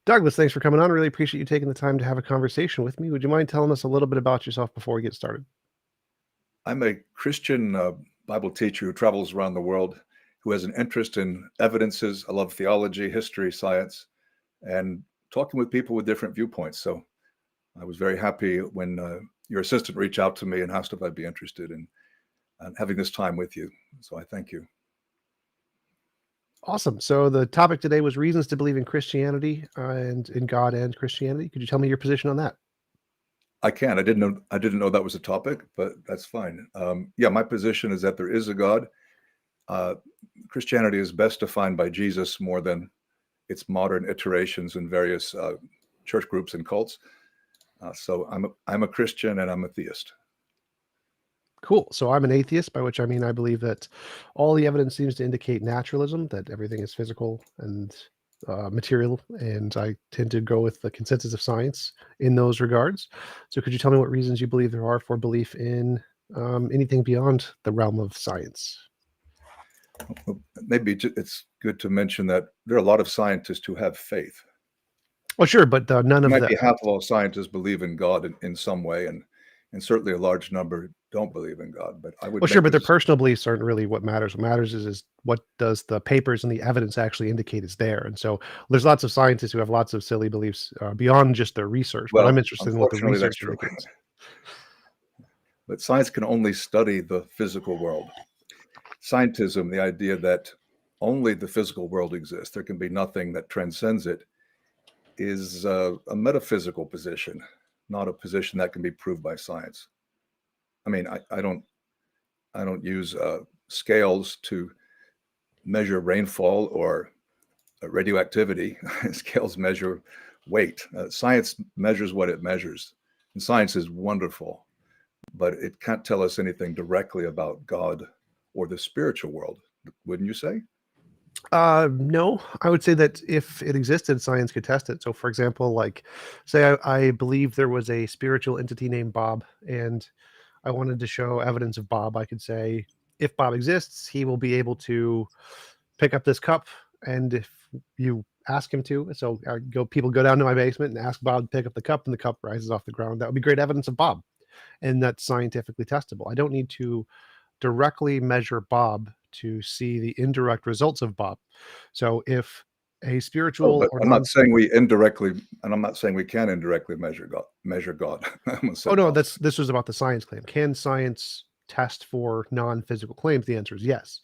Douglas, thanks for coming on. Really appreciate you taking the time to have a conversation with me. Would you mind telling us a little bit about yourself before we get started? I'm a Christian Bible teacher who travels around the world, who has an interest in evidences. I love theology, history, science, and talking with people with different viewpoints. So I was very happy when your assistant reached out to me and asked if I'd be interested in having this time with you. So I thank you. Awesome. So the topic today was reasons to believe in Christianity and in God and Christianity. Could you tell me your position on that? I can. I didn't know that was a topic, but that's fine. Yeah, my position is that there is a God. Christianity is best defined by Jesus more than its modern iterations in various church groups and cults. So I'm a Christian and I'm a theist. Cool. So I'm an atheist, by which I mean I believe that all the evidence seems to indicate naturalism, that everything is physical and material, and I tend to go with the consensus of science in those regards. So could you tell me what reasons you believe there are for belief in anything beyond the realm of science? Well, maybe it's good to mention that there are a lot of scientists who have faith. Oh, sure, but none It of might the be half of all scientists believe in God in some way, and certainly a large number don't believe in God. But I would well, sure, make but their this. personal beliefs aren't really what matters. What matters is what does the papers and the evidence actually indicate is there. And so there's lots of scientists who have lots of silly beliefs beyond just their research, but I'm Well, interested in what the unfortunately, that's research true. indicates. But science can only study the physical world. Scientism, the idea that only the physical world exists, there can be nothing that transcends it, is a metaphysical position, not a position that can be proved by science. I mean, I don't use scales to measure rainfall or radioactivity. Scales measure weight. Science measures what it measures, and science is wonderful, but it can't tell us anything directly about God or the spiritual world. Wouldn't you say? No, I would say that if it existed, science could test it. So, for example, like, say I believe there was a spiritual entity named Bob, and I wanted to show evidence of Bob. I could say, if Bob exists, he will be able to pick up this cup, and if you ask him to, so people go down to my basement and ask Bob to pick up the cup, and the cup rises off the ground. That would be great evidence of Bob, and that's scientifically testable. I don't need to directly measure Bob to see the indirect results of Bob. So if a Oh, spiritual but or I'm not non saying we indirectly, and I'm not saying we can indirectly measure God. Measure God. I almost oh said no, God. this was about the science claim. Can science test for non-physical claims? The answer is yes.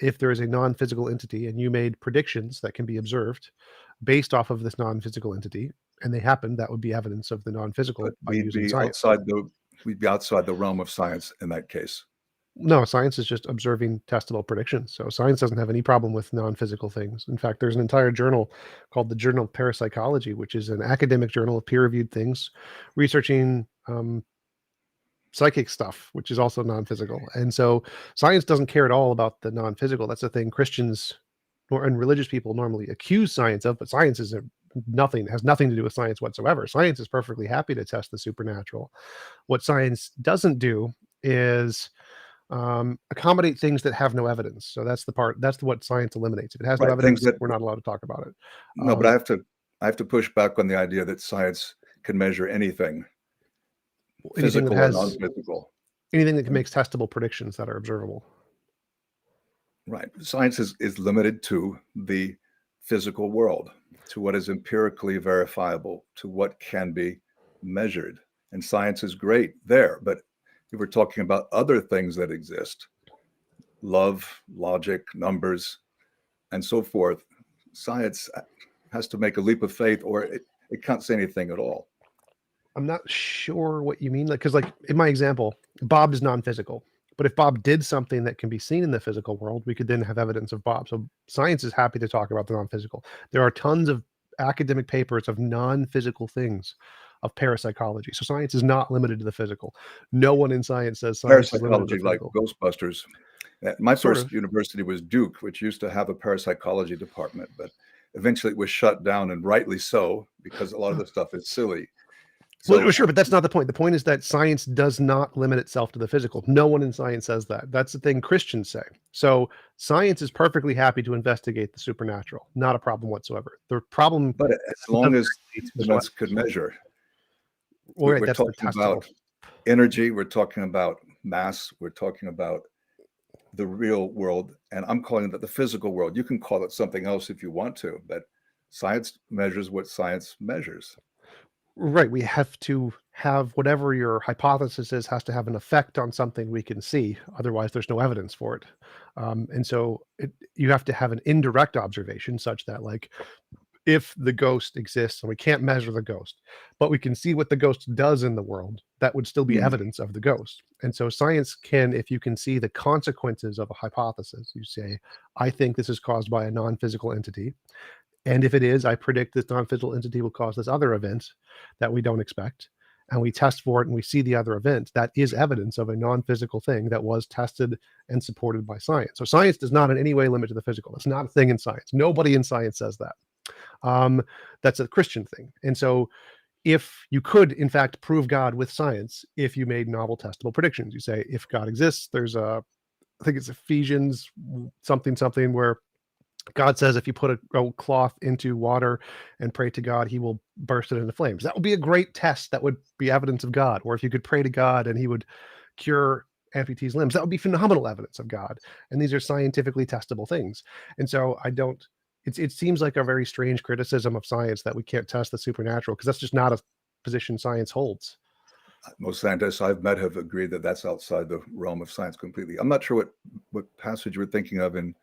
If there is a non-physical entity and you made predictions that can be observed based off of this non-physical entity, and they happen, that would be evidence of the But non-physical by using science. we'd be outside the realm of science in that case. No, science is just observing testable predictions. So science doesn't have any problem with non-physical things. In fact, there's an entire journal called the Journal of Parapsychology, which is an academic journal of peer-reviewed things, researching psychic stuff, which is also non-physical. And so science doesn't care at all about the non-physical. That's the thing Christians and religious people normally accuse science of, but science is nothing, has nothing to do with science whatsoever. Science is perfectly happy to test the supernatural. What science doesn't do is accommodate things that have no evidence. So that's the part. That's what science eliminates. If it has no Right. Things evidence, that we're not allowed to talk about it. no, but I have to push back on the idea that science can measure anything, Anything that physical or has non-physical. anything that can make testable predictions that are observable. Right. Science is limited to the physical world, to what is empirically verifiable, to what can be measured. And science is great there. But if we're talking about other things that exist, love, logic, numbers, and so forth, science has to make a leap of faith or it can't say anything at all. I'm not sure what you mean. Like, because like in my example, Bob is non-physical. But if Bob did something that can be seen in the physical world, we could then have evidence of Bob. So science is happy to talk about the non-physical. There are tons of academic papers of non-physical things of parapsychology. So science is not limited to the physical. No one in science says science is limited to Parapsychology, the like physical. Ghostbusters. My Sort of. first university was Duke, which used to have a parapsychology department, but eventually it was shut down, and rightly so, because a lot of the stuff is silly. So, Sure, but that's not the point. The point is that science does not limit itself to the physical. No one in science says that. That's the thing Christians say. So science is perfectly happy to investigate the supernatural. Not a problem whatsoever. The problem but as long as instruments could measure, well, right, we're that's the talking testable. about energy, we're talking about mass, we're talking about the real world, and I'm calling that the physical world. You can call it something else if you want to, but science measures what science measures. Right. We have to have whatever your hypothesis is has to have an effect on something we can see. Otherwise, there's no evidence for it. And so you have to have an indirect observation such that, like, if the ghost exists and we can't measure the ghost, but we can see what the ghost does in the world, that would still be Mhm. evidence of the ghost. And so science can, if you can see the consequences of a hypothesis, you say, I think this is caused by a non-physical entity. And if it is, I predict this non-physical entity will cause this other event that we don't expect. And we test for it and we see the other event. That is evidence of a non-physical thing that was tested and supported by science. So science does not in any way limit to the physical. It's not a thing in science. Nobody in science says that. Um, that's a Christian thing. And so if you could, in fact, prove God with science, if you made novel testable predictions, you say, if God exists, there's I think it's Ephesians something, something, where God says if you put a cloth into water and pray to God, he will burst it into flames. That would be a great test. That would be evidence of God. Or if you could pray to God and he would cure amputees' limbs, that would be phenomenal evidence of God. And these are scientifically testable things. And so it seems like a very strange criticism of science that we can't test the supernatural, because that's just not a position science holds. Most scientists I've met have agreed that that's outside the realm of science completely. I'm not sure what passage you were thinking of. In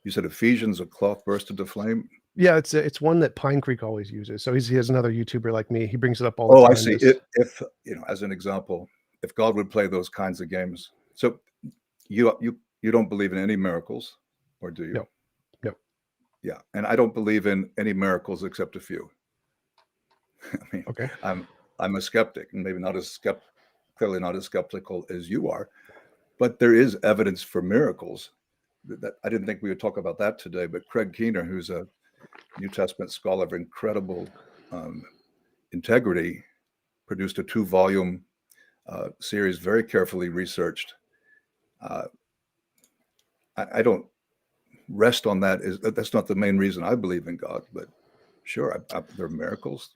you said Ephesians, a cloth burst into flame. Yeah, it's one that Pine Creek always uses. So he has another YouTuber like me. He brings it up all the Oh, I time. see. If as an example, if God would play those kinds of games, so you don't believe in any miracles, or do you? No, no. Yeah, and I don't believe in any miracles except a few. I mean, Okay. I'm a skeptic, and maybe clearly not as skeptical as you are, but there is evidence for miracles. That I didn't think we would talk about that today, but Craig Keener, who's a New Testament scholar of incredible integrity, produced a 2-volume series, very carefully researched. I don't rest on that. That's not the main reason I believe in God, but sure, there are miracles.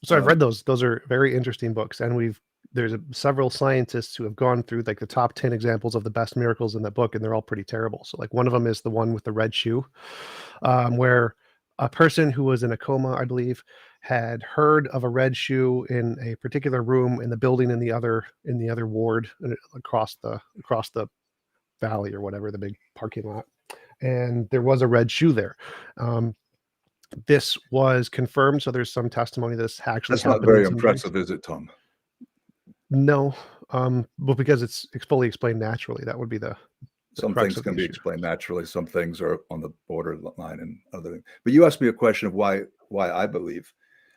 So I've read those. Those are very interesting books, and there's several scientists who have gone through like the top 10 examples of the best miracles in the book, and they're all pretty terrible. So like one of them is the one with the red shoe, where a person who was in a coma, I believe, had heard of a red shoe in a particular room in the building in the other ward across the valley or whatever, the big parking lot, and there was a red shoe there. This was confirmed, so there's some testimony this actually That's not happened in very some dreams. impressive, is it, Tom? No, well, because it's fully explained naturally. That would be the Some crux things of the can be issue. explained naturally. Some things are on the borderline, and other things. But you asked me a question of why I believe.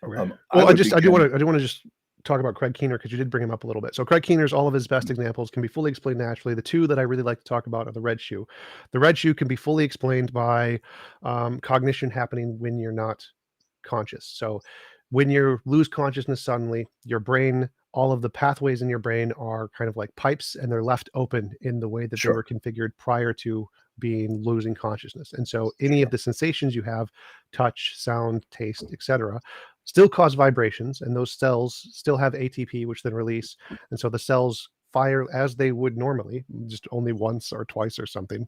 Okay. I Well, I would do begin. want to just talk about Craig Keener, because you did bring him up a little bit. So Craig Keener's, all of his best examples can be fully explained naturally. The two that I really like to talk about are the red shoe. The red shoe can be fully explained by cognition happening when you're not conscious. So when you lose consciousness suddenly, your brain, all of the pathways in your brain are kind of like pipes, and they're left open in the way that they Sure, were configured prior to losing consciousness. And so any of sure. the sensations you have, touch, sound, taste, etc., still cause vibrations, and those cells still have ATP, which then release. And so the cells fire as they would normally, just only once or twice or something,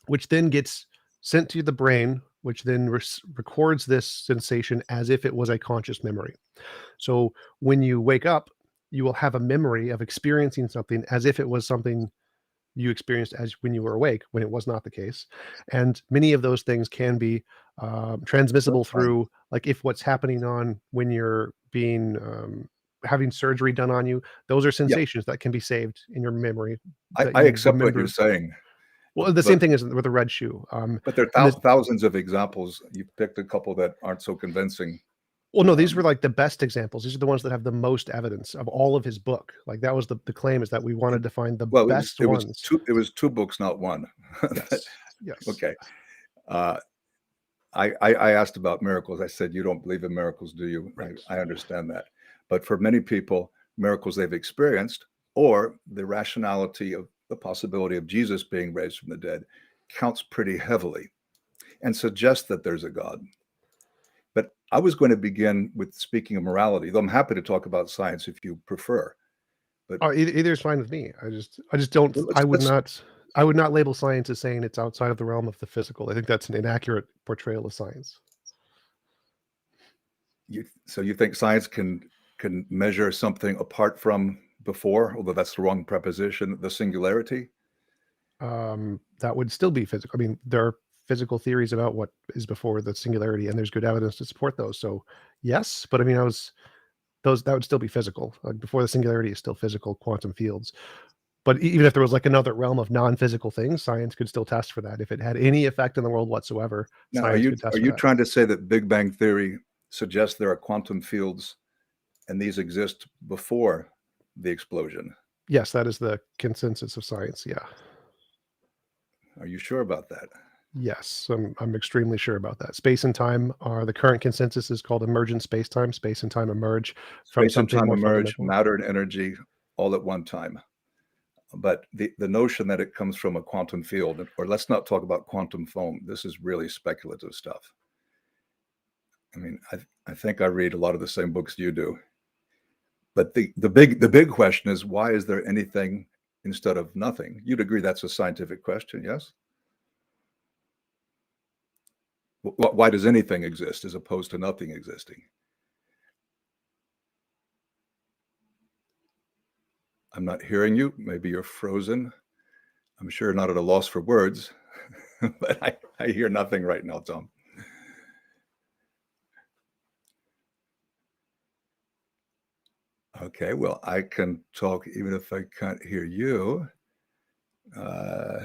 which then gets sent to the brain, which then records this sensation as if it was a conscious memory. So when you wake up, you will have a memory of experiencing something as if it was something you experienced as when you were awake, when it was not the case. And many of those things can be transmissible That's fine. through, like, if what's happening on when you're being having surgery done on you, those are Yeah, sensations that can be saved in your memory that I you accept what you're remember. saying, Well, the same but thing as with the red shoe. there And are this, thousands of examples. You picked a couple that aren't so convincing. well, no, these were Um, like the best examples. These are the ones that have the most evidence of all of his book. Like that was the claim, is that we wanted to find the well, best it was ones. two books, not one. But, Yes. Yes. okay. Uh, I asked about miracles. I said, you don't believe in miracles, do you? Right. I understand that. But for many people, miracles they've experienced or the rationality of the possibility of Jesus being raised from the dead counts pretty heavily and suggests that there's a God. But I was going to begin with speaking of morality, though I'm happy to talk about science if you prefer. But Oh, either is fine with me. I just don't. let's I would not label science as saying it's outside of the realm of the physical. I think that's an inaccurate portrayal of science. so you think science can measure something apart from before, although that's the wrong preposition, the singularity? That would still be physical. I mean, there are physical theories about what is before the singularity, and there's good evidence to support those. So, yes, but I mean, those that would still be physical. Like before the singularity is still physical quantum fields. But even if there was like another realm of non-physical things, science could still test for that. If it had any effect in the world whatsoever, Now, science could test are for you that. trying to say that Big Bang Theory suggests there are quantum fields and these exist before the explosion? Yes, that is the consensus of science. Yeah. Are you sure about that? Yes, I'm extremely sure about that. Space and time are the current consensus is called emergent space-time. Space and time emerge from Space and something time more emerge, fundamental. matter and energy, all at one time. But the notion that it comes from a quantum field, or let's not talk about quantum foam. This is really speculative stuff. I mean, I think I read a lot of the same books you do. But the big question is, why is there anything instead of nothing? You'd agree that's a scientific question, yes? Why does anything exist as opposed to nothing existing? I'm not hearing you. Maybe you're frozen. I'm sure not at a loss for words, but I hear nothing right now, Tom. Okay, well, I can talk even if I can't hear you. Right.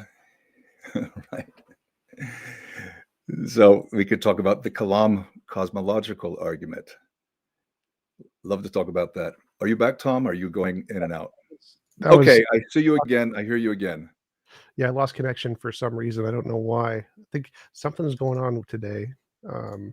So we could talk about the Kalam cosmological argument. Love to talk about that. Are you back, Tom? Are you going in and out? That was Okay, I see you again. I hear you again. Yeah, I lost connection for some reason. I don't know why. I think something's going on today. Um,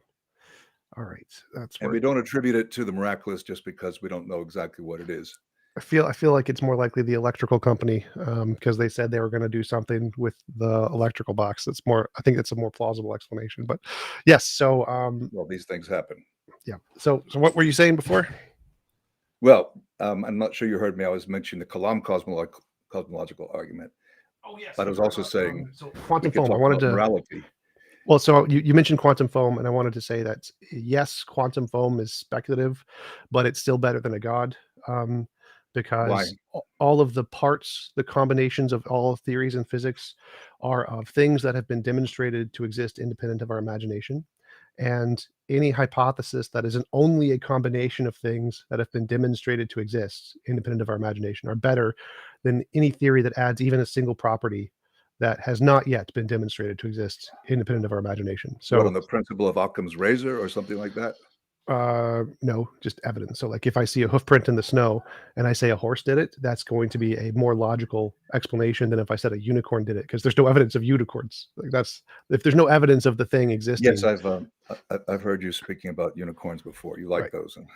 all right, that's And we working. don't attribute it to the miraculous just because we don't know exactly what it is. I feel like it's more likely the electrical company because they said they were going to do something with the electrical box. That's more. I think that's a more plausible explanation. But yes, so Well, these things happen. yeah. So what were you saying before? Well, I'm not sure you heard me. I was mentioning the Kalam cosmological argument, Oh yes, but I I'm was sorry also about saying so we quantum could foam. I talk wanted about to morality. Well, so you mentioned quantum foam, and I wanted to say that yes, quantum foam is speculative, but it's still better than a god Why? because all of the parts, the combinations of all theories in physics are of things that have been demonstrated to exist independent of our imagination. And any hypothesis that isn't only a combination of things that have been demonstrated to exist independent of our imagination are better than any theory that adds even a single property that has not yet been demonstrated to exist independent of our imagination. What, on So, the principle of Occam's razor or something like that? no, just evidence. So, like if I see a hoof print in the snow and I say a horse did it, that's going to be a more logical explanation than if I said a unicorn did it, because there's no evidence of unicorns. Like that's if there's no evidence of the thing Yes, existing, I've heard you speaking about unicorns before. You like right? those, and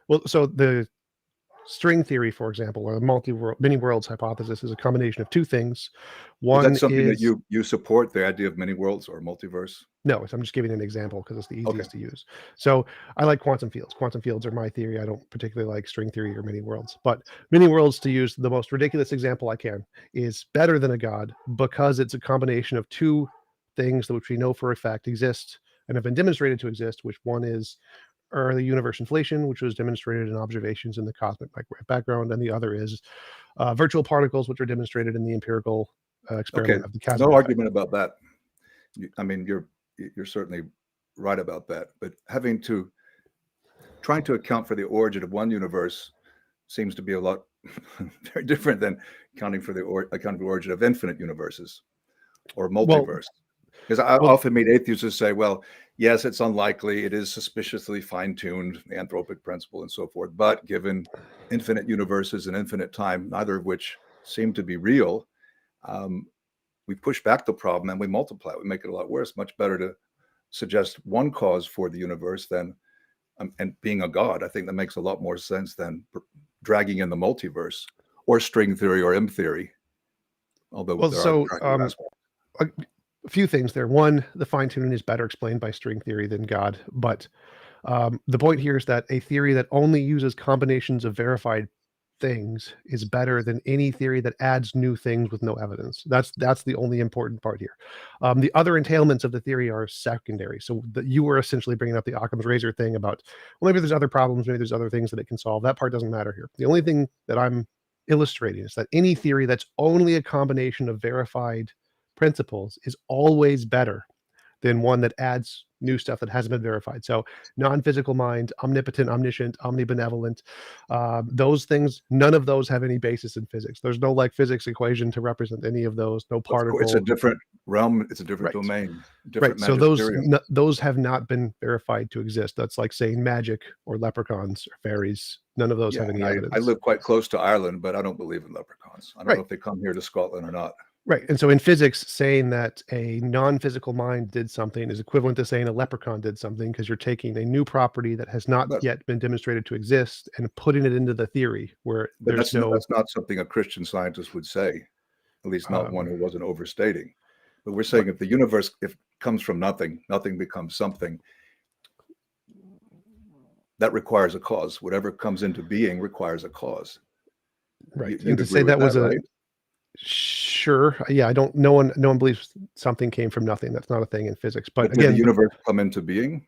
Well, so the string theory, for example, or the multi-world, many worlds hypothesis is a combination of two things. is that One something that is you support, the idea of many worlds or multiverse? No, I'm just giving an example because it's the Okay, easiest to use. So I like quantum fields. Quantum fields are my theory. I don't particularly like string theory or many worlds, but many worlds, to use the most ridiculous example I can, is better than a god because it's a combination of two things which we know for a fact exist and have been demonstrated to exist, which one is early universe inflation, which was demonstrated in observations in the cosmic microwave background, and the other is virtual particles, which are demonstrated in the empirical okay. experiment of the Casimir No effect. argument about that. I mean, you're certainly right about that. But trying to account for the origin of one universe seems to be a lot very different than accounting for the origin of infinite universes or Well, multiverse. Because I well, often meet atheists who say, well, yes, it's unlikely, it is suspiciously fine-tuned, the anthropic principle and so forth, but given infinite universes and infinite time, neither of which seem to be real, um, we push back the problem and we multiply it. We make it a lot worse. Much better to suggest one cause for the universe than and being a god. I think that makes a lot more sense than dragging in the multiverse or string theory or M theory. Although Well, there are so attractive aspects. a few things there. One, the fine tuning is better explained by string theory than God, but the point here is that a theory that only uses combinations of verified things is better than any theory that adds new things with no evidence. That's the only important part here. The other entailments of the theory are secondary. So you were essentially bringing up the Occam's razor thing about, well, maybe there's other problems, maybe there's other things that it can solve. That part doesn't matter here. The only thing that I'm illustrating is that any theory that's only a combination of verified principles is always better than one that adds new stuff that hasn't been verified. So non-physical mind, omnipotent, omniscient, omnibenevolent, those things, none of those have any basis in physics. There's no like physics equation to represent any of those, no Of course, it's particle. a different realm. It's a different Right. domain, Right. different So those magisterium. those have not been verified to exist. That's like saying magic or leprechauns or fairies. None of those Yeah, have any and I evidence. live quite close to Ireland, but I don't believe in leprechauns. I don't know Right. if they come here to Scotland or not. Right. And so in physics, saying that a non-physical mind did something is equivalent to saying a leprechaun did something, because you're taking a new property that has not But yet been demonstrated to exist and putting it into the theory where there's no. that's not something a Christian scientist would say, at least not one Um, who wasn't overstating. But we're right. saying if the universe if comes from nothing, nothing becomes something. That requires a cause. Whatever comes into being requires a cause. Right. You'd And to agree say with that was that, a right? sure. Yeah. I don't, no one believes something came from nothing. That's not a thing in physics. But But did the again, universe come into being?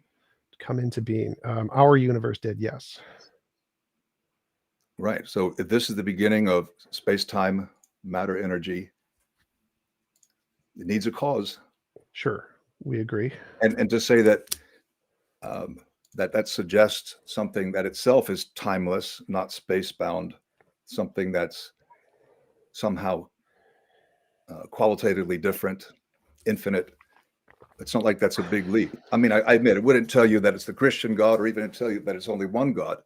come into being. Our universe did. Yes. Right. So if this is the beginning of space-time, matter, energy, it needs a cause. Sure. We agree. And to say that that suggests something that itself is timeless, not space-bound, something that's somehow qualitatively different, infinite. It's not like that's a big leap. I mean, I admit it wouldn't tell you that it's the Christian God or even tell you that it's only one God.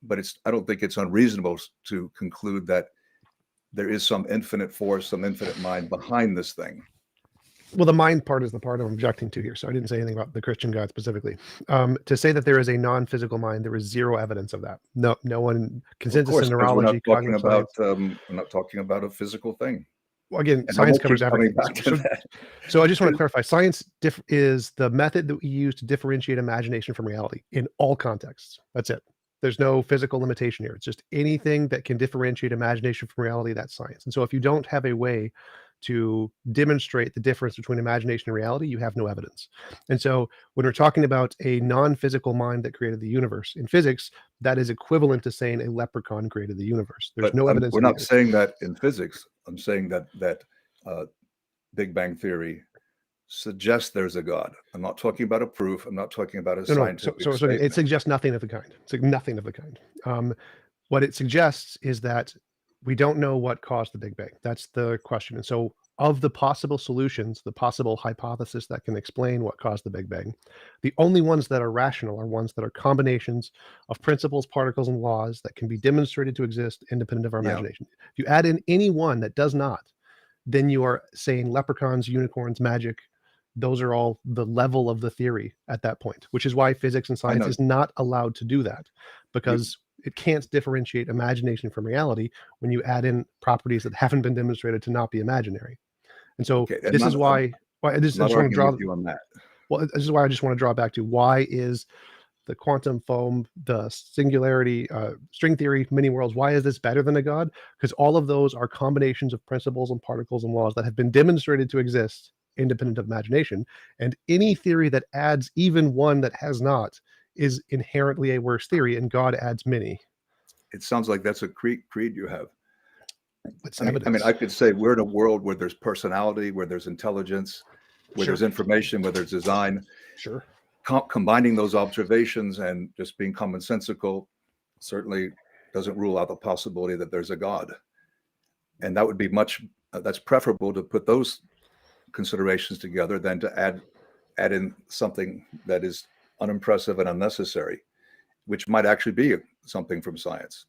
But I don't think it's unreasonable to conclude that there is some infinite force, some infinite mind behind this thing. Well, the mind part is the part I'm objecting to here. So I didn't say anything about the Christian God specifically. To say that there is a non-physical mind, there is zero evidence of that. No one, Of consensus in course, because neurology, cognitive science. we're not talking about a physical thing. Well, again, And I science will keep covers coming everything. back to that. So I just want to clarify: science is the method that we use to differentiate imagination from reality in all contexts. That's it. There's no physical limitation here. It's just anything that can differentiate imagination from reality. That's science. And so, if you don't have a way to demonstrate the difference between imagination and reality, you have no evidence. And so, when we're talking about a non-physical mind that created the universe in physics, that is equivalent to saying a leprechaun created the universe. There's But no evidence. we're not saying that in physics. I'm saying that Big Bang Theory suggests there's a God. I'm not talking about a proof. I'm not talking about a No. scientific So again, it statement. suggests nothing of the kind. It's like nothing of the kind. What it suggests is that we don't know what caused the Big Bang. That's the question. And so, of the possible solutions, the possible hypothesis that can explain what caused the Big Bang, the only ones that are rational are ones that are combinations of principles, particles, and laws that can be demonstrated to exist independent of our Yeah. imagination. If you add in any one that does not, then you are saying leprechauns, unicorns, magic. Those are all the level of the theory at that point, which is why physics and I science know. is not allowed to do that, because it can't differentiate imagination from reality when you add in properties that haven't been demonstrated to not be imaginary. And so Okay. And this is why I I'm just not want to arguing draw. with you on that. Well, this is why I just want to draw back to why is the quantum foam, the singularity, string theory, many worlds. Why is this better than a God? Because all of those are combinations of principles and particles and laws that have been demonstrated to exist independent of imagination. And any theory that adds even one that has not is inherently a worse theory, and God adds many. It sounds like that's a creed you have. It's I mean, evidence. I could say we're in a world where there's personality, where there's intelligence, where Sure. there's information, where there's design. Sure. Combining those observations and just being commonsensical certainly doesn't rule out the possibility that there's a God. And that would be that's preferable to put those considerations together than to add in something that is unimpressive and unnecessary, which might actually be something from science.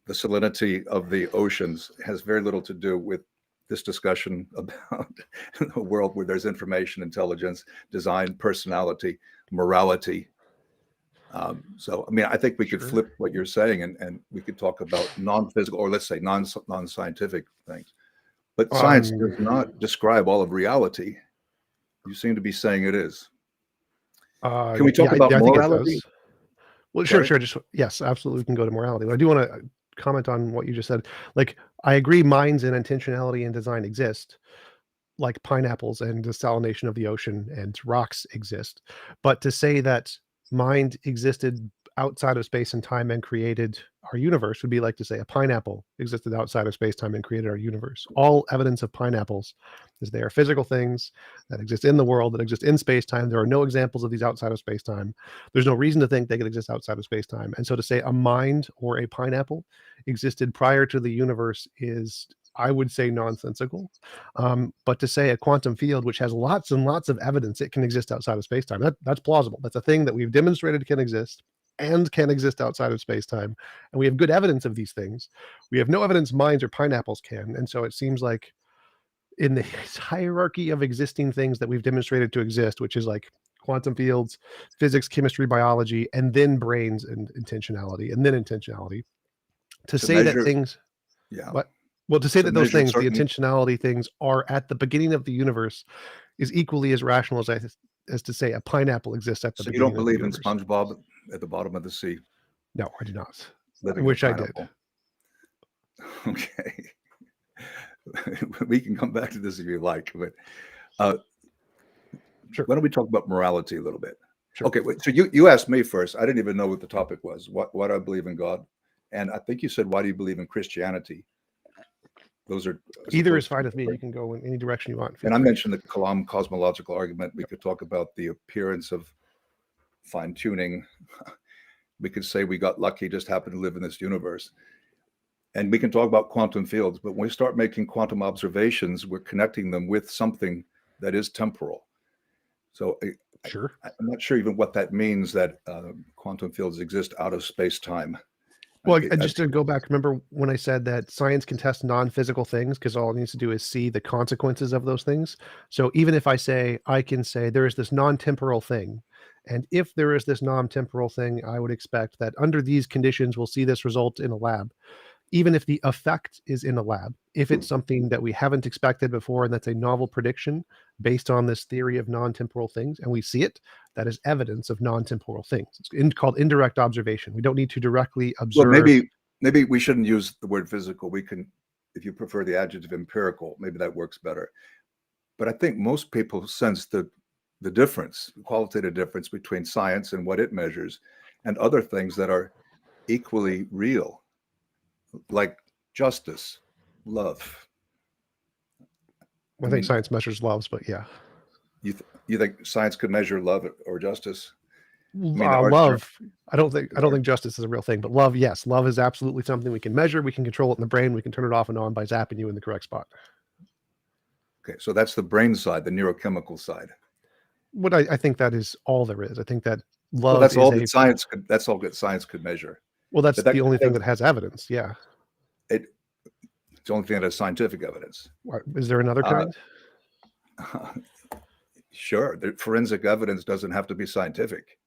The salinity of the oceans has very little to do with this discussion about a world where there's information, intelligence, design, personality, morality. So, I mean, I think we could Sure. flip what you're saying, and we could talk about non-physical, or let's say non-scientific things. But science does not describe all of reality. You seem to be saying it is. Can we talk Yeah, about I think it morality? does. Well, sure, Sorry? sure. Just yes, absolutely, we can go to morality. But I do want to comment on what you just said. Like, I agree, minds and intentionality and design exist, like pineapples and desalination of the ocean and rocks exist. But to say that mind existed outside of space and time and created our universe would be like to say a pineapple existed outside of space time and created our universe. All evidence of pineapples is they are physical things that exist in the world, that exist in space time. There are no examples of these outside of space time. There's no reason to think they could exist outside of space time. And so to say a mind or a pineapple existed prior to the universe is, I would say, nonsensical. But to say a quantum field, which has lots and lots of evidence it can exist outside of space-time, that's plausible. That's a thing that we've demonstrated can exist and can exist outside of space-time. And we have good evidence of these things. We have no evidence minds or pineapples can. And so it seems like in the hierarchy of existing things that we've demonstrated to exist, which is like quantum fields, physics, chemistry, biology, and then brains and intentionality, and then intentionality, to To say that measure, things yeah, what? Well, to say to that those measure things, the certain. intentionality things, are at the beginning of the universe is equally as rational as to say a pineapple exists at the So you don't beginning of the believe in universe. SpongeBob at the bottom of the sea No, I do not. I living in a wish I did. pineapple? Okay. We can come back to this if you like, but uh, Sure, why don't we talk about morality a little bit? sure. Okay, wait, so you asked me first. I didn't even know what the topic was. What do I believe in God? And I think you said, why do you believe in Christianity? Those are, I Either is suppose, fine two with me. You different. can go in any direction you want. Feel And I free. mentioned the Kalam cosmological argument. We Yep. could talk about the appearance of fine tuning. We could say we got lucky, just happened to live in this universe. And we can talk about quantum fields, but when we start making quantum observations, we're connecting them with something that is temporal. So Sure. I'm not sure even what that means, that quantum fields exist out of space time. Well, just to go back, remember when I said that science can test non-physical things because all it needs to do is see the consequences of those things. So even if I can say there is this non-temporal thing, and if there is this non-temporal thing, I would expect that under these conditions, we'll see this result in a lab. Even if the effect is in a lab, if it's something that we haven't expected before and that's a novel prediction based on this theory of non-temporal things, and we see it, that is evidence of non-temporal things. It's called indirect observation. We don't need to directly Well, observe. maybe we shouldn't use the word physical. We can, if you prefer the adjective empirical, maybe that works better. But I think most people sense the difference, the qualitative difference between science and what it measures, and other things that are equally real, like justice, love. I I think mean, science measures loves, but yeah. you think science could measure love or justice? I mean, are there, Love. I don't think justice is a real thing, but love, yes. Love is absolutely something we can measure. We can control it in the brain. We can turn it off and on by zapping you in the correct spot. okay, so that's the brain side, the neurochemical side. I think that is all there is. I think that Well, love is a that's all that science could measure. well, that's But that the only thing that has evidence. Yeah. it's the only thing that has scientific evidence. Is there another Uh, kind? sure, the forensic evidence doesn't have to be scientific.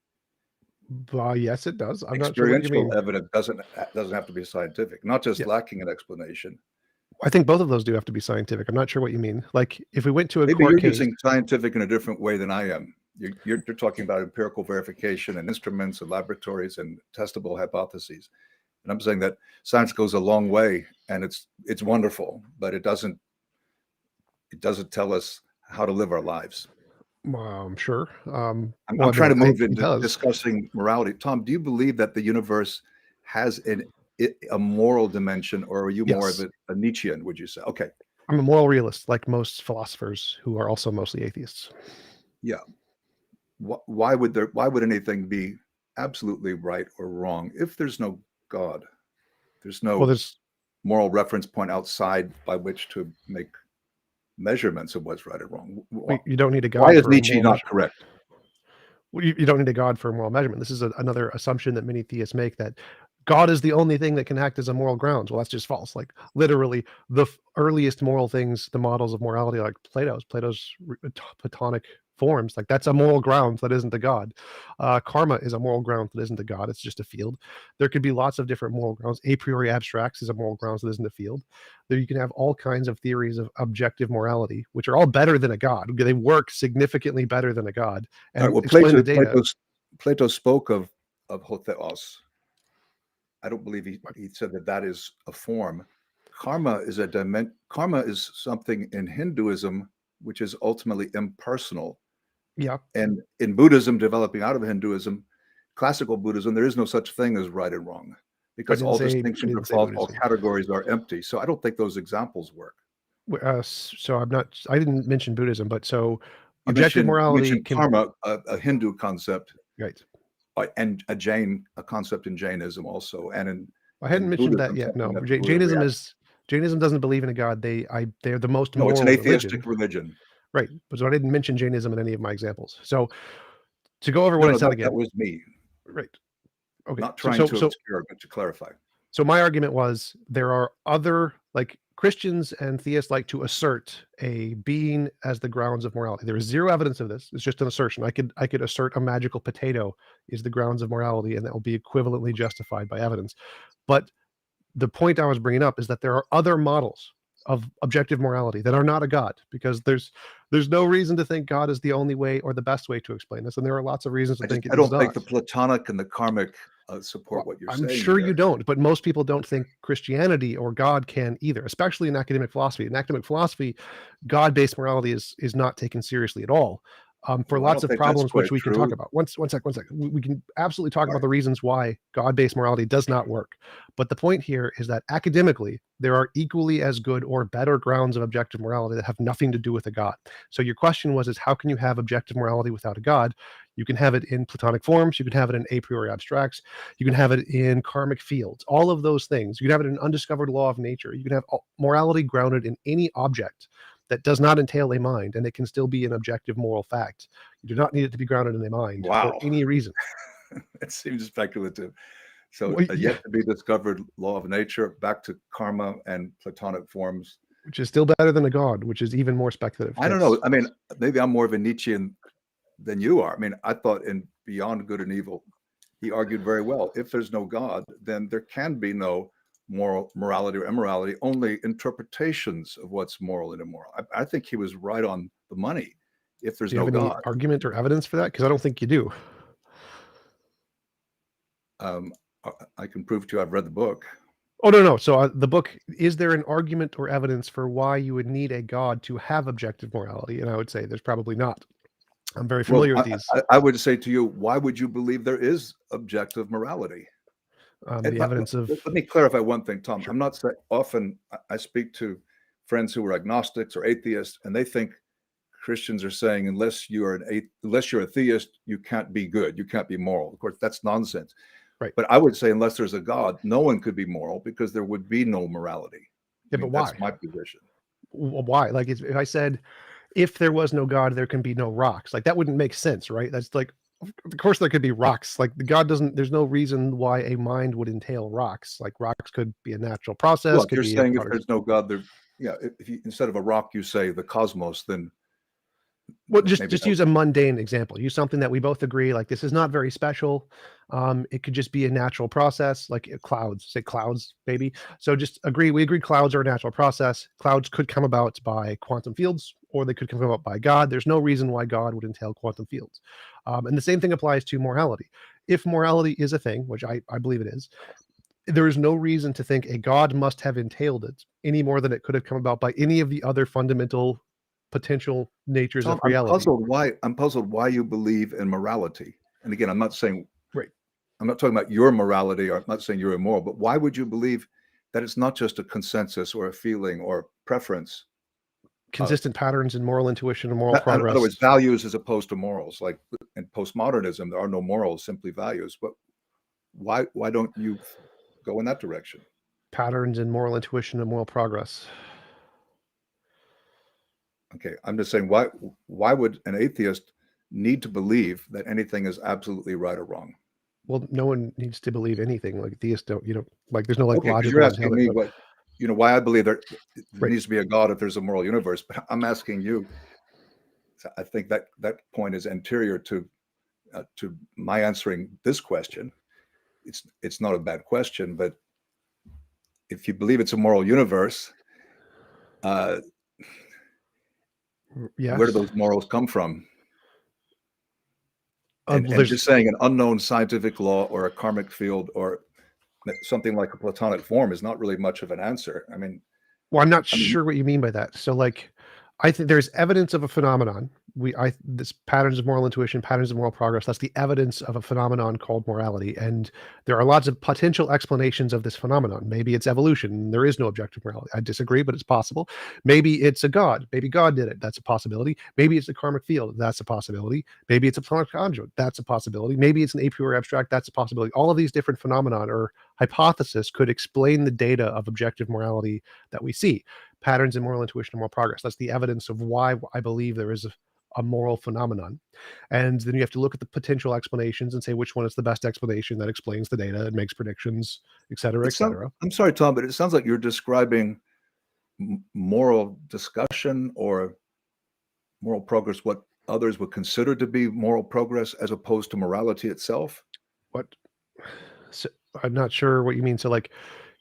Yes, it does. I'm not sure what you Experiential mean. evidence doesn't have to be scientific, not just Yeah. lacking an explanation. I think both of those do have to be scientific. I'm not sure what you mean. Like if we went to a Maybe court you're case, using scientific in a different way than I am. You're talking about empirical verification and instruments and laboratories and testable hypotheses. And I'm saying that science goes a long way, and it's wonderful, but it doesn't tell us how to live our lives. sure. I'm trying to move It into does. discussing morality. Tom, do you believe that the universe has a moral dimension, or are you more of Yes. a Nietzschean, would you say? Okay. I'm a moral realist, like most philosophers who are also mostly atheists. Yeah. Why would anything be absolutely right or wrong if there's no God? There's Well, no there's moral reference point outside by which to make measurements of what's right or wrong. you don't need a Why God is for a Nietzsche moral not measure. correct? Well, you don't need a God for a moral measurement. This is another assumption that many theists make, that God is the only thing that can act as a moral grounds. Well, that's just false. Like literally, the earliest moral things, the models of morality, like Plato's Platonic forms. Like that's a moral ground that isn't a god. Karma is a moral ground that isn't a god. It's just a field. There could be lots of different moral grounds. A priori abstracts is a moral grounds that isn't a field. There you can have all kinds of theories of objective morality, which are all better than a god. They work significantly better than a god All right, and well, explain the data. Plato spoke of hotheos. I don't believe he said that is a form. Karma is karma is something in Hinduism which is ultimately impersonal. Yeah. And in Buddhism, developing out of Hinduism, classical Buddhism, there is no such thing as right and wrong, because all distinctions are false, all categories are empty. So I don't think those examples work. So I didn't mention Buddhism, but so objective morality can karma, a Hindu concept, right? And a concept in Jainism also, and in I hadn't mentioned Buddhism, that yet. No, Jainism doesn't believe in a god. They're the most moral. It's an atheistic religion. Right, but so I didn't mention Jainism in any of my examples. So to go over what I said again, that was me. Right. Okay. Not trying to obscure, but to clarify. So my argument was there are other, like Christians and theists like to assert a being as the grounds of morality. There is zero evidence of this. It's just an assertion. I could assert a magical potato is the grounds of morality, and that will be equivalently justified by evidence. But the point I was bringing up is that there are other models of objective morality that are not a god, because there's no reason to think God is the only way or the best way to explain this, and there are lots of reasons to think it is not. I don't think the Platonic and the karmic support what you're saying. I'm sure you don't, but most people don't think Christianity or God can either, especially in academic philosophy. In academic philosophy, God-based morality is not taken seriously at all. For lots of problems which we can talk about. One sec. We can absolutely talk about the reasons why God-based morality does not work. But the point here is that academically, there are equally as good or better grounds of objective morality that have nothing to do with a god. So your question is how can you have objective morality without a god? You can have it in Platonic forms. You can have it in a priori abstracts. You can have it in karmic fields. All of those things. You can have it in undiscovered law of nature. You can have morality grounded in any object that does not entail a mind, and it can still be an objective moral fact. You do not need it to be grounded in a mind for any reason. It seems speculative. So yet to be discovered law of nature, back to karma and Platonic forms. Which is still better than a god, which is even more speculative. I don't know. I mean, maybe I'm more of a Nietzschean than you are. I mean, I thought in Beyond Good and Evil, he argued very well. If there's no God, then there can be no morality or immorality, only interpretations of what's moral and immoral. I think he was right on the money. If there's no God, any argument or evidence for that? Because I don't think you do. I can prove to you I've read the book. Oh, no. So the book, is there an argument or evidence for why you would need a God to have objective morality? And I would say there's probably not. I'm very familiar with these. I would say to you, why would you believe there is objective morality? The evidence of. Let me clarify one thing, Tom. Sure. I'm not saying, often I speak to friends who are agnostics or atheists, and they think Christians are saying unless you're a theist, you can't be good, you can't be moral. Of course, that's nonsense. Right. But I would say unless there's a God, no one could be moral, because there would be no morality. Yeah, but why? That's my position. Why? Like if I said, if there was no God, there can be no rocks. Like that wouldn't make sense, right? That's like, of course there could be rocks. Like the God doesn't. There's no reason why a mind would entail rocks. Like rocks could be a natural process. Well, you're saying if there's no God, there. Yeah. If you, instead of a rock, you say the cosmos, then. Well, just use a mundane example. Use something that we both agree, like this is not very special. It could just be a natural process, like clouds. Say clouds, baby. So just we agree clouds are a natural process. Clouds could come about by quantum fields, or they could come about by God. There's no reason why God would entail quantum fields. And the same thing applies to morality. If morality is a thing, which I believe it is, there is no reason to think a God must have entailed it any more than it could have come about by any of the other fundamental potential natures of reality. I'm puzzled why you believe in morality. And again, I'm not saying, right, I'm not talking about your morality, or I'm not saying you're immoral, but why would you believe that it's not just a consensus or a feeling or preference? Consistent patterns in moral intuition and moral progress. In other words, values as opposed to morals. Like in postmodernism, there are no morals, simply values. But why don't you go in that direction? Patterns in moral intuition and moral progress. Okay, I'm just saying, why would an atheist need to believe that anything is absolutely right or wrong? Well, no one needs to believe anything. Like theists don't, like there's no like logic. You're asking me why I believe there needs to be a God if there's a moral universe. But I'm asking you, So I think that point is anterior to my answering this question. It's not a bad question, but if you believe it's a moral universe, Yes. where do those morals come from? And There's just saying an unknown scientific law or a karmic field or something like a platonic form is not really much of an answer. I mean, Well, I'm not sure what you mean by that. So, like, I think there's evidence of a phenomenon. This patterns of moral intuition, patterns of moral progress. That's the evidence of a phenomenon called morality, and there are lots of potential explanations of this phenomenon. Maybe it's evolution. There is no objective morality. I disagree, but it's possible. Maybe it's a god. Maybe God did it. That's a possibility. Maybe it's a karmic field. That's a possibility. Maybe it's a platonic conjugate. That's a possibility. Maybe it's an a priori abstract. That's a possibility. All of these different phenomenon or hypothesis could explain the data of objective morality that we see. Patterns in moral intuition and moral progress. That's the evidence of why I believe there is a moral phenomenon. And then you have to look at the potential explanations and say which one is the best explanation that explains the data and makes predictions, et cetera, et cetera. I'm sorry, Tom, but it sounds like you're describing moral discussion or moral progress, what others would consider to be moral progress, as opposed to morality itself. What? So, I'm not sure what you mean. So, like,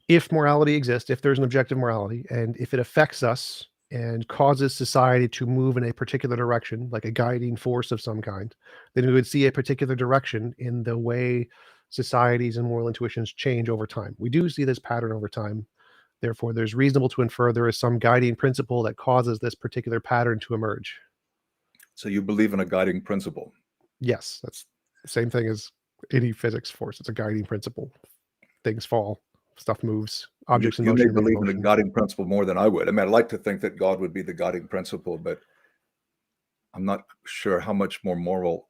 if morality exists, if there's an objective morality, and if it affects us and causes society to move in a particular direction, like a guiding force of some kind, then we would see a particular direction in the way societies and moral intuitions change over time. We do see this pattern over time. Therefore, there's reasonable to infer there is some guiding principle that causes this particular pattern to emerge. So you believe in a guiding principle? Yes, that's the same thing as any physics force. It's a guiding principle. Things fall, stuff moves, objects in You motion may remain in believe in a motion. guiding principle more than I would. I mean, I'd like to think that God would be the guiding principle, but I'm not sure how much more moral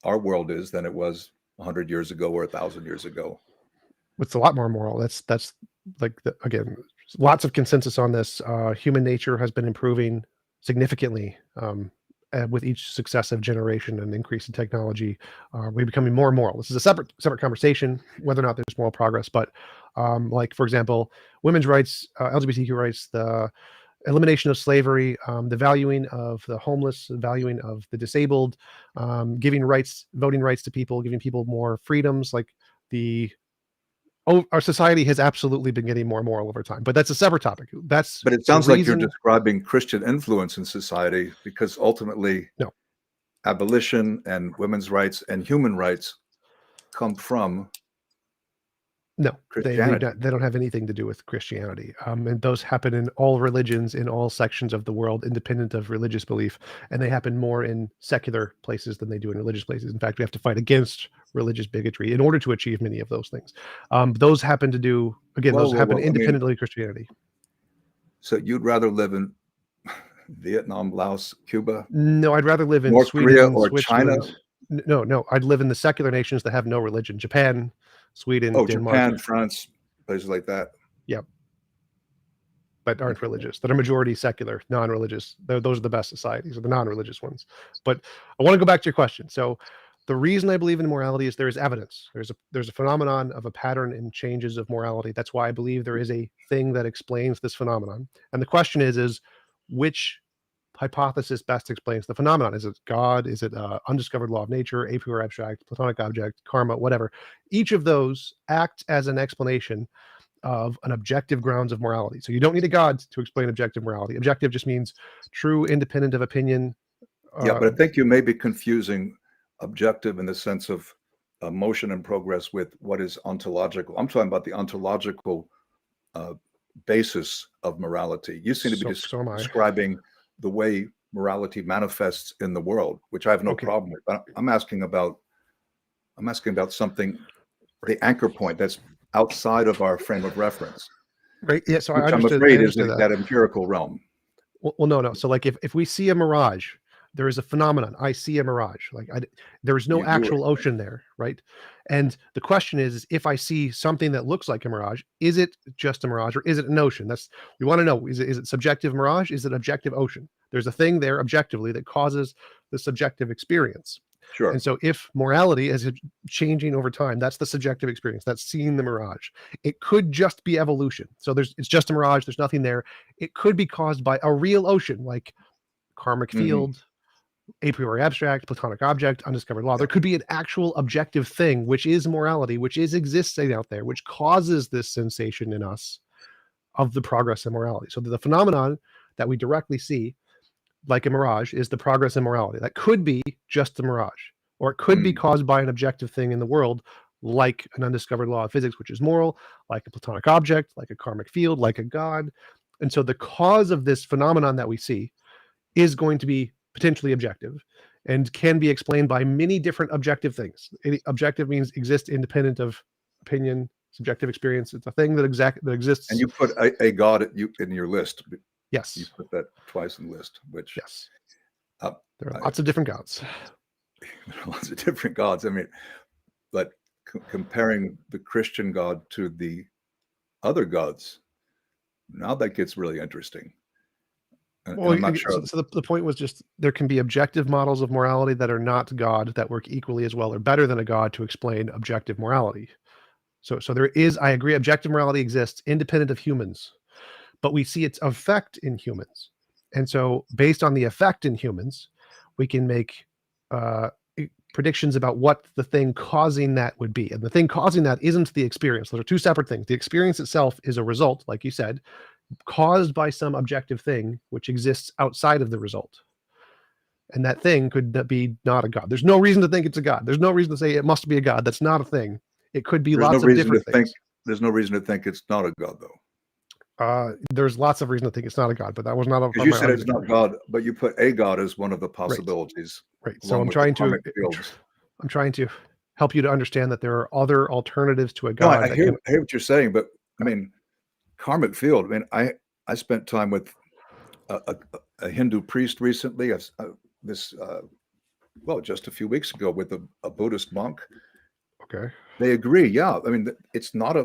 our world is than it was 100 years ago or 1,000 years ago. It's a lot more moral. That's like again, lots of consensus on this. Human nature has been improving significantly with each successive generation and increase in technology. We're becoming more moral. This is a separate conversation whether or not there's moral progress. But like, for example, women's rights, LGBTQ rights, the elimination of slavery, the valuing of the homeless, the valuing of the disabled, giving rights, voting rights to people, giving people more freedoms, like the our society has absolutely been getting more moral over time, but that's a separate topic. But it sounds like you're describing Christian influence in society, because ultimately, no, abolition and women's rights and human rights come from Christianity. they don't have anything to do with Christianity. And those happen in all religions, in all sections of the world, independent of religious belief. And they happen more in secular places than they do in religious places. In fact, we have to fight against religious bigotry in order to achieve many of those things. Those happen to do, again, those happen independently of Christianity. So you'd rather live in Vietnam, Laos, Cuba? No, I'd rather live in North Sweden, Korea, or Switzerland. China? No, I'd live in the secular nations that have no religion. Japan, Sweden, Denmark. Japan, France, places like that. Yep. That aren't religious, that are majority secular, non-religious. Those are the best societies, or the non-religious ones. But I want to go back to your question. So the reason I believe in morality is there is evidence. There's a phenomenon of a pattern in changes of morality. That's why I believe there is a thing that explains this phenomenon. And the question is which hypothesis best explains the phenomenon? Is it God? Is it undiscovered law of nature, a priori abstract, platonic object, karma, whatever? Each of those act as an explanation of an objective grounds of morality. So you don't need a God to explain objective morality. Objective just means true, independent of opinion. Yeah, but I think you may be confusing objective in the sense of motion and progress with what is ontological. I'm talking about the ontological basis of morality. You seem to be describing the way morality manifests in the world, which I have no problem with. But I'm asking about something, the anchor point that's outside of our frame of reference. Right. Yeah. So which I'm afraid is that empirical realm. Well, no. So like if we see a mirage, there is a phenomenon. I see a mirage. Like there is no actual ocean there, right? And the question is, if I see something that looks like a mirage, is it just a mirage or is it an ocean? We want to know, is it subjective mirage? Is it objective ocean? There's a thing there objectively that causes the subjective experience. Sure. And so if morality is changing over time, that's the subjective experience. That's seeing the mirage. It could just be evolution. So it's just a mirage. There's nothing there. It could be caused by a real ocean, like karmic field, a priori abstract, Platonic object, undiscovered law. There could be an actual objective thing, which is morality, which is existing out there, which causes this sensation in us of the progress in morality. So the phenomenon that we directly see, like a mirage, is the progress in morality. That could be just the mirage, or it could be caused by an objective thing in the world, like an undiscovered law of physics, which is moral, like a Platonic object, like a karmic field, like a god. And so the cause of this phenomenon that we see is going to be potentially objective and can be explained by many different objective things. Objective means exist independent of opinion, subjective experience. It's a thing that exists. And you put a god in your list. Yes. You put that twice in the list, which yes. There are lots of different gods. Lots of different gods. I mean, but comparing the Christian God to the other gods, now that gets really interesting. Well, I'm not sure. So the point was just there can be objective models of morality that are not God that work equally as well or better than a God to explain objective morality. So there is, I agree, objective morality exists independent of humans, but we see its effect in humans. And so based on the effect in humans, we can make predictions about what the thing causing that would be. And the thing causing that isn't the experience. Those are two separate things. The experience itself is a result, like you said, caused by some objective thing which exists outside of the result. And that thing could be not a god. There's no reason to think it's a god. There's no reason to say it must be a god. That's not a thing. It could be lots of different things. There's no reason to think it's not a god, though. There's lots of reason to think it's not a god, but that was not a. You said it's not God, but you put a god as one of the possibilities. Right. So I'm trying to help you to understand that there are other alternatives to a god. No, I hear what you're saying, but I mean, karmic field. I mean, I spent time with a Hindu priest recently. Just a few weeks ago with a Buddhist monk. Okay. They agree. Yeah. I mean, it's not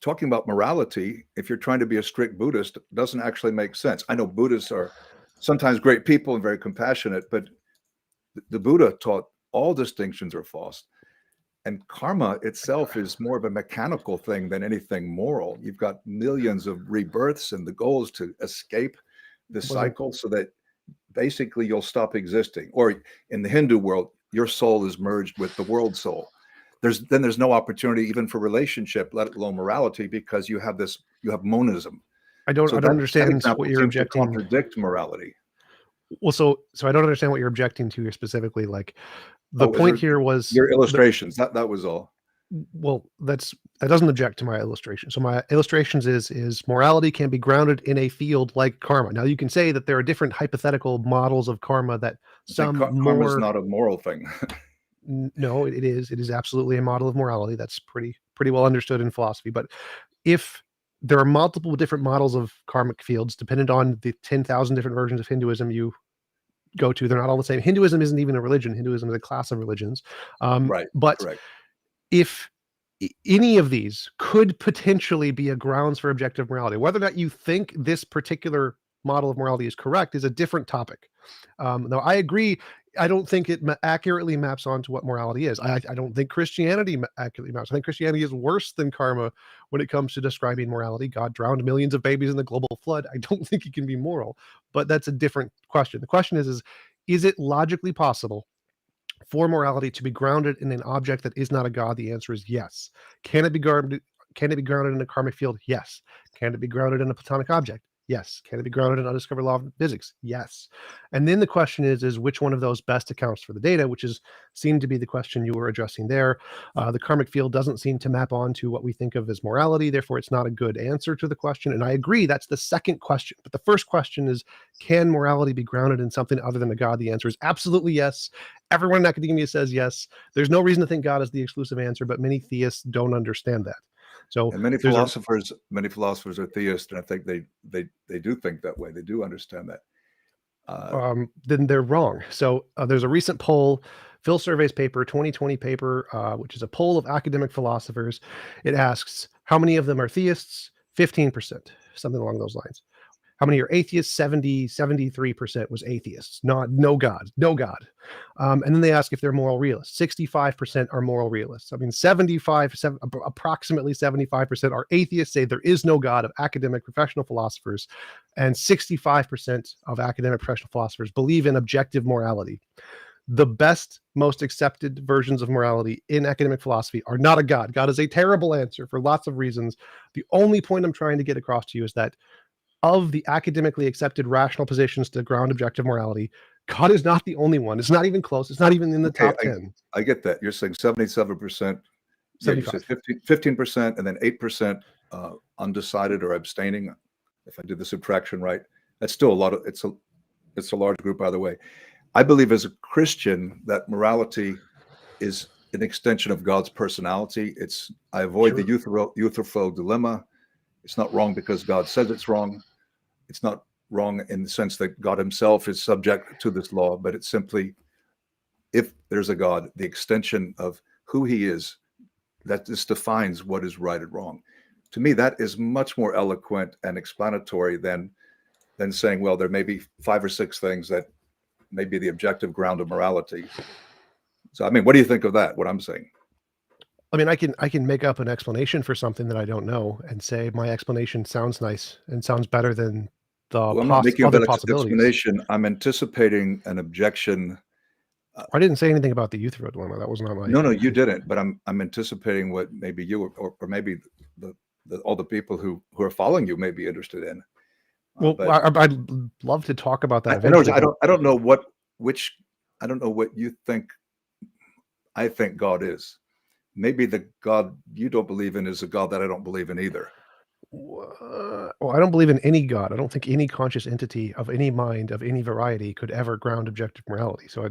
talking about morality. If you're trying to be a strict Buddhist, doesn't actually make sense. I know Buddhists are sometimes great people and very compassionate, but the Buddha taught all distinctions are false. And karma itself is more of a mechanical thing than anything moral. You've got millions of rebirths, and the goal is to escape the cycle so that basically you'll stop existing. Or in the Hindu world, your soul is merged with the world soul. There's no opportunity even for relationship, let alone morality, because you have monism. I don't understand what you're objecting to. Contradict morality. Well, so I don't understand what you're objecting to here specifically. Like the point here was your illustrations. That was all. Well, that doesn't object to my illustration. So my illustrations is morality can be grounded in a field like karma. Now you can say that there are different hypothetical models of karma that karma is not a moral thing. No, it is. It is absolutely a model of morality. That's pretty well understood in philosophy. But if there are multiple different models of karmic fields, dependent on the 10,000 different versions of Hinduism you go to, they're not all the same. Hinduism isn't even a religion. Hinduism is a class of religions. Right. But correct. If any of these could potentially be a grounds for objective morality, whether or not you think this particular model of morality is correct is a different topic. Now, I agree. I don't think it accurately maps onto what morality is. I don't think Christianity accurately maps. I think Christianity is worse than karma when it comes to describing morality. God drowned millions of babies in the global flood. I don't think it can be moral, but that's a different question. The question is it logically possible for morality to be grounded in an object that is not a god? The answer is yes. Can it be grounded in a karmic field? Yes. Can it be grounded in a Platonic object? Yes. Can it be grounded in undiscovered law of physics? Yes. And then the question is which one of those best accounts for the data, which seemed to be the question you were addressing there. The karmic field doesn't seem to map onto what we think of as morality. Therefore, it's not a good answer to the question. And I agree, that's the second question. But the first question is, can morality be grounded in something other than a god? The answer is absolutely yes. Everyone in academia says yes. There's no reason to think God is the exclusive answer, but many theists don't understand that. So and many philosophers are theists, and I think they do think that way. They do understand that. Then they're wrong. So there's a recent poll, Phil Survey's paper, 2020 paper, which is a poll of academic philosophers. It asks how many of them are theists. 15%, something along those lines. How many are atheists? 73% was atheists, no God. And then they ask if they're moral realists. 65% are moral realists. I mean, approximately 75% are atheists, say there is no God, of academic professional philosophers, and 65% of academic professional philosophers believe in objective morality. The best, most accepted versions of morality in academic philosophy are not a God. God is a terrible answer for lots of reasons. The only point I'm trying to get across to you is that of the academically accepted rational positions to ground objective morality, God is not the only one. It's not even close. It's not even in the top 10. I get that. You're saying 77%. Yeah, you said 15%, and then 8% undecided or abstaining. If I did the subtraction right, that's still a lot of. It's a large group, by the way. I believe as a Christian that morality is an extension of God's personality. I avoid the Euthyphro dilemma. It's not wrong because God says it's wrong. It's not wrong in the sense that God himself is subject to this law, but it's simply, if there's a God, the extension of who he is, that just defines what is right and wrong. To me, that is much more eloquent and explanatory than saying, well, there may be 5 or 6 things that may be the objective ground of morality. So, I mean, what do you think of that, what I'm saying? I mean, I can make up an explanation for something that I don't know and say my explanation sounds nice and sounds better than the I'm not making other an possibilities. explanation. I'm anticipating an objection. I didn't say anything about the Euthyphro dilemma. That was not my. No, you didn't. But I'm anticipating what maybe you or maybe all the people who are following you may be interested in. Well, I'd love to talk about that. I don't know what you think. I think God is. Maybe the God you don't believe in is a God that I don't believe in either. Well, I don't believe in any God. I don't think any conscious entity of any mind of any variety could ever ground objective morality. So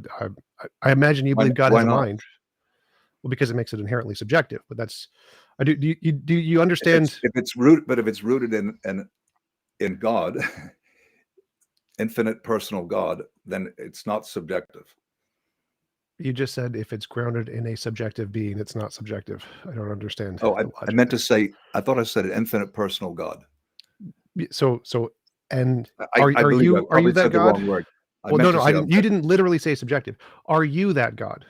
I imagine you believe God has a mind. Well, because it makes it inherently subjective. But that's, do you understand? If it's rooted in God, infinite personal God, then it's not subjective. You just said if it's grounded in a subjective being, it's not subjective. I don't understand. Oh, I meant to say, I thought I said an infinite personal God. So, and are you that God? Well, no, I didn't. You didn't literally say subjective. Are you that God?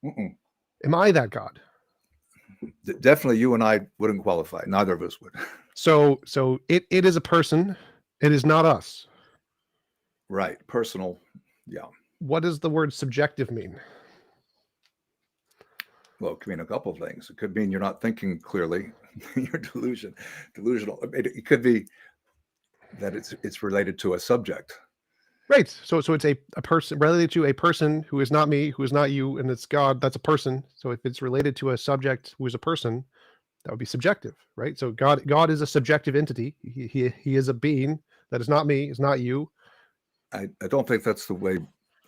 Mm-mm. Am I that God? Definitely, you and I wouldn't qualify. Neither of us would. So it is a person. It is not us. Right. Personal. Yeah. What does the word subjective mean? Well, it could mean a couple of things. It could mean you're not thinking clearly. You're delusional. It could be that it's related to a subject. Right. So it's a person related to a person who is not me, who is not you, and it's God. That's a person. So if it's related to a subject who is a person, that would be subjective, right? So God is a subjective entity. He is a being that is not me, is not you. I don't think that's the way.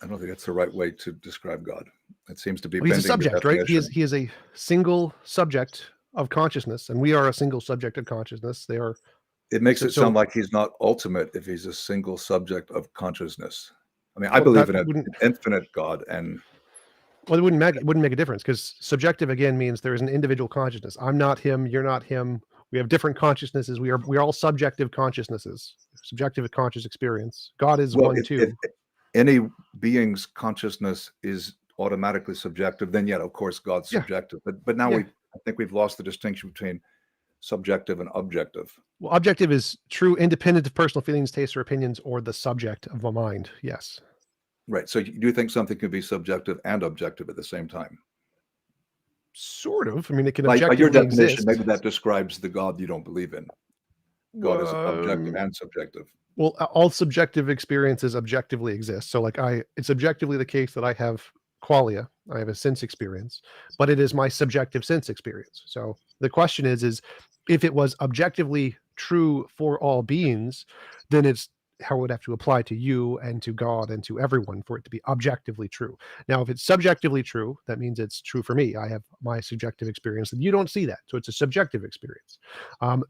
I don't think that's the right way to describe God. It seems to be. Well, he's a subject, right? He is a single subject of consciousness, and we are a single subject of consciousness. They are. It makes it sound like he's not ultimate if he's a single subject of consciousness. I mean, I believe in an infinite God, and well, it wouldn't make a difference because subjective again means there is an individual consciousness. I'm not him. You're not him. We have different consciousnesses. We are all subjective consciousnesses, subjective conscious experience. God is one too. If any being's consciousness is automatically subjective, then of course God's subjective. But now I think we've lost the distinction between subjective and objective. Well, objective is true, independent of personal feelings, tastes, or opinions, or the subject of a mind. Yes. Right. So do you think something can be subjective and objective at the same time? Sort of. I mean, it can by your definition, exist. Maybe that describes the God you don't believe in. God is objective and subjective. Well, all subjective experiences objectively exist. So it's objectively the case that I have qualia. I have a sense experience, but it is my subjective sense experience. So the question is if it was objectively true for all beings, then it's how it would have to apply to you and to God and to everyone for it to be objectively true. Now, if it's subjectively true, that means it's true for me. I have my subjective experience and you don't see that. So it's a subjective experience.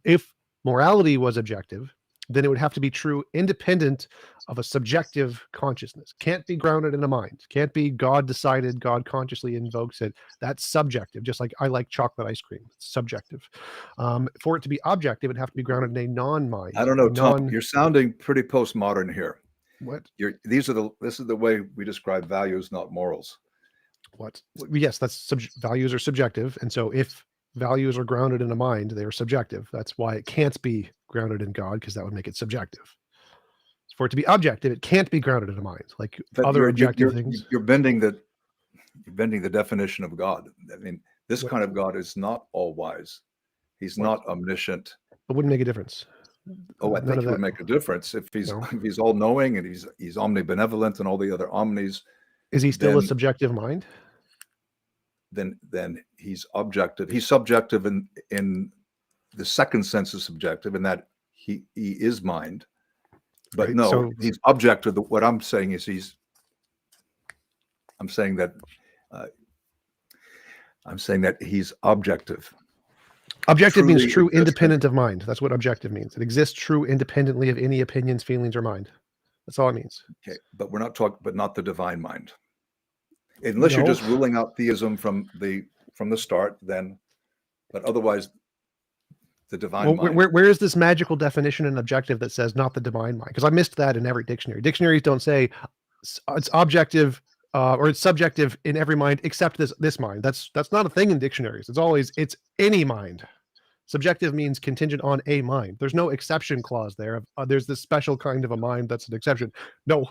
If morality was objective, then it would have to be true independent of a subjective consciousness. Can't be grounded in a mind. Can't be God decided, God consciously invokes it. That's subjective, just like I like chocolate ice cream. It's subjective. For it to be objective, it'd have to be grounded in a non-mind. I don't know, Tom. Non You're sounding pretty postmodern here. what? This is the way we describe values, not morals. What? Yes, that's values are subjective, and so if values are grounded in a mind, they are subjective. That's why it can't be grounded in God, because that would make it subjective. For it to be objective, it can't be grounded in a mind, like But other objective things. you're bending the definition of God. I mean, this kind of God is not all wise. He's not omniscient. It wouldn't make a difference. Oh, I None think of it would that. make a difference if No. he's all knowing and he's omnibenevolent and all the other omnis. Is he still a Then subjective mind? then he's objective. He's subjective in the second sense of subjective, in that he is mind. But Right, no, so he's objective. What I'm saying is I'm saying that he's objective. objective means true existent. independent of mind. That's what objective means. It exists true independently of any opinions, feelings, or mind. That's all it means. Okay, but we're not talking, but not the divine mind. Unless you're No. just ruling out theism from the start, then, but otherwise, the divine Well, mind. where is this magical definition and objective that says not the divine mind? Because I missed that in every dictionary. Dictionaries don't say it's objective or it's subjective in every mind except this mind. That's not a thing in dictionaries. It's always it's any mind. Subjective means contingent on a mind. There's no exception clause there. There's this special kind of a mind that's an exception. No,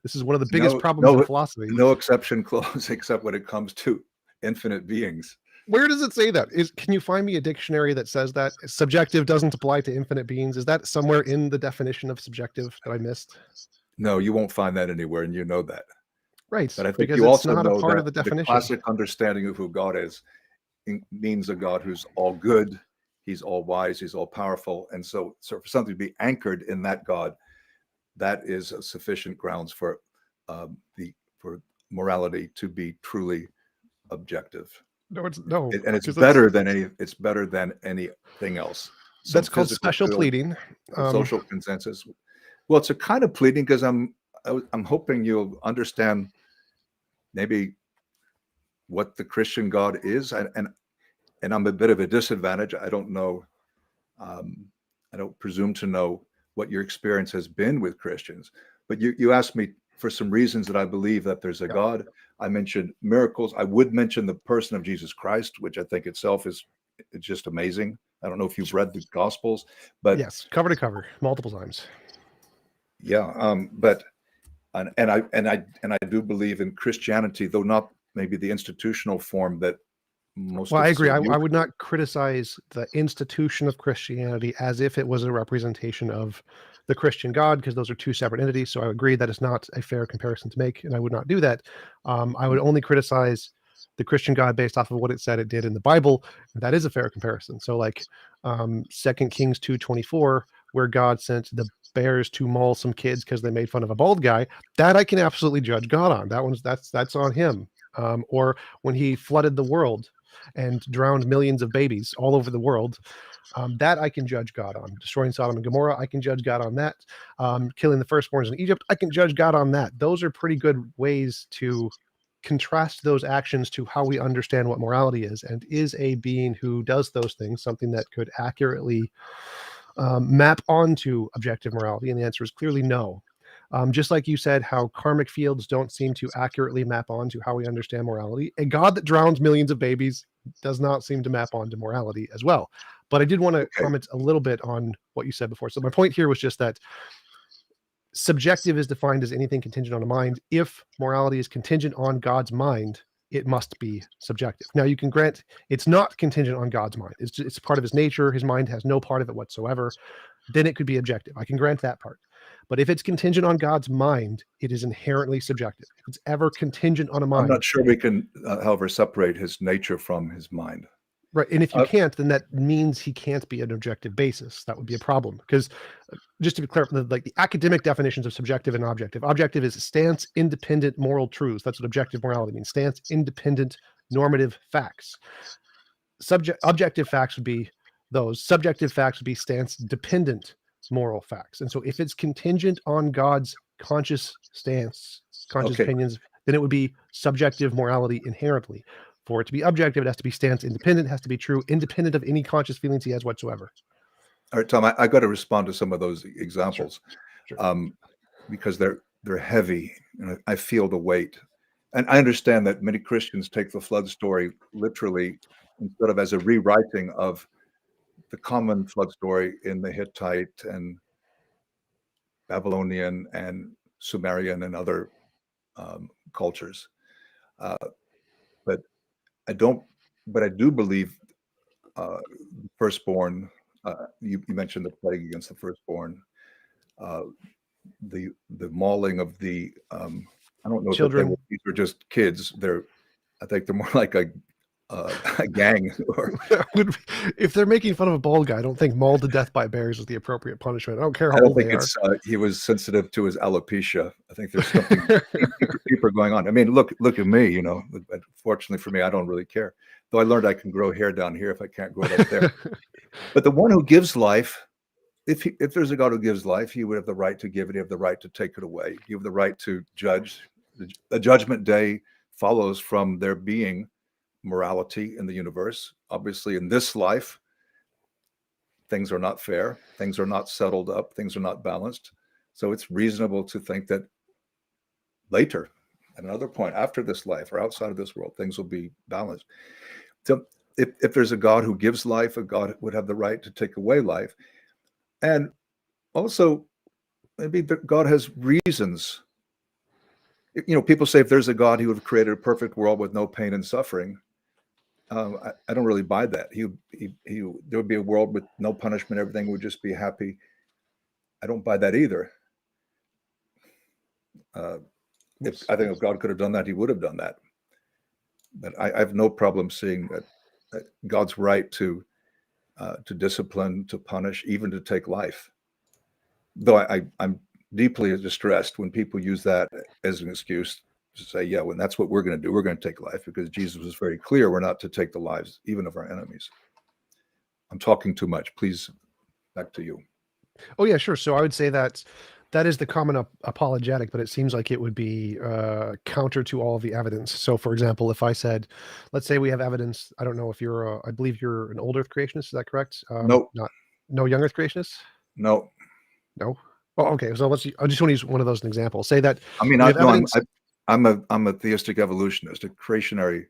this is one of the biggest problems in philosophy. No exception clause except when it comes to infinite beings. Where does it say that? Can you find me a dictionary that says that subjective doesn't apply to infinite beings? Is that somewhere in the definition of subjective that I missed? No, you won't find that anywhere, and you know that. Right, But I think because you it's also not know a part that of the definition. the classic understanding of who God is means a God who's all good, he's all wise, he's all powerful, and so for something to be anchored in that God, that is a sufficient grounds for for morality to be truly objective. No, it's better than anything else. That's called special pleading. Social consensus. Well, it's a kind of pleading because I'm hoping you'll understand maybe what the Christian God is, and I'm a bit of a disadvantage. I don't know. I don't presume to know what your experience has been with Christians, but you asked me for some reasons that I believe that there's a God. I mentioned miracles. I would mention the person of Jesus Christ, which I think itself is just amazing. I don't know if you've read the Gospels, but yes, cover to cover, multiple times. Yeah, but I do believe in Christianity, though not maybe the institutional form that most. Well, I agree. I would not criticize the institution of Christianity as if it was a representation of the Christian God, because those are two separate entities. So I agree that it's not a fair comparison to make, and I would not do that. I would only criticize the Christian God based off of what it said it did in the Bible, and that is a fair comparison. So, like 2 Kings 2:24, where God sent the bears to maul some kids because they made fun of a bald guy, that I can absolutely judge God on. That's on him. Or when he flooded the world and drowned millions of babies all over the world, that I can judge God on. Destroying Sodom and Gomorrah, I can judge God on that. Killing the firstborns in Egypt, I can judge God on that. Those are pretty good ways to contrast those actions to how we understand what morality is. And is a being who does those things something that could accurately map onto objective morality? And the answer is clearly no. Just like you said, how karmic fields don't seem to accurately map onto how we understand morality. A God that drowns millions of babies does not seem to map onto morality as well. But I did want to comment a little bit on what you said before. So my point here was just that subjective is defined as anything contingent on a mind. If morality is contingent on God's mind, it must be subjective. Now, you can grant it's not contingent on God's mind. It's part of his nature. His mind has no part of it whatsoever. Then it could be objective. I can grant that part. But if it's contingent on God's mind, it is inherently subjective. If it's ever contingent on a mind. I'm not sure we can, however, separate his nature from his mind. Right. And if you can't, then that means he can't be an objective basis. That would be a problem. Because just to be clear, like the academic definitions of subjective and objective. Objective is stance independent moral truths. That's what objective morality means. Stance independent normative facts. Objective facts would be those. Subjective facts would be stance dependent moral facts. And so if it's contingent on God's conscious stance, conscious Okay. opinions, then it would be subjective morality inherently. For it to be objective, it has to be stance independent, has to be true, independent of any conscious feelings he has whatsoever. All right, Tom, I got to respond to some of those examples, Sure. because they're heavy, and I feel the weight. And I understand that many Christians take the flood story literally instead of as a rewriting of the common flood story in the Hittite and Babylonian and Sumerian and other cultures. Uh, but I don't. But I do believe firstborn. You mentioned the plague against the firstborn. Uh, the mauling of the. I don't know Children. these were just kids. I think they're more like a gang. Or If they're making fun of a bald guy, I don't think mauled to death by bears is the appropriate punishment. I don't care how I don't old think they are. it's he was sensitive to his alopecia. I think there's something deeper going on. I mean, look at me. You know, fortunately for me, I don't really care. Though I learned I can grow hair down here if I can't grow it up there. But the one who gives life, if there's a God who gives life, he would have the right to give it. He have the right to take it away. You have the right to judge. The judgment day follows from there being morality in the universe. Obviously, in this life, things are not fair. Things are not settled up. Things are not balanced. So it's reasonable to think that later, at another point after this life or outside of this world, things will be balanced. So if there's a God who gives life, a God would have the right to take away life. And also, maybe God has reasons. You know, people say if there's a God, he would have created a perfect world with no pain and suffering. I don't really buy that. There would be a world with no punishment. Everything would just be happy. I don't buy that either. I think if God could have done that, he would have done that. But I have no problem seeing that God's right to discipline, to punish, even to take life. Though I'm deeply distressed when people use that as an excuse to say, yeah, when that's what we're going to do, we're going to take life, because Jesus was very clear we're not to take the lives even of our enemies. I'm talking too much. Please, back to you. Oh yeah, sure. So I would say that is the common apologetic, but it seems like it would be counter to all of the evidence. So, for example, if I said, let's say we have evidence. I don't know if I believe you're an old Earth creationist. Is that correct? No, No young Earth creationist. no. No. Oh, okay. So I just want to use one of those as an example. Say that I mean, we have evidence. I'm a theistic evolutionist, a creationary.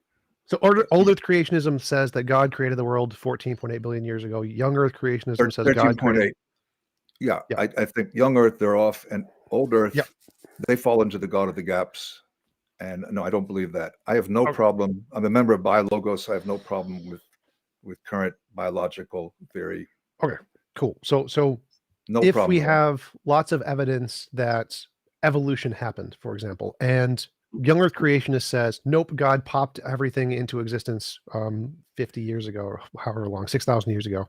So old Earth creationism says that God created the world 14.8 billion years ago. Young Earth creationism says God created. 13.8. Yeah, I think young Earth, they're off, and old Earth, they fall into the God of the gaps. And no, I don't believe that. I have no problem. I'm a member of Biologos. I have no problem with current biological theory. Okay, cool. So no if problem we have lots of evidence that evolution happened, for example, and young Earth creationist says, nope, God popped everything into existence 50 years ago, or however long, 6,000 years ago.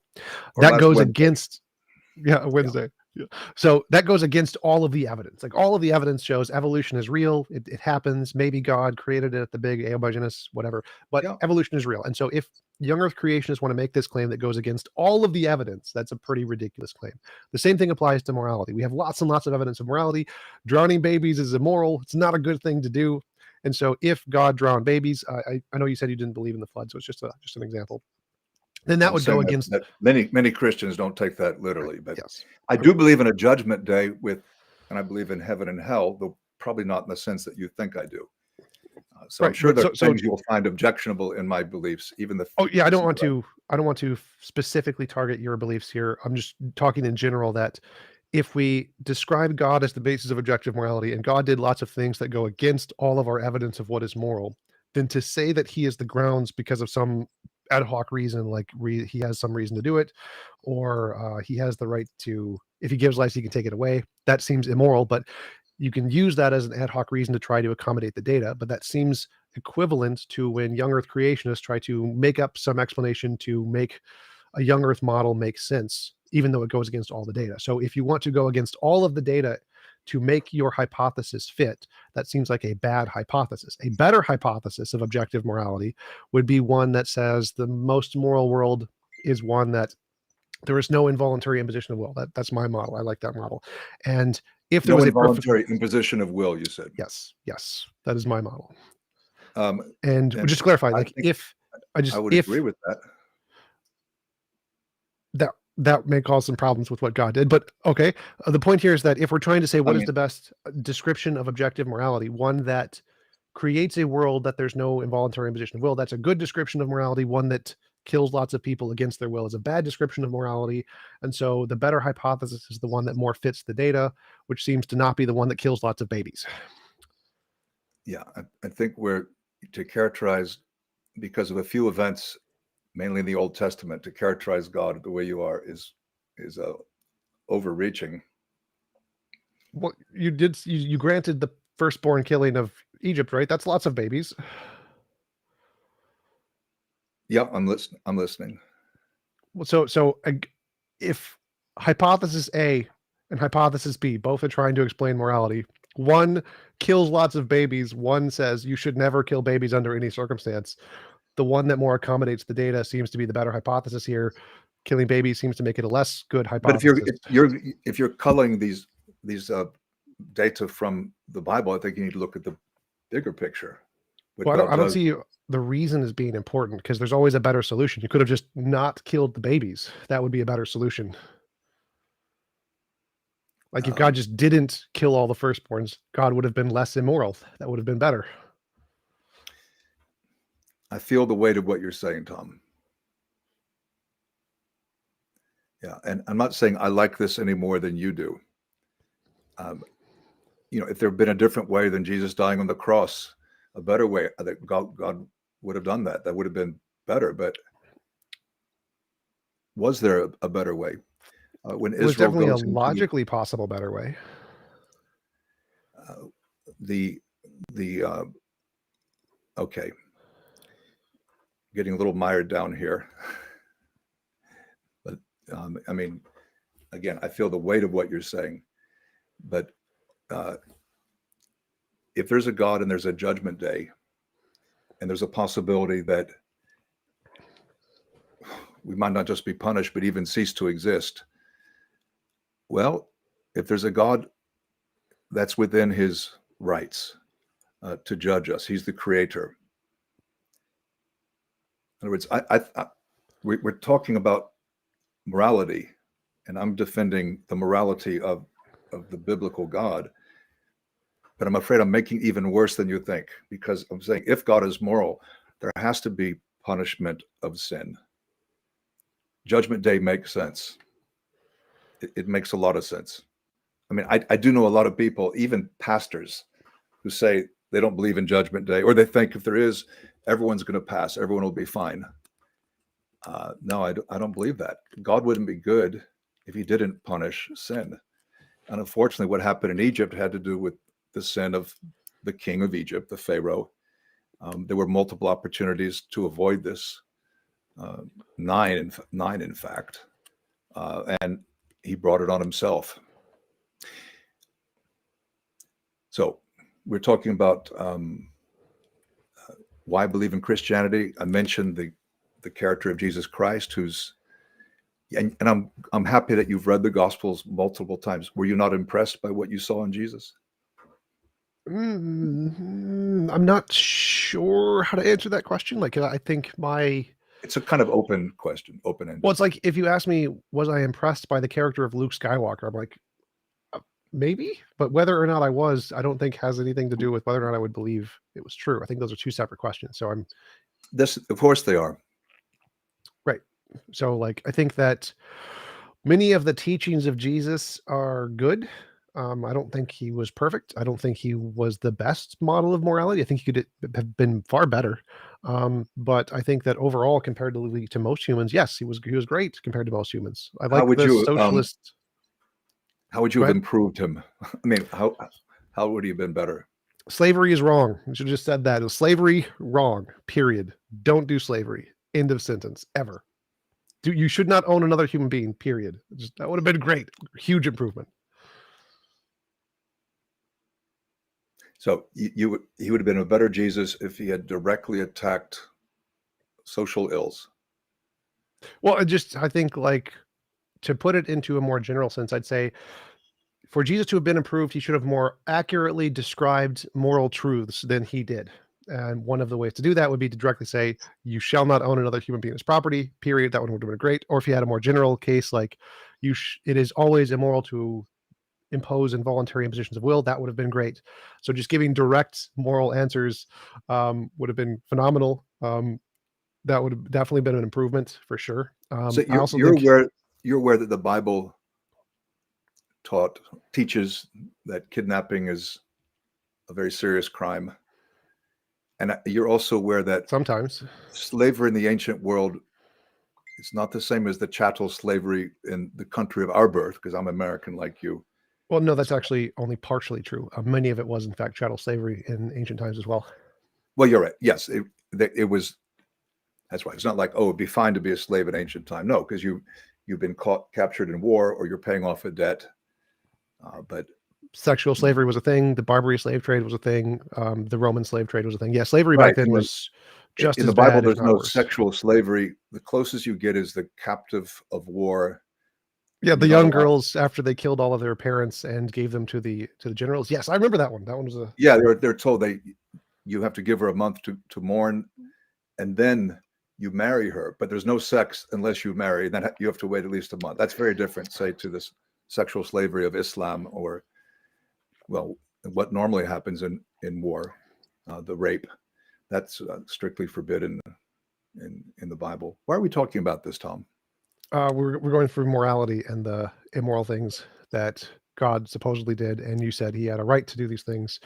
That goes against Wednesday. Yeah. So that goes against all of the evidence. Like all of the evidence shows evolution is real. It happens. Maybe God created it at the big Aobagenus, whatever, but evolution is real. And so if young Earth creationists want to make this claim that goes against all of the evidence, that's a pretty ridiculous claim. The same thing applies to morality. We have lots and lots of evidence of morality. Drowning babies is immoral. It's not a good thing to do. And so if God drowned babies, I know you said you didn't believe in the flood, so it's just an example. Then that would go against that many Christians don't take that literally, but yes. I do believe in a judgment day and I believe in heaven and hell, though probably not in the sense that you think I do. So I'm sure there are things you'll find objectionable in my beliefs, even the. Oh yeah, I don't want to specifically target your beliefs here. I'm just talking in general that if we describe God as the basis of objective morality, and God did lots of things that go against all of our evidence of what is moral, then to say that he is the grounds because of some ad hoc reason, like he has some reason to do it, or he has the right to, if he gives life, he can take it away. That seems immoral, but you can use that as an ad hoc reason to try to accommodate the data. But that seems equivalent to when young Earth creationists try to make up some explanation to make a young Earth model make sense, even though it goes against all the data. So if you want to go against all of the data to make your hypothesis fit, that seems like a bad hypothesis. A better hypothesis of objective morality would be one that says the most moral world is one that There is no involuntary imposition of will. That's my model. I like that model. And if there No was a perfect, involuntary imposition of will, you said. yes, that is my model. Um, And and just to clarify, I like think if I would agree with that. that may cause some problems with what God did, but okay. The point here is that if we're trying to say I what is mean, the best description of objective morality, one that creates a world that there's no involuntary imposition of will, that's a good description of morality. One that kills lots of people against their will is a bad description of morality. And so the better hypothesis is the one that more fits the data, which seems to not be the one that kills lots of babies. yeah, I think we're to characterize, because of a few events, mainly in the Old Testament, to characterize God the way you are is overreaching. Well, you granted the firstborn killing of Egypt, right? That's lots of babies. Yeah, I'm listening. So if hypothesis A and hypothesis B both are trying to explain morality, one kills lots of babies, one says you should never kill babies under any circumstance. The one that more accommodates the data seems to be the better hypothesis here. Killing babies seems to make it a less good But hypothesis. if you're culling these data from the Bible, I think you need to look at the bigger picture. What Well, God I don't does. see the reason as being important because there's always a better solution. You could have just not killed the babies. That would be a better solution. Like if God Um, just didn't kill all the firstborns, God would have been less immoral. That would have been better. I feel the weight of what you're saying, Tom. Yeah, and I'm not saying I like this any more than you do. Um, if there had been a different way than Jesus dying on the cross, a better way, that God would have done that. That would have been better. But was there a better way? When It was Israel definitely a goes into logically possible better way. uh, the the okay, getting a little mired down here, but I mean, again, I feel the weight of what you're saying. But uh, if there's a God and there's a judgment day, and there's a possibility that we might not just be punished, but even cease to exist. Well, if there's a God, that's within his rights to judge us. He's the creator. In other words, we're talking about morality, and I'm defending the morality of the biblical God. But I'm afraid I'm making even worse than you think, because I'm saying if God is moral, there has to be punishment of sin. Judgment Day makes sense. It makes a lot of sense. I mean, I do know a lot of people, even pastors, who say they don't believe in Judgment Day, or they think if there is, everyone's going to pass, everyone will be fine. No, I don't believe that. God wouldn't be good if he didn't punish sin. And unfortunately, what happened in Egypt had to do with the sin of the king of Egypt, the Pharaoh. There were multiple opportunities to avoid this, nine, in fact, and he brought it on himself. So we're talking about why I believe in Christianity. I mentioned the character of Jesus Christ, who's and I'm happy that you've read the Gospels multiple times. Were you not impressed by what you saw in Jesus? I'm not sure how to answer that question. Like, I think It's a kind of open question, open well, ended. it's like if you ask me, was I impressed by the character of Luke Skywalker? I'm like, maybe, but whether or not I was, I don't think has anything to do with whether or not I would believe it was true. I think those are two separate questions. So I'm This, of course, they are. right. So like, I think that many of the teachings of Jesus are good. I don't think he was perfect. I don't think he was the best model of morality. I think he could have been far better. But I think that overall, compared to most humans, yes, he was great compared to most humans. I How like would the you socialist. how would you Go have ahead. improved him? I mean, how would he have been better? Slavery is wrong. You should have just said that. It was slavery wrong. Period. Don't do slavery. End of sentence. Ever. You should not own another human being. Period. That would have been great. Huge improvement. So he would have been a better Jesus if he had directly attacked social ills. Well, I think like to put it into a more general sense, I'd say for Jesus to have been approved, he should have more accurately described moral truths than he did. And one of the ways to do that would be to directly say, you shall not own another human being as property, period. That one would have been great. Or if you had a more general case, like it is always immoral to impose involuntary impositions of will, that would have been great. So just giving direct moral answers would have been phenomenal. That would have definitely been an improvement for sure. So I also you're think aware that the Bible teaches that kidnapping is a very serious crime, and you're also aware that sometimes, slavery in the ancient world is not the same as the chattel slavery in the country of our birth, because I'm American like you. well, no, that's actually only partially true. Many of it was, in fact, chattel slavery in ancient times as well. Well, you're right. Yes, it was. That's right. It's not like, oh, it'd be fine to be a slave in ancient time. No, because you've been captured in war, or you're paying off a debt. But sexual slavery was a thing. The Barbary slave trade was a thing. The Roman slave trade was a thing. Yeah, slavery right, back then was just in as the Bible, bad, if there's not no worse. sexual slavery. The closest you get is the captive of war. Yeah, the You're not young allowed. girls after they killed all of their parents and gave them to the generals. Yes, I remember that one. That one was a Yeah, they're told you have to give her a month to mourn, and then you marry her. But there's no sex unless you marry. Then you have to wait at least a month. That's very different, say, to this sexual slavery of Islam, or well, what normally happens in war, the rape. That's strictly forbidden in the Bible. Why are we talking about this, Tom? we're going through morality and the immoral things that God supposedly did, and you said he had a right to do these things,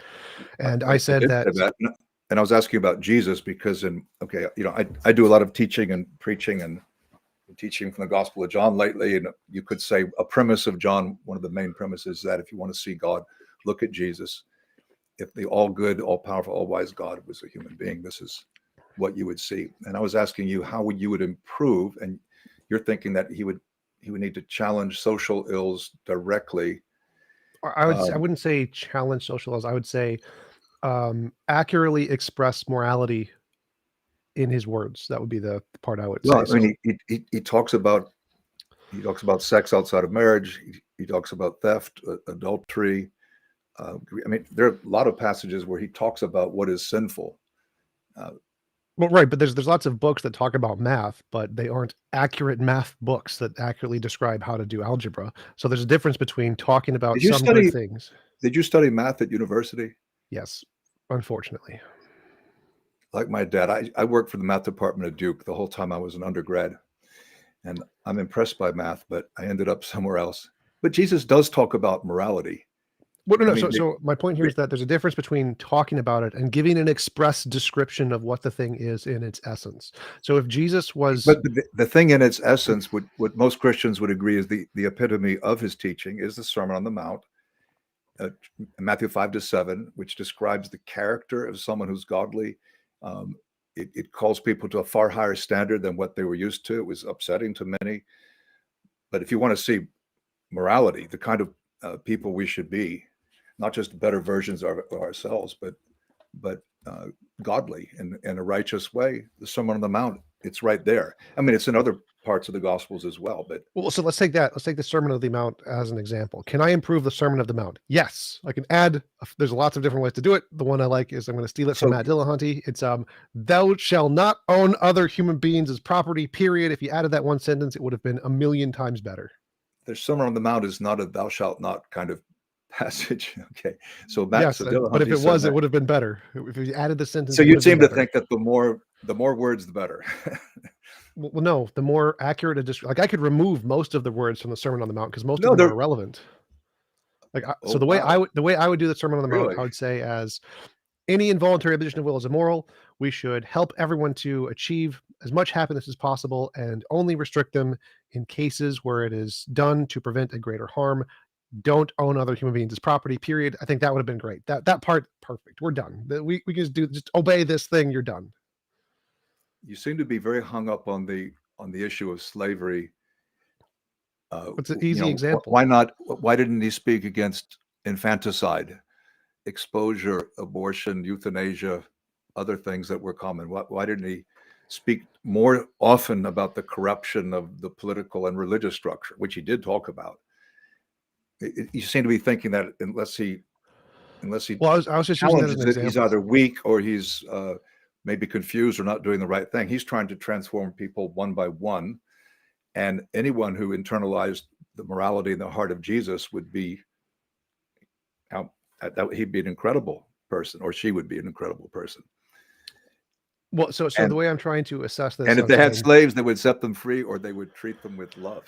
and I I said did that. say that, and I was asking about Jesus because I do a lot of teaching and preaching and teaching from the Gospel of John lately, and you could say a premise of John, one of the main premises, is that if you want to see God, look at Jesus. If the all good, all powerful, all wise God was a human being, this is what you would see. And I was asking you how you would improve, and you're thinking that he would need to challenge social ills directly. I wouldn't say challenge social laws. I would say accurately express morality in his words. That would be the part I would say. Well, I mean, he talks about sex outside of marriage. He talks about theft, adultery. I mean, there are a lot of passages where he talks about what is sinful. Well, right, but there's lots of books that talk about math, but they aren't accurate math books that accurately describe how to do algebra. So there's a difference between talking about Did you some good study? things. Did you study math at university? Yes, unfortunately. Like my dad, I worked for the math department at Duke the whole time I was an undergrad, and I'm impressed by math, but I ended up somewhere else. But Jesus does talk about morality. Well, no, I no. mean, So my point here is that there's a difference between talking about it and giving an express description of what the thing is in its essence. So if Jesus was, but the thing in its essence, what most Christians would agree is the epitome of his teaching is the Sermon on the Mount, Matthew 5-7, which describes the character of someone who's godly. It calls people to a far higher standard than what they were used to. It was upsetting to many. But if you want to see morality, the kind of people we should be, not just better versions of ourselves, but godly in a righteous way, the Sermon on the Mount, it's right there. I mean, it's in other parts of the Gospels as well. But well, so let's take that. Let's take the Sermon of the Mount as an example. Can I improve the Sermon of the Mount? Yes, I can add. There's lots of different ways to do it. The one I like is I'm going to steal it from Matt Dillahunty. It's "Thou shalt not own other human beings as property." Period. If you added that one sentence, it would have been a million times better. The Sermon on the Mount is not a "thou shalt not" kind of passage. Okay, so yes, but if it was, it would have been better if you added the sentence. So you seem to think that the more words, the better. Well, no, the more accurate a like I could remove most of the words from the Sermon on the Mount because most of them are irrelevant. Like so, the way I would do the Sermon on the Mount, I would say as any involuntary imposition of will is immoral. We should help everyone to achieve as much happiness as possible and only restrict them in cases where it is done to prevent a greater harm. Don't own other human beings as property, period. I think that would have been great. That part, perfect. We're done. We can just obey this thing. You're done. You seem to be very hung up on the issue of slavery. It's an easy example. Why not? Why didn't he speak against infanticide, exposure, abortion, euthanasia, other things that were common? Why didn't he speak more often about the corruption of the political and religious structure, which he did talk about. You seem to be thinking that unless he Well, I was just using that as challenges an it, he's example. either weak or he's maybe confused or not doing the right thing. He's trying to transform people one by one, and anyone who internalized the morality in the heart of Jesus would be he'd be an incredible person, or she would be an incredible person. Well, so And the way I'm trying to assess this, and if I'm they had saying, slaves, they would set them free, or they would treat them with love,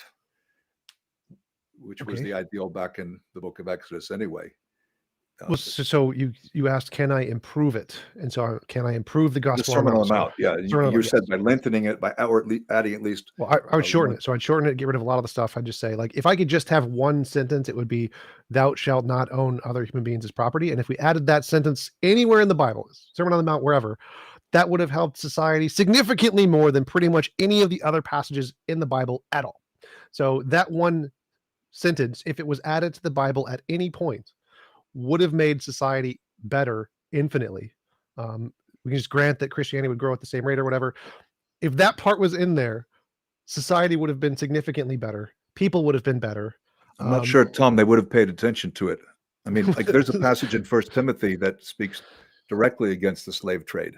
which was okay. the ideal back in the book of Exodus anyway. Well, so you asked, can I improve it? And so can I improve the The Gospel on the Sermon Mount? on the So Mount, yeah. Sermon on the You Mount, said yes. by lengthening it, by adding at least Well, I would shorten one. it. So I'd shorten it, get rid of a lot of the stuff. I'd just say, like, if I could just have one sentence, it would be, "Thou shalt not own other human beings as property." And if we added that sentence anywhere in the Bible, Sermon on the Mount, wherever, that would have helped society significantly more than pretty much any of the other passages in the Bible at all. So that one sentence, if it was added to the Bible at any point, would have made society better infinitely. We can just grant that Christianity would grow at the same rate or whatever. If that part was in there, society would have been significantly better. People would have been better. I'm not sure, Tom, they would have paid attention to it. I mean, like there's a passage in First Timothy that speaks directly against the slave trade.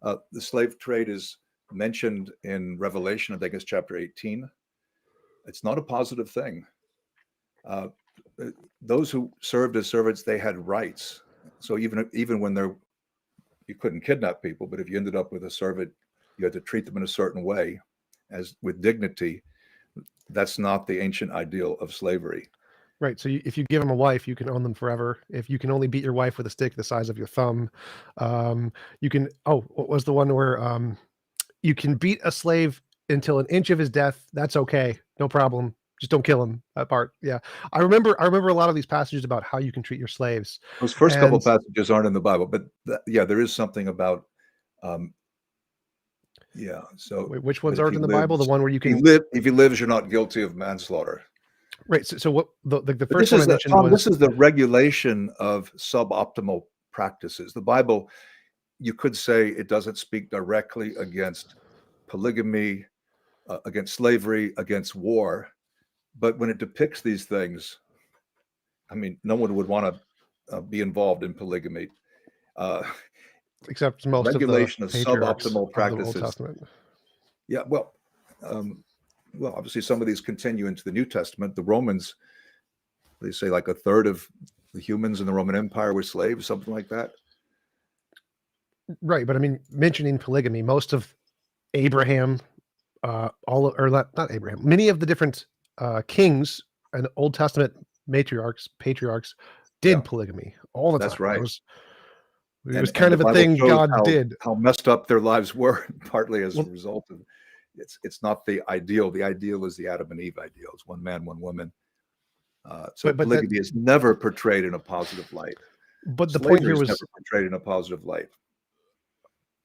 The slave trade is mentioned in Revelation, I think it's chapter 18. It's not a positive thing. Those who served as servants, they had rights. So even when you couldn't kidnap people, but if you ended up with a servant, you had to treat them in a certain way, as with dignity. That's not the ancient ideal of slavery. Right. So if you give them a wife, you can own them forever. If you can only beat your wife with a stick the size of your thumb, you can. Oh, what was the one where you can beat a slave until an inch of his death? That's okay, no problem. Just don't kill him. That part. Yeah, I remember. I remember a lot of these passages about how you can treat your slaves. Those first couple And passages aren't in the Bible, but yeah, there is something about yeah. So, wait, which but ones aren't in the Bible? The one where you can. if he lives, you're not guilty of manslaughter. Right. So what the But first this one I is mentioned Tom. was This is the regulation of suboptimal practices. The Bible, you could say, it doesn't speak directly against polygamy, against slavery, against war, but when it depicts these things, I mean, no one would want to be involved in polygamy. Uh, except most of the regulation of patriarchs suboptimal of the Old practices. Testament. Yeah, well, obviously some of these continue into the New Testament. The Romans, they say like a third of the humans in the Roman Empire were slaves, something like that. Right, but I mean, mentioning polygamy, most of Abraham, not Abraham, many of the different kings and Old Testament patriarchs Yeah, did polygamy all the that's time. right. It was And kind the of a Bible thing shows God did. how messed up their lives were, partly as a Well, result of it's not the ideal. The ideal is the Adam and Eve ideal. It's one man, one woman. So but that polygamy is never portrayed in a positive light. but the point Slavery here is was never portrayed in a positive light,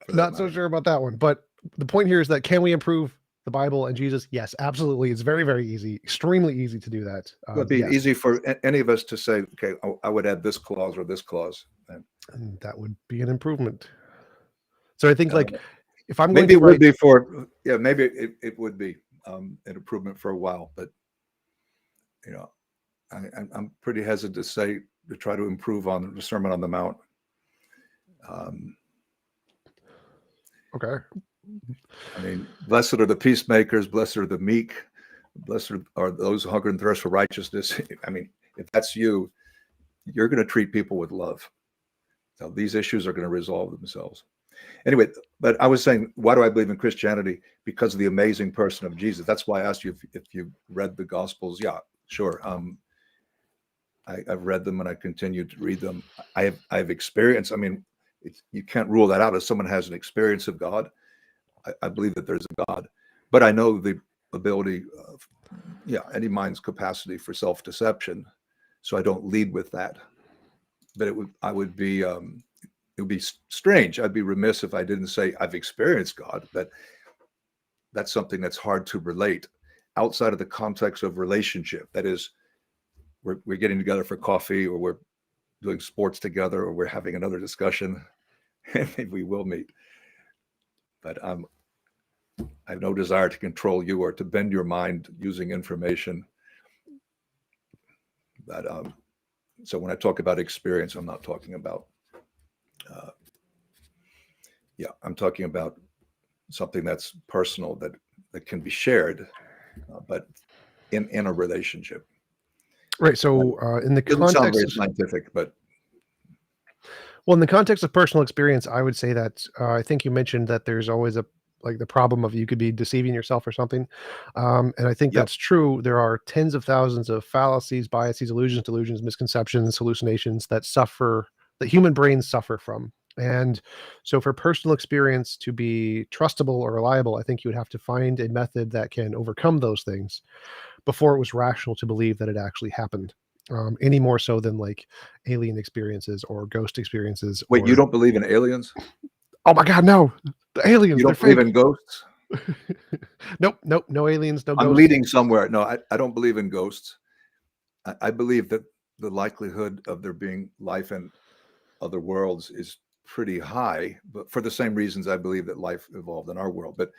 for that not so matter. sure about that one. But the point here is that can we improve the Bible and Jesus? Yes, absolutely. It's very, very easy, extremely easy to do that. It'd be Yes, easy for any of us to say, okay, I would add this clause or this clause. and that would be an improvement. So I think, Uh, like, if I'm going maybe to it would write, be for, yeah, maybe it would be an improvement for a while, but you know, I'm pretty hesitant to try to improve on the Sermon on the Mount. okay, I mean, blessed are the peacemakers, blessed are the meek, blessed are those who hunger and thirst for righteousness. I mean, if that's you, you're going to treat people with love. So these issues are going to resolve themselves. Anyway, but I was saying, why do I believe in Christianity? Because of the amazing person of Jesus. That's why I asked you if you read the Gospels. Yeah, sure. I've read them and I continue to read them. I have experience. I mean, you can't rule that out. If someone has an experience of God, I believe that there's a God. But I know the ability of, any mind's capacity for self-deception. So I don't lead with that. But it would be strange. I'd be remiss if I didn't say I've experienced God. That's something that's hard to relate outside of the context of relationship. That is, we're getting together for coffee, or we're doing sports together, or we're having another discussion, and maybe we will meet. But I have no desire to control you or to bend your mind using information. That so when I talk about experience, I'm not talking about I'm talking about something that's personal that can be shared, but in a relationship. Right. So in the It doesn't sound context very of scientific, but well, in the context of personal experience, I would say that I think you mentioned that there's always a like the problem of you could be deceiving yourself or something, and I think yep. that's true. There are tens of thousands of fallacies, biases, illusions, delusions, misconceptions, hallucinations that human brains suffer from. And so, for personal experience to be trustable or reliable, I think you would have to find a method that can overcome those things before it was rational to believe that it actually happened. Any more so than like alien experiences or ghost experiences Wait, you or don't believe in aliens? oh my god, no, the You aliens, they're don't believe fake. in ghosts? Nope, nope, no aliens, no I'm ghosts. leading somewhere. No, I don't believe in ghosts. I believe that the likelihood of there being life in other worlds is pretty high, but for the same reasons I believe that life evolved in our world. But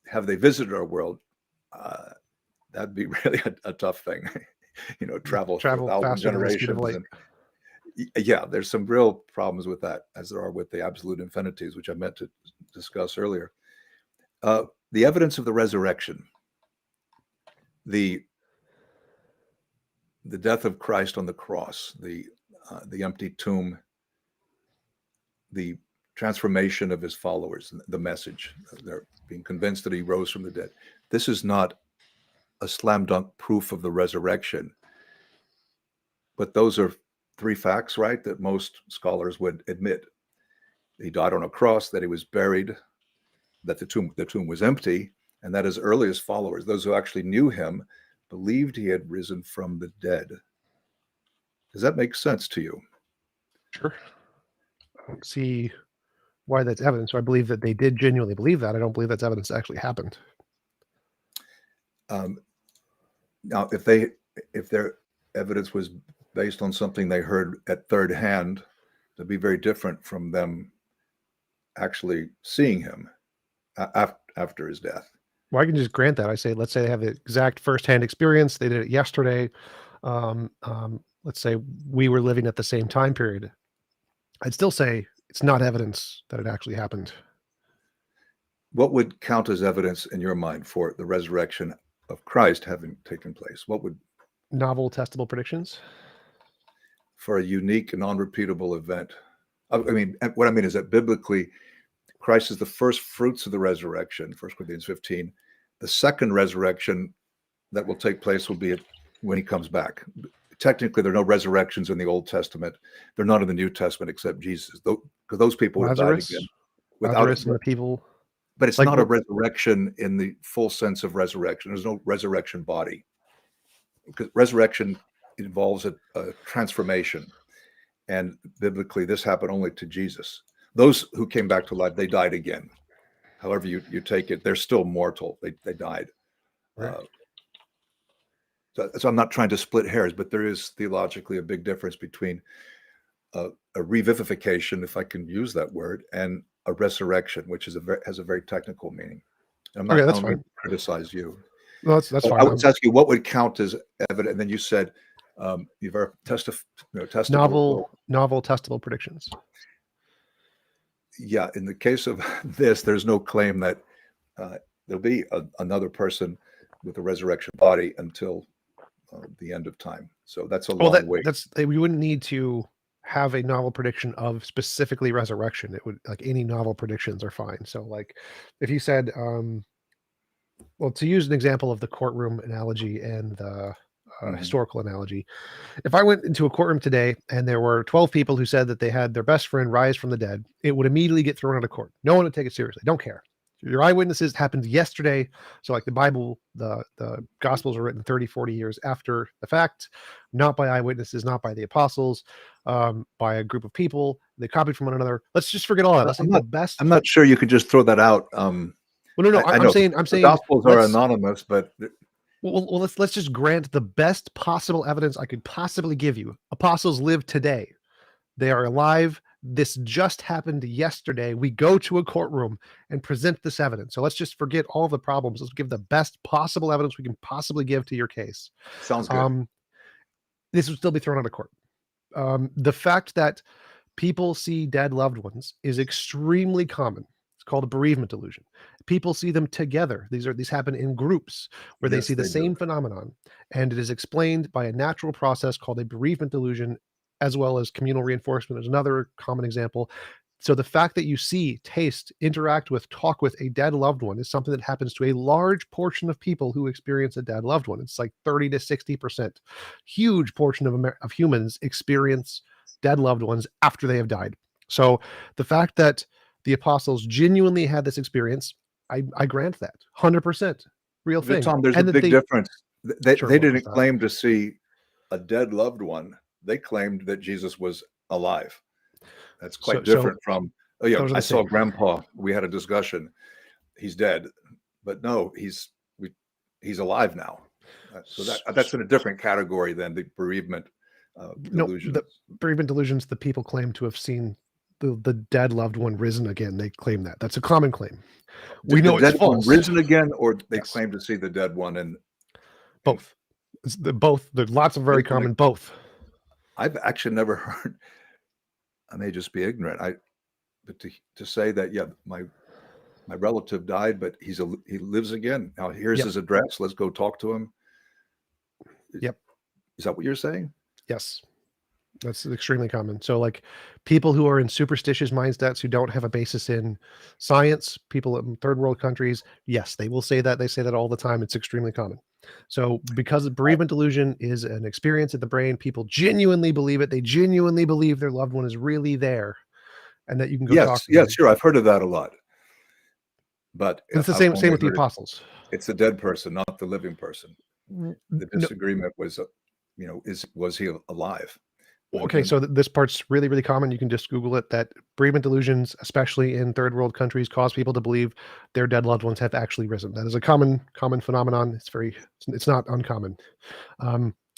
have they visited our world? Uh, that'd be really a tough thing. Travel for Travel 1,000 faster than the speed of generations. light. And yeah, there's some real problems with that, as there are with the absolute infinities, which I meant to discuss earlier. The evidence of the resurrection, the death of Christ on the cross, the empty tomb, the transformation of his followers, the message, they're being convinced that he rose from the dead. This is not a slam dunk proof of the resurrection, but those are three facts, right, that most scholars would admit. He died on a cross, that he was buried, that the tomb was empty, and that his earliest followers, those who actually knew him, believed he had risen from the dead. Does that make sense to you? Sure. I don't see why that's evidence. So I believe that they did genuinely believe that. I don't believe that's evidence that actually happened. Now, if their evidence was based on something they heard at third hand, it'd be very different from them actually seeing him after his death. Well, I can just grant that. I say, let's say they have the exact firsthand experience. They did it yesterday. Let's say we were living at the same time period. I'd still say it's not evidence that it actually happened. What would count as evidence in your mind for the resurrection of Christ having taken place? What would Novel testable predictions? for a unique, non-repeatable event? I mean, what I mean is that biblically, Christ is the first fruits of the resurrection, 1 Corinthians 15. The second resurrection that will take place will be when he comes back. Technically, there are no resurrections in the Old Testament. They're not in the New Testament except Jesus, because those people would have died again without Lazarus and the people. But it's Like not a resurrection in the full sense of resurrection. There's no resurrection body, because resurrection involves a transformation. And biblically, this happened only to Jesus. Those who came back to life, they died again. However you take it, they're still mortal. They died. Right. So I'm not trying to split hairs, but there is theologically a big difference between a revivification, if I can use that word, and a resurrection, which has a very technical meaning. And Okay, that's I don't mean fine. to criticize you. No, that's But fine. I was asking you what would count as evidence, and then you said you've testable. Novel testable predictions. Yeah, in the case of this, there's no claim that there'll be another person with a resurrection body until the end of time. So that's a long way. We wouldn't need to have a novel prediction of specifically resurrection. It would like any novel predictions are fine. So like if you said, well, to use an example of the courtroom analogy and the historical analogy, if I went into a courtroom today and there were 12 people who said that they had their best friend rise from the dead, it would immediately get thrown out of court. No one would take it seriously. Don't care. Your eyewitnesses happened yesterday. So like the Bible, the Gospels were written 30, 40 years after the fact, not by eyewitnesses, not by the apostles, by a group of people. They copied from one another. Let's just forget all that. Let's say the best. I'm not sure you could just throw that out. Well, no. I'm saying the Gospels are anonymous, but well, let's just grant the best possible evidence I could possibly give you. Apostles live today. They are alive. this just happened yesterday. We go to a courtroom and present this evidence. So let's just forget all the problems. Let's give the best possible evidence we can possibly give to your case. Sounds good. Um, this would still be thrown out of court. The fact that people see dead loved ones is extremely common. It's called a bereavement delusion. People see them together. These happen in groups where they Yes, see the they do. same phenomenon, and it is explained by a natural process called a bereavement delusion, as well as communal reinforcement is another common example. So the fact that you see, taste, interact with, talk with a dead loved one is something that happens to a large portion of people who experience a dead loved one. It's like 30 to 60%. Huge portion of humans experience dead loved ones after they have died. So the fact that the apostles genuinely had this experience, I grant that 100% real But thing. Tom, there's a And that big difference. They sure, they what was didn't that? claim to see a dead loved one. They claimed that Jesus was alive. That's So, quite different from, oh yeah, those are I the saw same. grandpa. We had a discussion. He's dead, but no, he's alive now. So that's in a different category than the bereavement No, delusions. the bereavement delusions, the people claim to have seen the dead loved one risen again. They claim that. That's a common claim. We Did the know it's dead one false. risen again, or they Yes, claim to see the dead one? And both. It's both. There's lots of very common both. I've actually never heard. I may just be ignorant. But to say that, yeah, my relative died, but he lives again. Now here's Yep. his address. Let's go talk to him. Yep. Is that what you're saying? Yes. That's extremely common. So, like, people who are in superstitious mindsets who don't have a basis in science, people in third world countries, yes, they will say that. They say that all the time. It's extremely common. So, because bereavement delusion is an experience in the brain, people genuinely believe it. They genuinely believe their loved one is really there, and that you can go talk Yes, to yes, them. sure. I've heard of that a lot, but And it's the I've same only with the heard apostles. it's the dead person, not the living person. The No, disagreement was, was he alive? okay, so this part's really, really common. You can just Google it. That bereavement delusions, especially in third world countries, cause people to believe their dead loved ones have actually risen. That is a common phenomenon. It's not uncommon.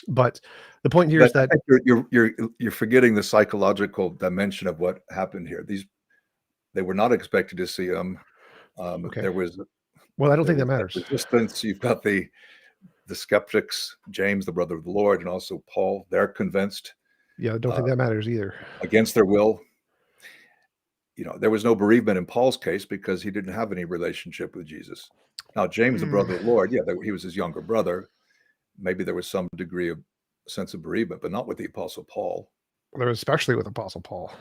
But the point here But is I that think you're forgetting the psychological dimension of what happened here. They were not expected to see him. okay. There was Well, I don't there think that was that matters. resistance. You've got the skeptics, James, the brother of the Lord, and also Paul. They're convinced Yeah, I don't uh, think that matters either. against their will. There was no bereavement in Paul's case because he didn't have any relationship with Jesus. Now, James, the brother of the Lord, yeah, he was his younger brother. Maybe there was some degree of sense of bereavement, but not with the Apostle Paul. There, especially with Apostle Paul,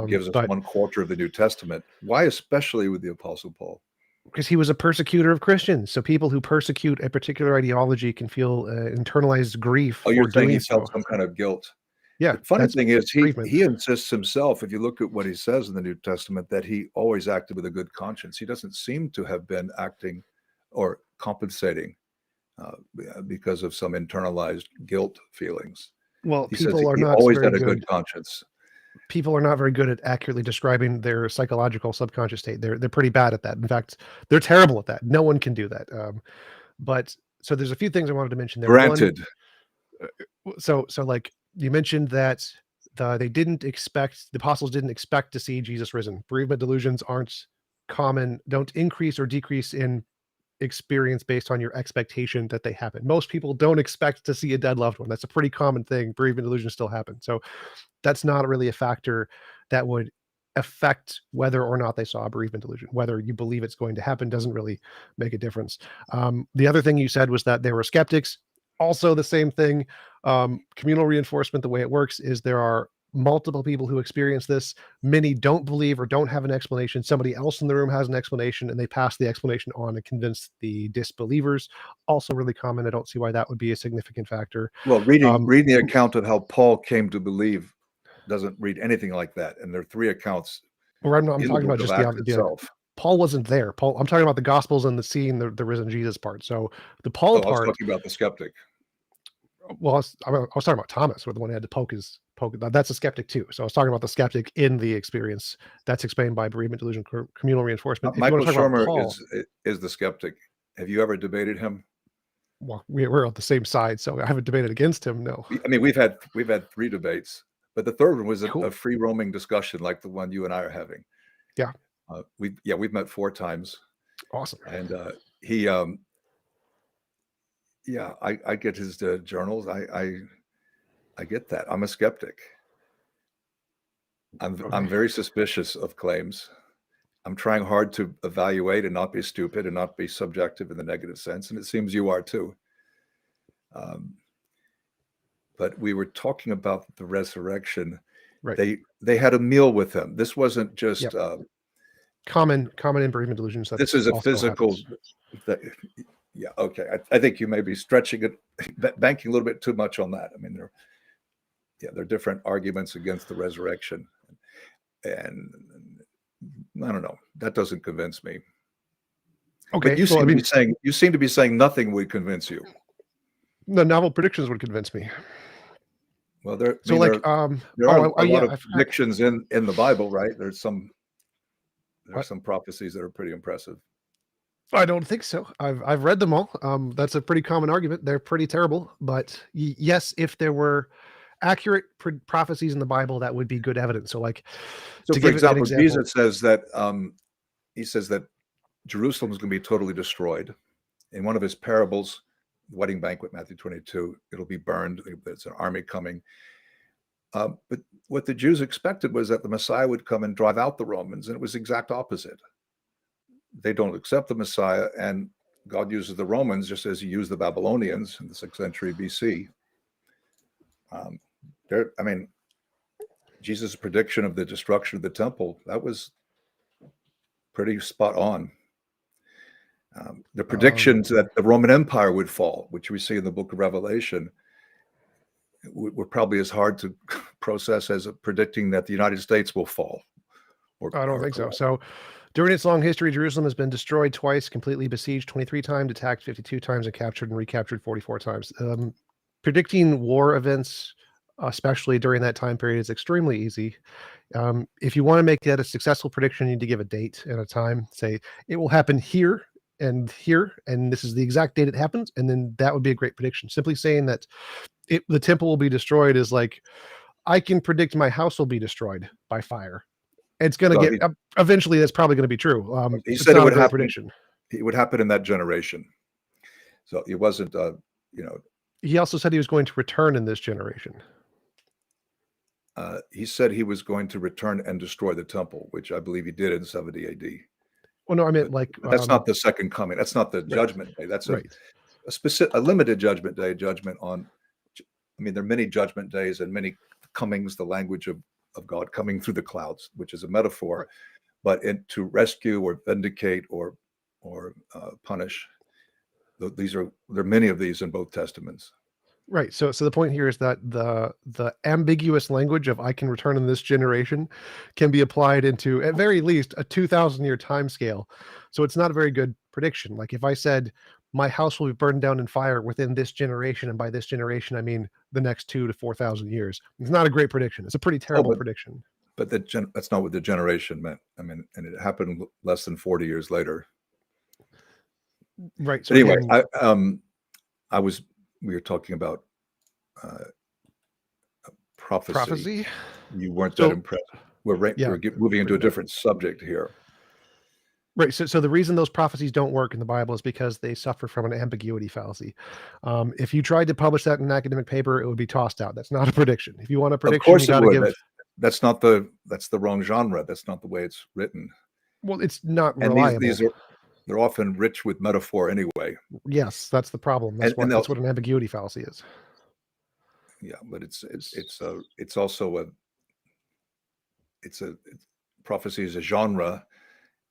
Gives us but 1/4 of the New Testament. Why, especially with the Apostle Paul? because he was a persecutor of Christians, so people who persecute a particular ideology can feel internalized grief Oh, for you're saying he doing felt so. some kind of guilt. Yeah, The funny that's thing is, bereavement. he insists himself. If you look at what he says in the New Testament, that he always acted with a good conscience. He doesn't seem to have been acting or compensating because of some internalized guilt feelings. Well, He says people are he not always very had a good good. conscience. People are not very good at accurately describing their psychological subconscious state. They're pretty bad at that. In fact, they're terrible at that. No one can do that. But so there's a few things I wanted to mention there. One, Granted, so like you mentioned that the apostles didn't expect to see Jesus risen. Bereavement delusions aren't common, don't increase or decrease in experience based on your expectation that they happen. Most people don't expect to see a dead loved one. That's a pretty common thing. Bereavement delusions still happen. So that's not really a factor that would affect whether or not they saw a bereavement delusion. Whether you believe it's going to happen doesn't really make a difference. The other thing you said was that there were skeptics. Also, the same thing. Communal reinforcement, the way it works is there are multiple people who experience this. Many don't believe or don't have an explanation. Somebody else in the room has an explanation and they pass the explanation on and convince the disbelievers. Also, really common. I don't see why that would be a significant factor. well, reading the account of how Paul came to believe doesn't read anything like that. And there are 3 accounts Or I'm in the talking book about of just Acts the itself. Paul wasn't there. I'm talking about the Gospels and the seeing the risen Jesus part. So the Paul Oh, I was part, talking about the skeptic. well, I was talking about Thomas, where the one who had to poke. That's a skeptic too. So I was talking about the skeptic in the experience. That's explained by bereavement delusion, communal reinforcement. If you want Michael to talk about Shermer Paul, is the skeptic. Have you ever debated him? well, we're on the same side, so I haven't debated against him. No. I mean, we've had 3 debates, But the third one was Cool. a free roaming discussion like the one you and I are having. Yeah. We've met 4 times, Awesome. and he yeah, I get his journals. I get that. I'm a skeptic. I'm Okay. very suspicious of claims. I'm trying hard to evaluate and not be stupid and not be subjective in the negative sense, and it seems you are too. But we were talking about the resurrection. Right. They had a meal with him. This wasn't just Yep. Common bereavement delusions. this That's is a also physical. happens. Yeah, okay. I think you may be stretching it, banking a little bit too much on that. I mean, there are different arguments against the resurrection, and I don't know. That doesn't convince me. Okay. But you Well, seem to be saying nothing would convince you. the novel predictions would convince me. Well, there So, are a lot of I forgot. predictions in the Bible, right? There's some What? prophecies that are pretty impressive. I don't think so. I've read them all. That's a pretty common argument. They're pretty terrible, but yes, if there were accurate prophecies in the Bible, that would be good evidence. So, like, So, to for give an example, example, Jesus says that he says that Jerusalem is going to be totally destroyed. In one of his parables, the wedding banquet, Matthew 22, it'll be burned. There's an army coming. But what the Jews expected was that the Messiah would come and drive out the Romans, and it was the exact opposite. They don't accept the Messiah, and God uses the Romans just as he used the Babylonians in the 6th century BC. I mean, Jesus' prediction of the destruction of the temple, that was pretty spot on. The predictions that the Roman Empire would fall, which we see in the book of Revelation, were probably as hard to process as predicting that the United States will fall. I don't think so. So, during its long history, Jerusalem has been destroyed twice, completely besieged 23 times, attacked 52 times, and captured and recaptured 44 times. Predicting war events, especially during that time period, is extremely easy. If you want to make that a successful prediction, you need to give a date and a time. Say it will happen here, and this is the exact date it happens, and then that would be a great prediction. Simply saying that the temple will be destroyed is like, I can predict my house will be destroyed by fire. It's going to get eventually. That's probably going to be true. He it's said not it would a great happen. prediction. It would happen in that generation. So it wasn't. He also said he was going to return in this generation. He said he was going to return and destroy the temple, which I believe he did in 70 AD. Well, no, I meant but that's not the second coming. That's not the judgment day. That's a limited judgment day. Judgment on. I mean, there are many judgment days and many comings. The language of God coming through the clouds, which is a metaphor, but to rescue or vindicate or punish. There are many of these in both testaments. Right. So the point here is that the ambiguous language of "I can return in this generation" can be applied into, at very least, a 2,000-year time scale. So it's not a very good prediction. Like if I said my house will be burned down in fire within this generation, and by this generation I mean the next 2,000 to 4,000 years, it's not a great prediction. It's a pretty terrible prediction. But that's not what the generation meant. I mean, and it happened less than 40 years later. Right. So anyway, again, we were talking about prophecy. You weren't that impressed. We're moving into a different subject here. Right. So the reason those prophecies don't work in the Bible is because they suffer from an ambiguity fallacy. If you tried to publish that in an academic paper, it would be tossed out. That's not a prediction. If you want a prediction, of course you got to give. That's the wrong genre. That's not the way it's written. Well, it's not and reliable. They're often rich with metaphor anyway. Yes, that's the problem. That's what an ambiguity fallacy is. Yeah, but it's also prophecy is a genre,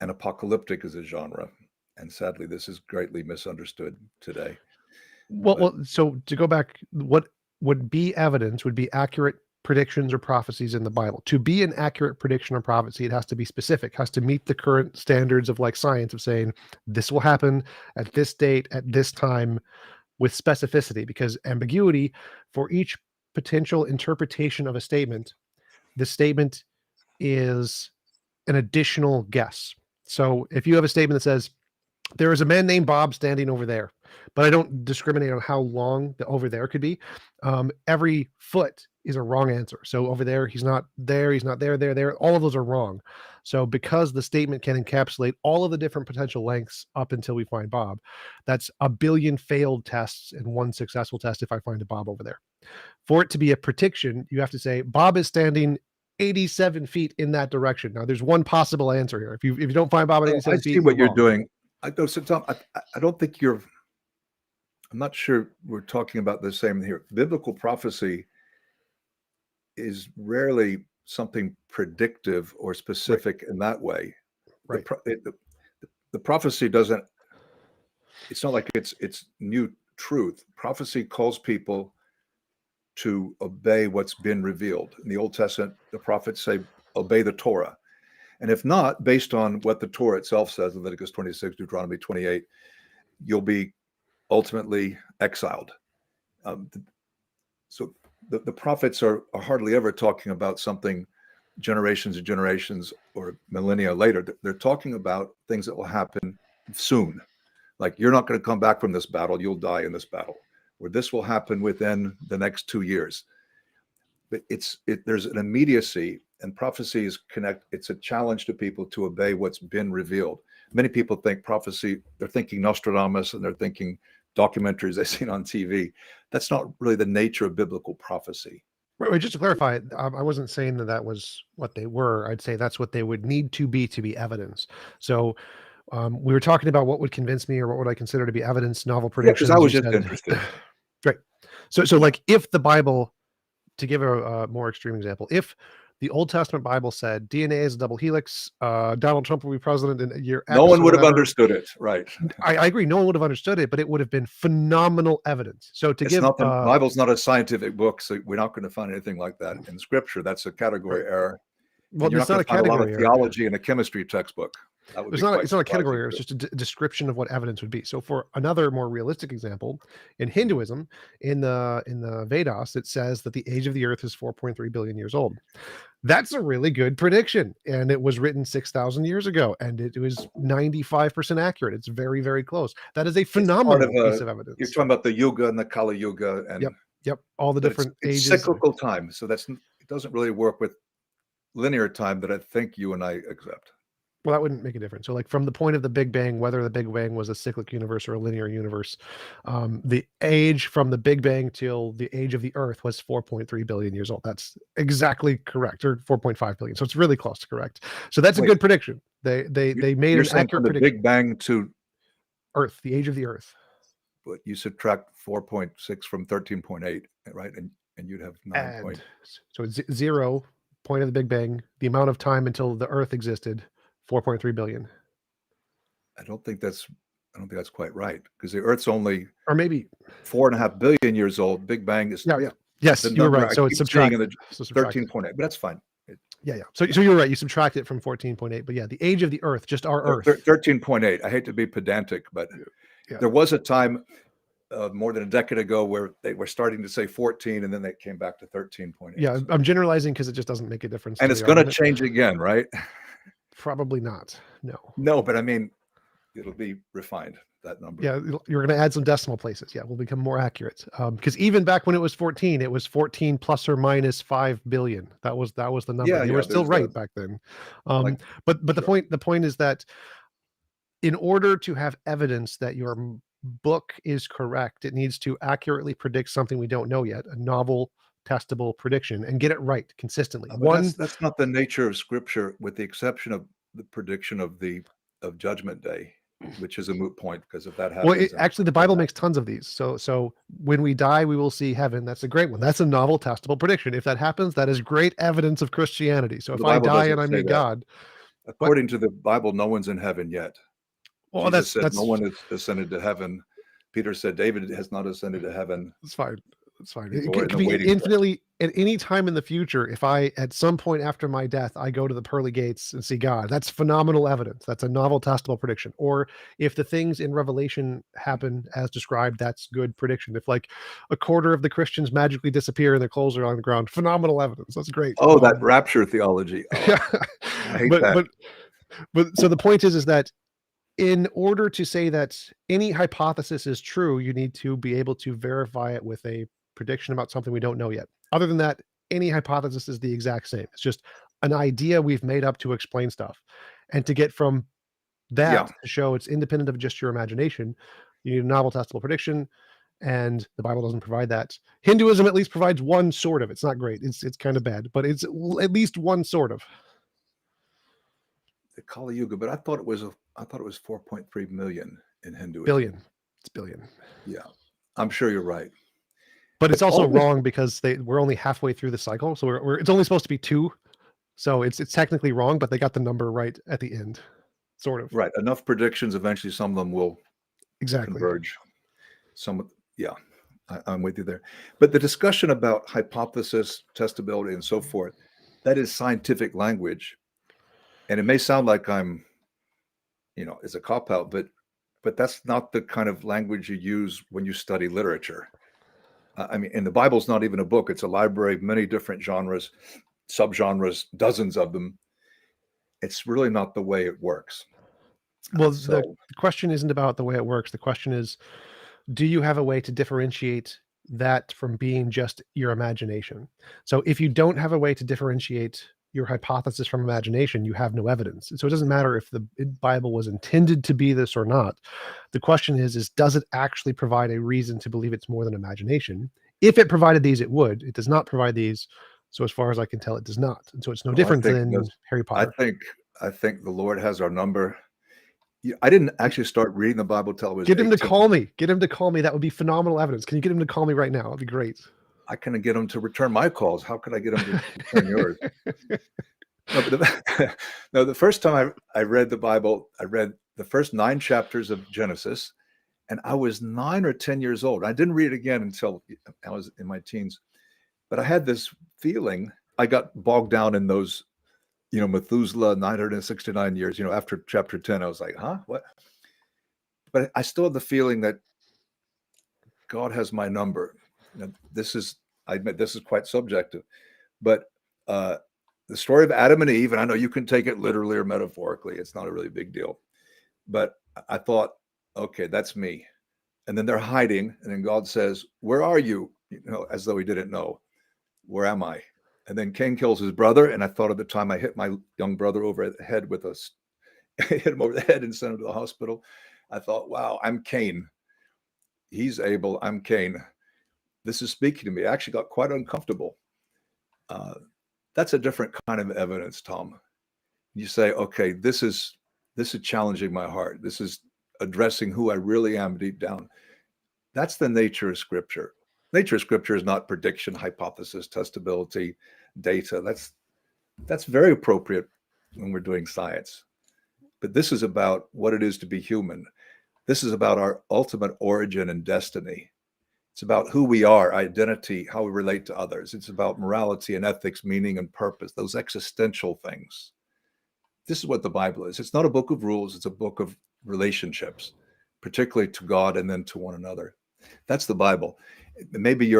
and apocalyptic is a genre, and sadly, this is greatly misunderstood today. Well, so to go back, what would be evidence would be accurate predictions or prophecies in the Bible. To be an accurate prediction or prophecy, it has to be specific, has to meet the current standards of like science of saying this will happen at this date, at this time, with specificity, because ambiguity, for each potential interpretation of a statement, the statement is an additional guess. So if you have a statement that says There is a man named Bob standing over there, but I don't discriminate on how long the over there could be. Every foot is a wrong answer. So over there, he's not there, he's not there, there. All of those are wrong. So because the statement can encapsulate all of the different potential lengths up until we find Bob, that's a billion failed tests and one successful test if I find a Bob over there. For it to be a prediction, you have to say Bob is standing 87 feet in that direction. Now, there's one possible answer here. If you don't find Bob at I 87 see feet, what you're you're wrong. doing. I don't think you're. I'm not sure we're talking about the same here. Biblical prophecy is rarely something predictive or specific in that way. Right. The prophecy doesn't. It's not like it's new truth. Prophecy calls people to obey what's been revealed. In the Old Testament, the prophets say, obey the Torah. And if not, based on what the Torah itself says, Leviticus 26, Deuteronomy 28, you'll be ultimately exiled. So the prophets are hardly ever talking about something generations and generations or millennia later. They're talking about things that will happen soon. Like, you're not going to come back from this battle, you'll die in this battle, or this will happen within the next 2 years. But there's an immediacy, and prophecy it's a challenge to people to obey what's been revealed. Many people think prophecy, they're thinking Nostradamus and they're thinking documentaries they've seen on TV. That's not really the nature of biblical prophecy. Wait, just to clarify, I wasn't saying that was what they were. I'd say that's what they would need to be evidence. So we were talking about what would convince me or what would I consider to be evidence, novel Yeah, because predictions. I was just interested. Right. So like if the Bible, to give a more extreme example, if the Old Testament Bible said DNA is a double helix, Donald Trump will be president in year X. No one would have understood it, right? I agree. No one would have understood it, but it would have been phenomenal evidence. So the Bible's not a scientific book, so we're not going to find anything like that in Scripture. That's a category error. Well, you're not going to find a lot of theology in a chemistry textbook. It's not a category error. It's just a description of what evidence would be. So for another more realistic example, in Hinduism, in the Vedas, it says that the age of the earth is 4.3 billion years old. That's a really good prediction, and it was written 6,000 years ago, and it was 95% accurate. It's very, very close. That is a phenomenal piece of evidence. You're talking about the Yuga and the Kali Yuga, and yep, all the different ages. Cyclical time, so it doesn't really work with linear time that I think you and I accept. Well, that wouldn't make a difference. So like from the point of the Big Bang, whether the Big Bang was a cyclic universe or a linear universe, the age from the Big Bang till the age of the Earth was 4.3 billion years old. That's exactly correct, or 4.5 billion. So it's really close to correct. So that's a good prediction. They made an accurate prediction. Big Bang to Earth, the age of the Earth. But you subtract 4.6 from 13.8, right? And you'd have 9. So it's 0 point of the Big Bang, the amount of time until the Earth existed. 4.3 billion. I don't think that's quite right, because the Earth's only, or maybe 4.5 billion years old. Big Bang is yes, you're right. So it's subtracting the 13.8, but that's fine. So you're right. You subtract it from 14.8, but the age of the Earth, just our Earth, 13.8. I hate to be pedantic, but there was a time more than a decade ago where they were starting to say 14, and then they came back to 13.8. Yeah, I'm generalizing because it just doesn't make a difference. And it's going to change again, right? Probably not. No, but I mean, it'll be refined, that number. Yeah, you're going to add some decimal places. Yeah, we'll become more accurate. Because even back when it was 14 plus or minus 5 billion. That was the number. You were still right back then. But the point is that in order to have evidence that your book is correct, it needs to accurately predict something we don't know yet, a novel, testable prediction, and get it right consistently. That's not the nature of Scripture, with the exception of the prediction of Judgment Day, which is a moot point, because if that happens, well, actually the Bible makes tons of these. So when we die, we will see heaven. That's a great one. That's a novel, testable prediction. If that happens, that is great evidence of Christianity. So if I die and I meet God, according to the Bible, no one's in heaven yet. Well, Jesus said no one has ascended to heaven. Peter said David has not ascended to heaven. It's fine. It's fine. It could be infinitely at any time in the future. If I, at some point after my death, I go to the pearly gates and see God, that's phenomenal evidence. That's a novel, testable prediction. Or if the things in Revelation happen as described, that's good prediction. If like a quarter of the Christians magically disappear and their clothes are on the ground, phenomenal evidence. That's great. Oh, that rapture theology. Oh, I hate that. But so the point is that in order to say that any hypothesis is true, you need to be able to verify it with a prediction about something we don't know yet. Other than that, any hypothesis is the exact same. It's just an idea we've made up to explain stuff. And to get from that Yeah, to show it's independent of just your imagination, you need a novel testable prediction, and the Bible doesn't provide that. Hinduism at least provides one sort of. It's not great. It's kind of bad, but it's at least one sort of. the Kali Yuga, but I thought it was 4.3 million in Hinduism. Billion. It's billion. Yeah, I'm sure you're right. But it's But also all this, wrong because we're only halfway through the cycle, so we're it's only supposed to be 2, so it's technically wrong, but they got the number right at the end, sort of. right, enough predictions, eventually some of them will Exactly. converge. Yeah, I'm with you there. But the discussion about hypothesis, testability, and so forth, that is scientific language. And it may sound like I'm, it's a cop out, but that's not the kind of language you use when you study literature. I mean, and the Bible's not even a book. It's a library of many different genres, subgenres, dozens of them. It's really not the way it works. Well, the So, question isn't about the way it works. The question is, do you have a way to differentiate that from being just your imagination? So if you don't have a way to differentiate your hypothesis from imagination, you have no evidence. So it doesn't matter if the Bible was intended to be this or not. The question is does it actually provide a reason to believe it's more than imagination? If it provided these, it would. It does not provide these. So as far as I can tell, it does not. And so it's no well, different than Harry I Potter. think, I think the Lord has our number. I didn't actually start reading the Bible till I was Get him to 18. call me. Get him to call me. That would be phenomenal evidence. Can you get him to call me right now? That'd be great. I couldn't get him to return my calls. How could I get him to return yours? No, but no, the first time I read the Bible, I read the first 9 chapters of Genesis, and I was 9 or 10 years old. I didn't read it again until I was in my teens. But I had this feeling, I got bogged down in those, Methuselah, 969 years, after chapter 10, I was like, huh, what? But I still had the feeling that God has my number. I admit this is quite subjective, but the story of Adam and Eve, and I know you can take it literally or metaphorically, it's not a really big deal, but I thought, okay, that's me. And then they're hiding, and then God says, where are you? As though he didn't know. Where am I? And then Cain kills his brother, and I thought at the time I hit my young brother over the head with hit him over the head and sent him to the hospital. I thought, wow, I'm Cain. He's Abel, I'm Cain. This is speaking to me. I actually got quite uncomfortable. That's a different kind of evidence, Tom. You say, okay, this is challenging my heart. This is addressing who I really am deep down. That's the nature of Scripture. Nature of Scripture is not prediction, hypothesis, testability, data. That's very appropriate when we're doing science. But this is about what it is to be human. This is about our ultimate origin and destiny. It's about who we are, identity, how we relate to others. It's about morality and ethics, meaning and purpose, those existential things. This is what the Bible is. It's not a book of rules. It's a book of relationships, particularly to God and then to one another. That's the Bible. Maybe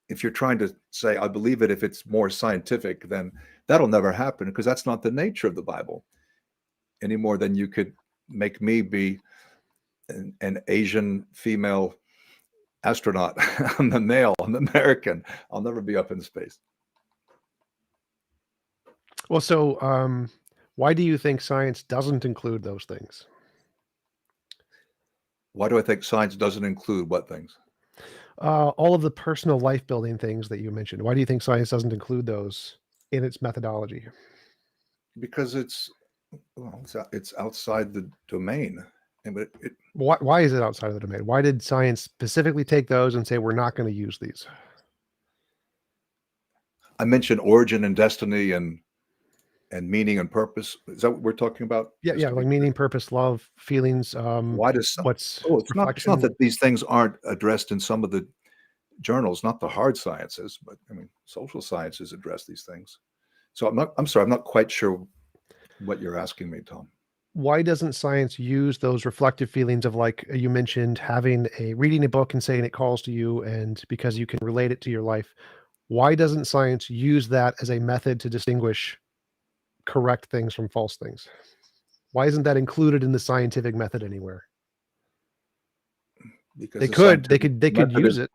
if you're trying to say, I believe it, if it's more scientific, then that'll never happen because that's not the nature of the Bible any more than you could make me be an Asian female astronaut. I'm the male, I'm American. I'll never be up in space. Well, so why do you think science doesn't include those things? Why do I think science doesn't include what things? All of the personal life building things that you mentioned. Why do you think science doesn't include those in its methodology? Because it's outside the domain. Why is it outside of the domain? Why did science specifically take those and say we're not going to use these? I mentioned origin and destiny and meaning and purpose. Is that what we're talking about? Yeah, like meaning, purpose, love, feelings. Why does What's it's reflection? not that these things aren't addressed in some of the journals, not the hard sciences, but I mean, social sciences address these things. So I'm sorry, I'm not quite sure what you're asking me, Tom. Why doesn't science use those reflective feelings of, like you mentioned, reading a book and saying it calls to you, and because you can relate it to your life? Why doesn't science use that as a method to distinguish correct things from false things? Why isn't that included in the scientific method anywhere? Because They the could scientific method use is it.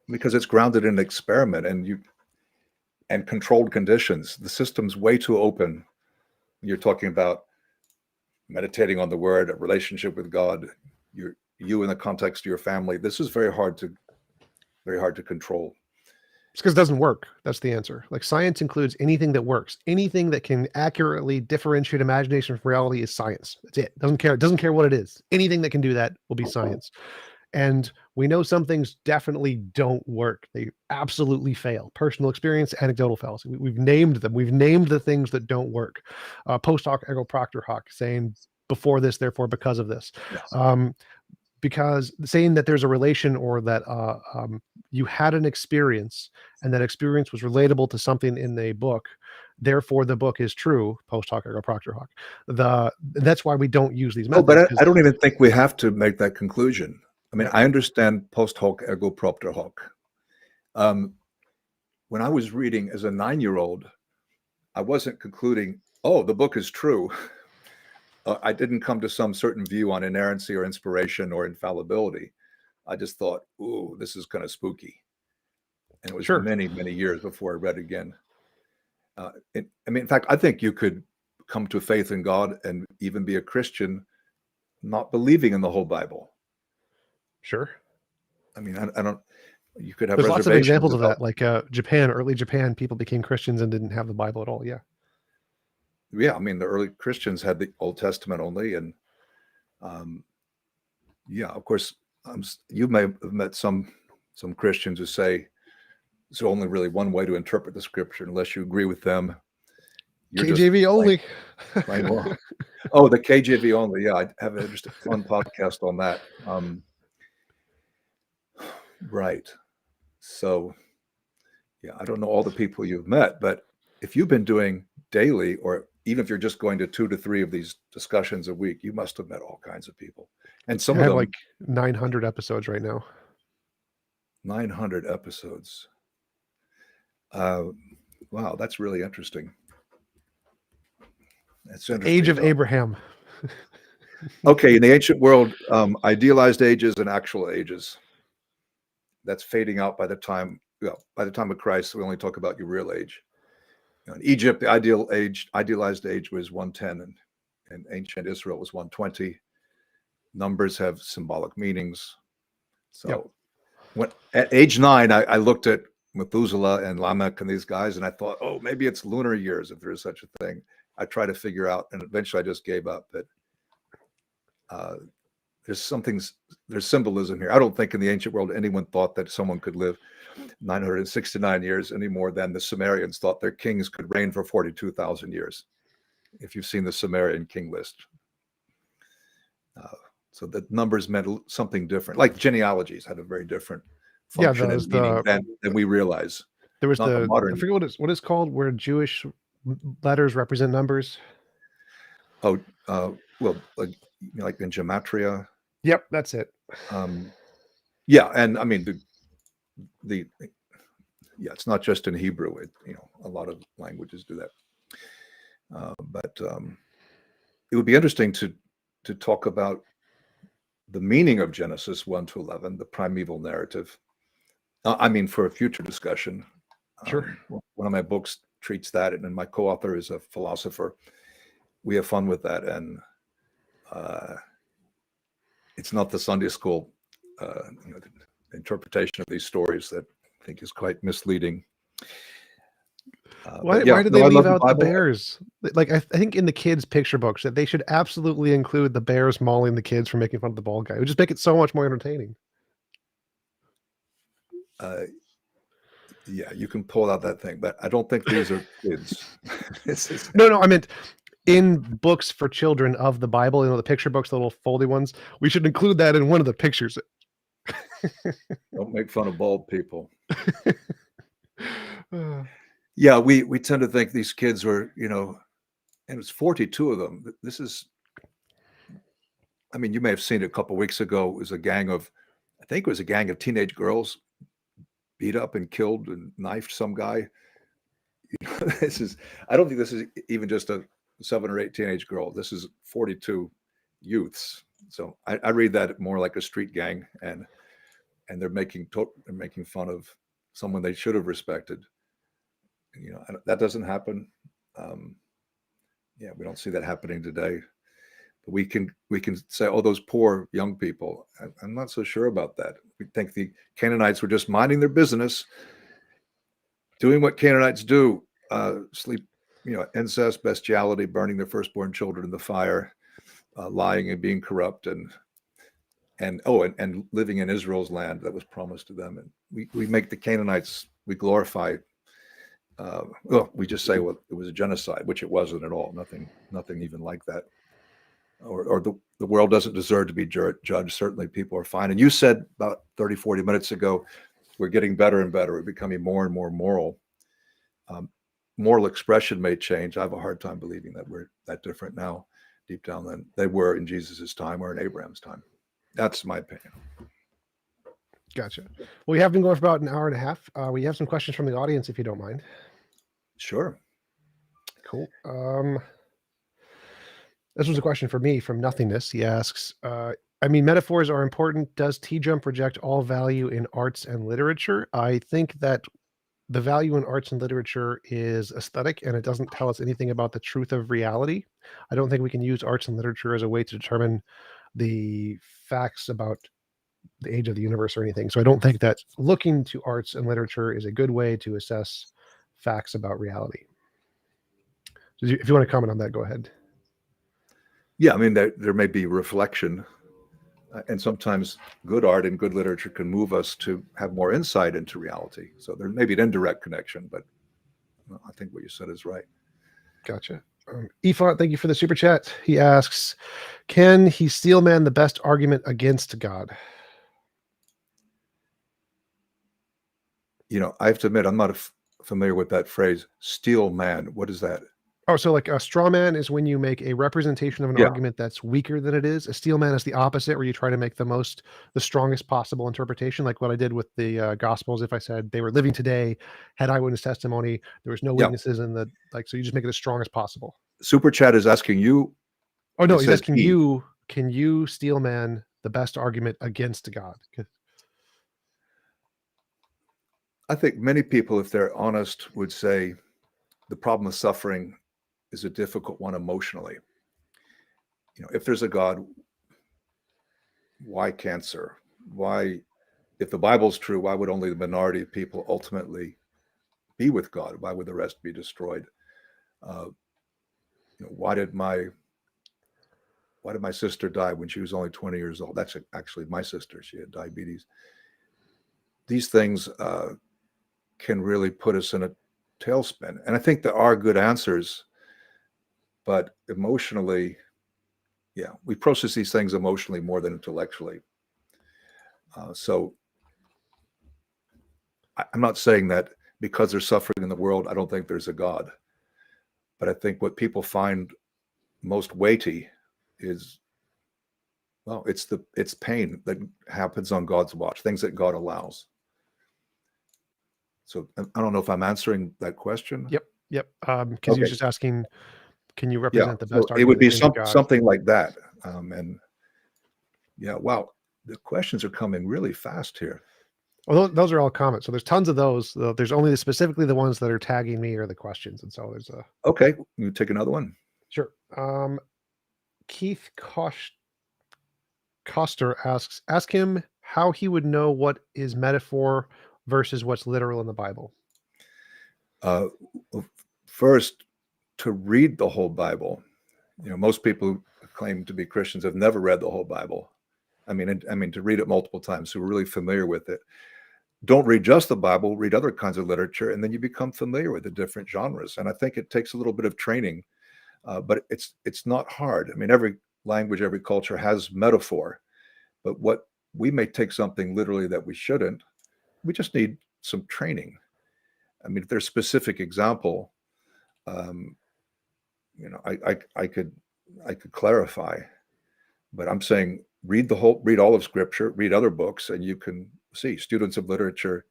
because it's grounded in experiment and controlled conditions. The system's way too open. You're talking about meditating on the word, a relationship with God, you in the context of your family. This is very hard to control. It's because it doesn't work. That's the answer. Like, science includes anything that works. Anything that can accurately differentiate imagination from reality is science. That's it. Doesn't care. It doesn't care what it is. Anything that can do that will be science. And we know some things definitely don't work. They absolutely fail. Personal experience, anecdotal fallacy. We've named them. We've named the things that don't work. Post hoc ergo propter hoc, saying before this, therefore because of this. Yes. Because saying that there's a relation, or that you had an experience and that experience was relatable to something in a book, therefore the book is true, post hoc ergo propter hoc. That's why we don't use these Oh, methods, but I, 'cause I don't even think we have to make that conclusion. I mean, Yep. I understand post hoc ergo propter hoc. When I was reading as a 9-year-old, I wasn't concluding, oh, the book is true. I didn't come to some certain view on inerrancy or inspiration or infallibility. I just thought, ooh, this is kind of spooky. And it was Sure. many, many years before I read again. In fact, I think you could come to faith in God and even be a Christian, not believing in the whole Bible. Sure. I mean, I don't. You could have There's lots of reservations examples of about. that, like Japan, early Japan, people became Christians and didn't have the Bible at all. Yeah. Yeah, I mean, the early Christians had the Old Testament only, and yeah, of course, you may have met some Christians who say there's only really one way to interpret the Scripture. Unless you agree with them, you're just KJV only. plain wrong. Oh, the KJV only. Yeah, I have an interesting, fun podcast on that. Right. So, yeah, I don't know all the people you've met, but if you've been doing daily, or even if you're just going to 2 to 3 of these discussions a week, you must have met all kinds of people. And some I of have them, like 900 episodes right now. 900 episodes. Wow, that's really interesting. That's interesting. Age of Abraham. Okay, in the ancient world, idealized ages and actual ages. That's fading out by the time of Christ. We only talk about your real age. In Egypt, the idealized age was 110, and ancient Israel was 120. Numbers have symbolic meanings. So, Yep. when at age 9, I looked at Methuselah and Lamech and these guys, and I thought, oh, maybe it's lunar years if there is such a thing. I tried to figure out, and eventually I just gave up. But there's symbolism here. I don't think in the ancient world anyone thought that someone could live 969 years any more than the Sumerians thought their kings could reign for 42,000 years. If you've seen the Sumerian king list. So the numbers meant something different. Like genealogies had a very different function and meaning than we realize. There was Not the I modern. forget what it's called, where Jewish letters represent numbers. Oh, well, like in gematria. Yep, that's it. Yeah, and I mean the it's not just in Hebrew. A lot of languages do that. But it would be interesting to talk about the meaning of Genesis 1 to 11, the primeval narrative. I mean, for a future discussion. Sure. One of my books treats that, and my co-author is a philosopher. We have fun with that, and it's not the Sunday school the interpretation of these stories that I think is quite misleading. Why did they leave out the bears? Like, I think in the kids' picture books that they should absolutely include the bears mauling the kids for making fun of the bald guy. It would just make it so much more entertaining. Yeah, you can pull out that thing, but I don't think these are kids. No, I meant in books for children of the Bible, the picture books, the little foldy ones. We should include that in one of the pictures. Don't make fun of bald people. Yeah, we tend to think these kids were, and it's 42 of them. This is, I mean, you may have seen it a couple of weeks ago. It was I think it was a gang of teenage girls beat up and killed and knifed some guy. I don't think this is even just a 7 or 8 teenage girls. This is 42 youths. So I read that more like a street gang, and they're making fun of someone they should have respected. That doesn't happen. Yeah, we don't see that happening today. But we can say, oh, those poor young people. I'm not so sure about that. We think the Canaanites were just minding their business, doing what Canaanites do: sleep, incest, bestiality, burning their firstborn children in the fire, lying and being corrupt, and living in Israel's land that was promised to them. And we make the Canaanites, we glorify. We just say, well, it was a genocide, which it wasn't at all. Nothing even like that. Or the world doesn't deserve to be judged. Certainly people are fine. And you said about 30, 40 minutes ago, we're getting better and better. We're becoming more and more moral. Moral expression may change. I have a hard time believing that we're that different now, deep down, than they were in Jesus's time or in Abraham's time. That's my opinion. Gotcha. Well, we have been going for about an hour and a half. We have some questions from the audience, if you don't mind. Sure. Cool. This was a question for me from Nothingness. He asks, metaphors are important. Does TJump reject all value in arts and literature? I think that the value in arts and literature is aesthetic, and it doesn't tell us anything about the truth of reality. I don't think we can use arts and literature as a way to determine the facts about the age of the universe or anything. So I don't think that looking to arts and literature is a good way to assess facts about reality. So if you want to comment on that, go ahead. Yeah, there may be reflection, and sometimes good art and good literature can move us to have more insight into reality. So there may be an indirect connection, but I think what you said is right. Gotcha. Efont, thank you for the super chat. He asks, can he steel man the best argument against God? I have to admit, I'm not familiar with that phrase, steel man. What is that? Oh, so like a straw man is when you make a representation of an argument that's weaker than it is. A steel man is the opposite, where you try to make the strongest possible interpretation, like what I did with the Gospels. If I said they were living today, had eyewitness testimony, there was no witnesses in the, so you just make it as strong as possible. Super chat is asking you. Oh no, he's asking you, can you steel man the best argument against God? I think many people, if they're honest, would say the problem of suffering is a difficult one emotionally. If there's a God, why cancer? Why, if the Bible's true, why would only the minority of people ultimately be with God? Why would the rest be destroyed? Why did my sister die when she was only 20 years old? That's actually my sister. She had diabetes. These things can really put us in a tailspin. And I think there are good answers, but emotionally, we process these things emotionally more than intellectually. So I'm not saying that because there's suffering in the world, I don't think there's a God. But I think what people find most weighty is, it's pain that happens on God's watch, things that God allows. So I don't know if I'm answering that question. Yep. Because he was just asking, can you represent the best argument? It would be something like that. Wow, the questions are coming really fast here. Well, those are all comments. So there's tons of those. There's only specifically the ones that are tagging me or the questions. And so there's a... Okay, you take another one. Sure. Keith Koster asks, ask him how he would know what is metaphor versus what's literal in the Bible. First, to read the whole Bible. Most people who claim to be Christians have never read the whole Bible. I mean, to read it multiple times, so we're really familiar with it. Don't read just the Bible, read other kinds of literature, and then you become familiar with the different genres. And I think it takes a little bit of training, but it's not hard. I mean, every language, every culture has metaphor, but what we may take something literally that we shouldn't. We just need some training. I mean, if there's a specific example, I could clarify, but I'm saying read all of Scripture, read other books, and you can see. Students of literature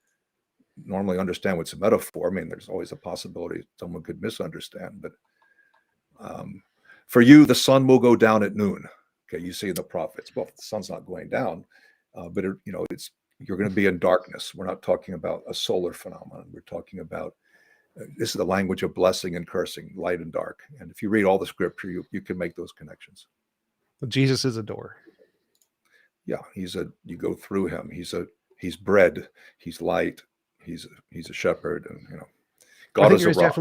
normally understand what's a metaphor. I mean, there's always a possibility someone could misunderstand, but For you, the sun will go down at noon. Okay, you see in the prophets. Well, the sun's not going down, but you're going to be in darkness. We're not talking about a solar phenomenon. We're talking about this is the language of blessing and cursing, light and dark. And if you read all the scripture, you can make those connections. Jesus is a door. Yeah, you go through him. He's bread. He's light. He's a shepherd, and God is a rock.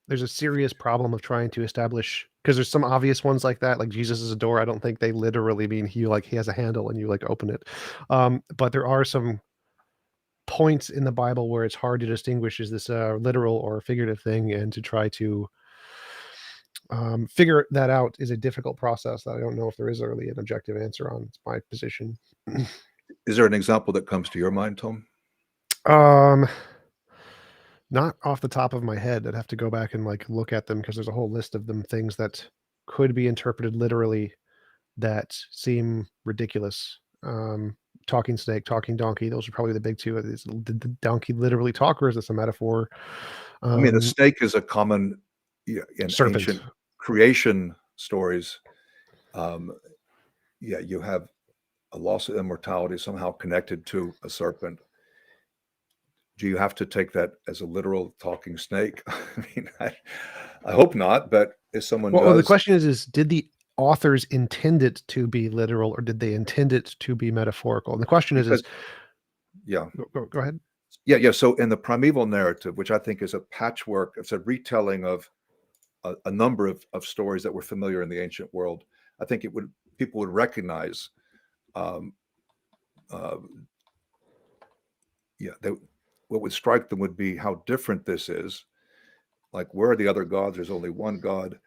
There's a serious problem of trying to establish, because there's some obvious ones like that, like Jesus is a door. I don't think they literally mean he has a handle and you open it. But there are some points in the Bible where it's hard to distinguish, is this a literal or figurative thing, and to try to figure that out is a difficult process that I don't know if there is really an objective answer on. It's my position. Is there an example that comes to your mind, Tom? Not off the top of my head. I'd have to go back and look at them, because there's a whole list of them, things that could be interpreted literally that seem ridiculous. Talking snake, talking donkey, those are probably the big two. Did the donkey literally talk, or is this a metaphor? I mean, the snake is a common in serpent. Ancient creation stories. You have a loss of immortality somehow connected to a serpent. Do you have to take that as a literal talking snake? I mean, I hope not, but if someone does... Well, the question is did the authors intend it to be literal, or did they intend it to be metaphorical? And the question is yeah. Go ahead. Yeah. So in the primeval narrative, which I think is a patchwork, it's a retelling of a number of stories that were familiar in the ancient world. I think people would recognize, what would strike them would be how different this is. Like, where are the other gods? There's only one God.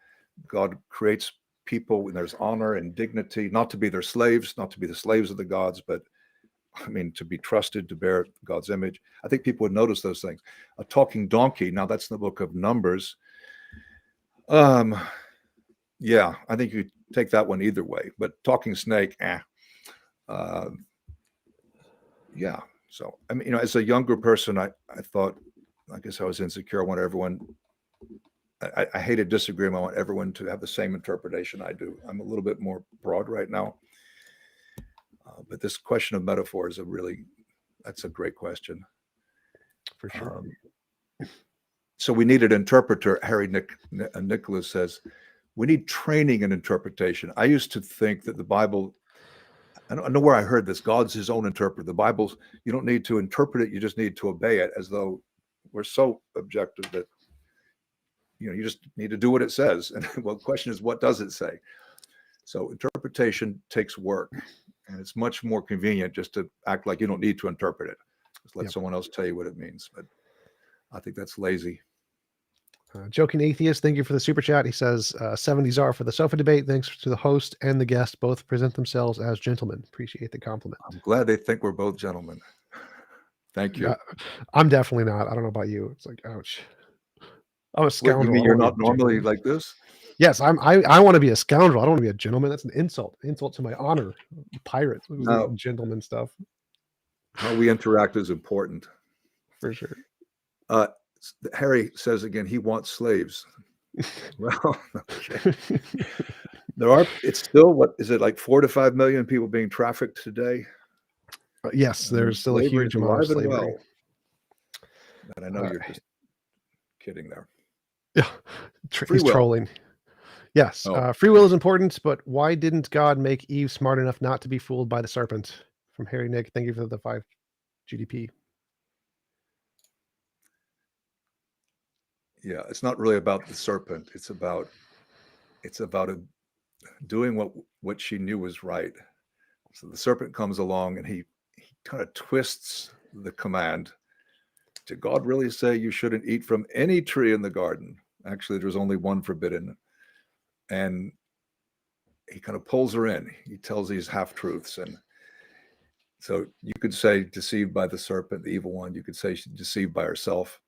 God creates people when there's honor and dignity, not to be their slaves, not to be the slaves of the gods, but to be trusted, to bear God's image. I think people would notice those things. A talking donkey, now that's in the book of Numbers. I think you take that one either way, but talking snake, So, as a younger person, I thought, I guess I was insecure. I want everyone, I hated disagreement. I want everyone to have the same interpretation I do. I'm a little bit more broad right now. But this question of metaphor is that's a great question. For sure. So we need an interpreter. Nicholas says, we need training in interpretation. I used to think that the Bible, I don't know where I heard this, God's his own interpreter. The Bible, you don't need to interpret it, you just need to obey it, as though we're so objective that you just need to do what it says. And well, the question is, what does it say? So interpretation takes work, and it's much more convenient just to act like you don't need to interpret it. Just let someone else tell you what it means. But I think that's lazy. Joking Atheist, thank you for the super chat. He says, 70s are for the sofa debate. Thanks to the host and the guest. Both present themselves as gentlemen. Appreciate the compliment. I'm glad they think we're both gentlemen. Thank you. I'm definitely not. I don't know about you. It's like, ouch. I'm a scoundrel. You mean you're not normally like this? Yes, I want to be a scoundrel. I don't want to be a gentleman. That's an insult. Insult to my honor. Pirate. No. Gentleman stuff. How we interact is important. For sure. Harry says again, he wants slaves. Well, okay. It's still, what is it, like 4 to 5 million people being trafficked today? Yes, there's still a huge amount of slavery. But I know you're just kidding there. Yeah, he's trolling. Yes, free will is important, but why didn't God make Eve smart enough not to be fooled by the serpent? From Harry Nick, thank you for the 5 GDP. Yeah, it's not really about the serpent. It's about doing what she knew was right. So the serpent comes along and he kind of twists the command. Did God really say you shouldn't eat from any tree in the garden? Actually, there's only one forbidden. And he kind of pulls her in. He tells these half-truths. And so you could say deceived by the serpent, the evil one. You could say she's deceived by herself.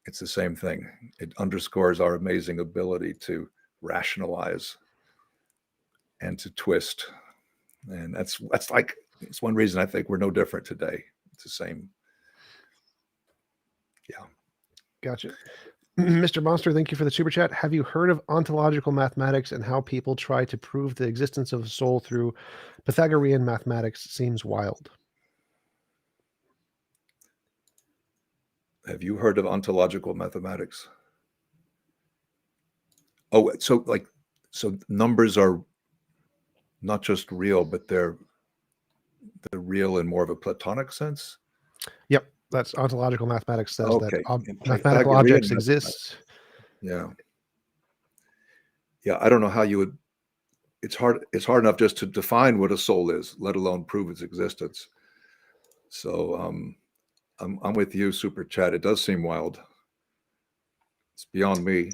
It's the same thing. It underscores our amazing ability to rationalize and to twist. And it's one reason I think we're no different today. It's the same. Yeah. Gotcha. Mr. Monster, thank you for the super chat. Have you heard of ontological mathematics and how people try to prove the existence of a soul through Pythagorean mathematics? Seems wild. Have you heard of ontological mathematics? Oh, so numbers are not just real, but they're real in more of a Platonic sense? Yep, that's ontological mathematics says that Okay. mathematical Pythagorean objects mathematics. exist. Yeah. Yeah, I don't know how you would. It's hard enough just to define what a soul is, let alone prove its existence. So I'm with you, Super Chat. It does seem wild. It's beyond me.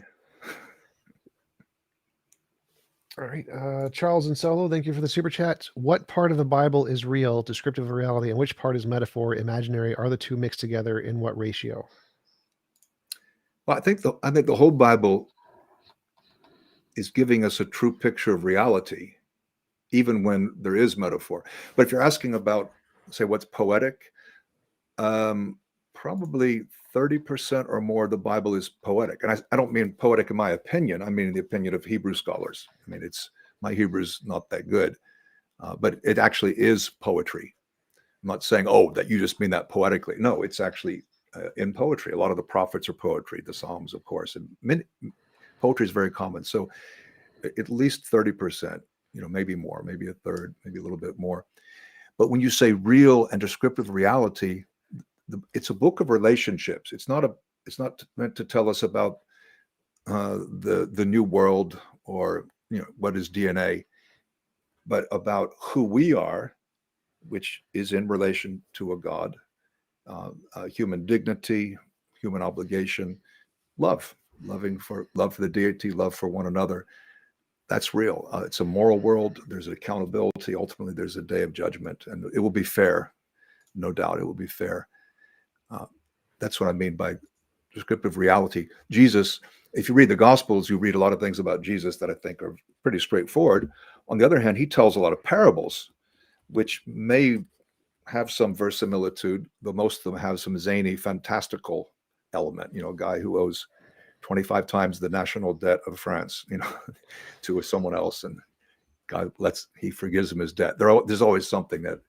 All right, Charles and Solo, thank you for the super chat. What part of the Bible is real, descriptive of reality, and which part is metaphor, imaginary? Are the two mixed together? In what ratio? Well, I think the whole Bible is giving us a true picture of reality, even when there is metaphor. But if you're asking about, say, what's poetic, probably 30% or more of the Bible is poetic. And I don't mean poetic in my opinion. I mean in the opinion of Hebrew scholars. I mean, my Hebrew's not that good, but it actually is poetry. I'm not saying, oh, that you just mean that poetically. No, it's actually in poetry. A lot of the prophets are poetry, the Psalms, of course. And poetry is very common. So at least 30%, maybe more, maybe a third, maybe a little bit more. But when you say real and descriptive reality, it's a book of relationships. It's not meant to tell us about the new world or what is DNA, but about who we are, which is in relation to a God, human dignity, human obligation, love for the deity, love for one another. That's real. It's a moral world. There's accountability. Ultimately, there's a day of judgment, and it will be fair. No doubt, it will be fair. That's what I mean by descriptive reality. Jesus, if you read the Gospels, you read a lot of things about Jesus that I think are pretty straightforward. On the other hand, he tells a lot of parables, which may have some verisimilitude, though most of them have some zany, fantastical element. A guy who owes 25 times the national debt of France, to someone else, and God he forgives him his debt. There's always something that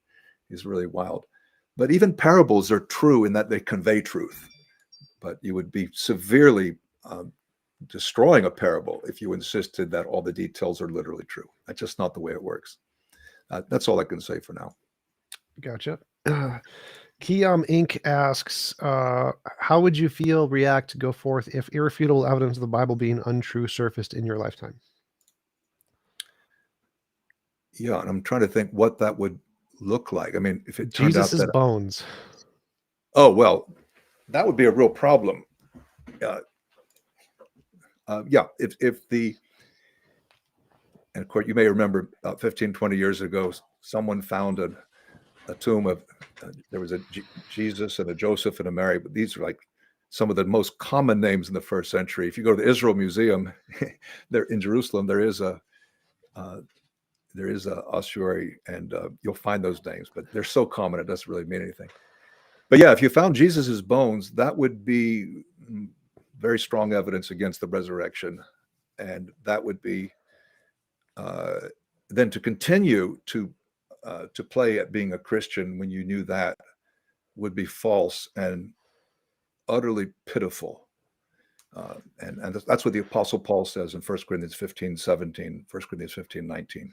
is really wild. But even parables are true in that they convey truth. But you would be severely destroying a parable if you insisted that all the details are literally true. That's just not the way it works. That's all I can say for now. Gotcha. Kiyam Inc. asks, how would you react, go forth if irrefutable evidence of the Bible being untrue surfaced in your lifetime? Yeah, and I'm trying to think what that would look like. I mean, if it turned out Jesus's that bones. Oh, well, that would be a real problem. Yeah, if the, and of course, you may remember about 15, 20 years ago, someone found a tomb of, there was a Jesus and a Joseph and a Mary, but these are like some of the most common names in the first century. If you go to the Israel Museum, there in Jerusalem, there is a ossuary, and you'll find those names, but they're so common it doesn't really mean anything. But yeah, if you found Jesus's bones, that would be very strong evidence against the resurrection, and that would be then to continue to play at being a Christian when you knew that would be false and utterly pitiful. And that's what the Apostle Paul says in 1 Corinthians 15:17, 1 Corinthians 15:19.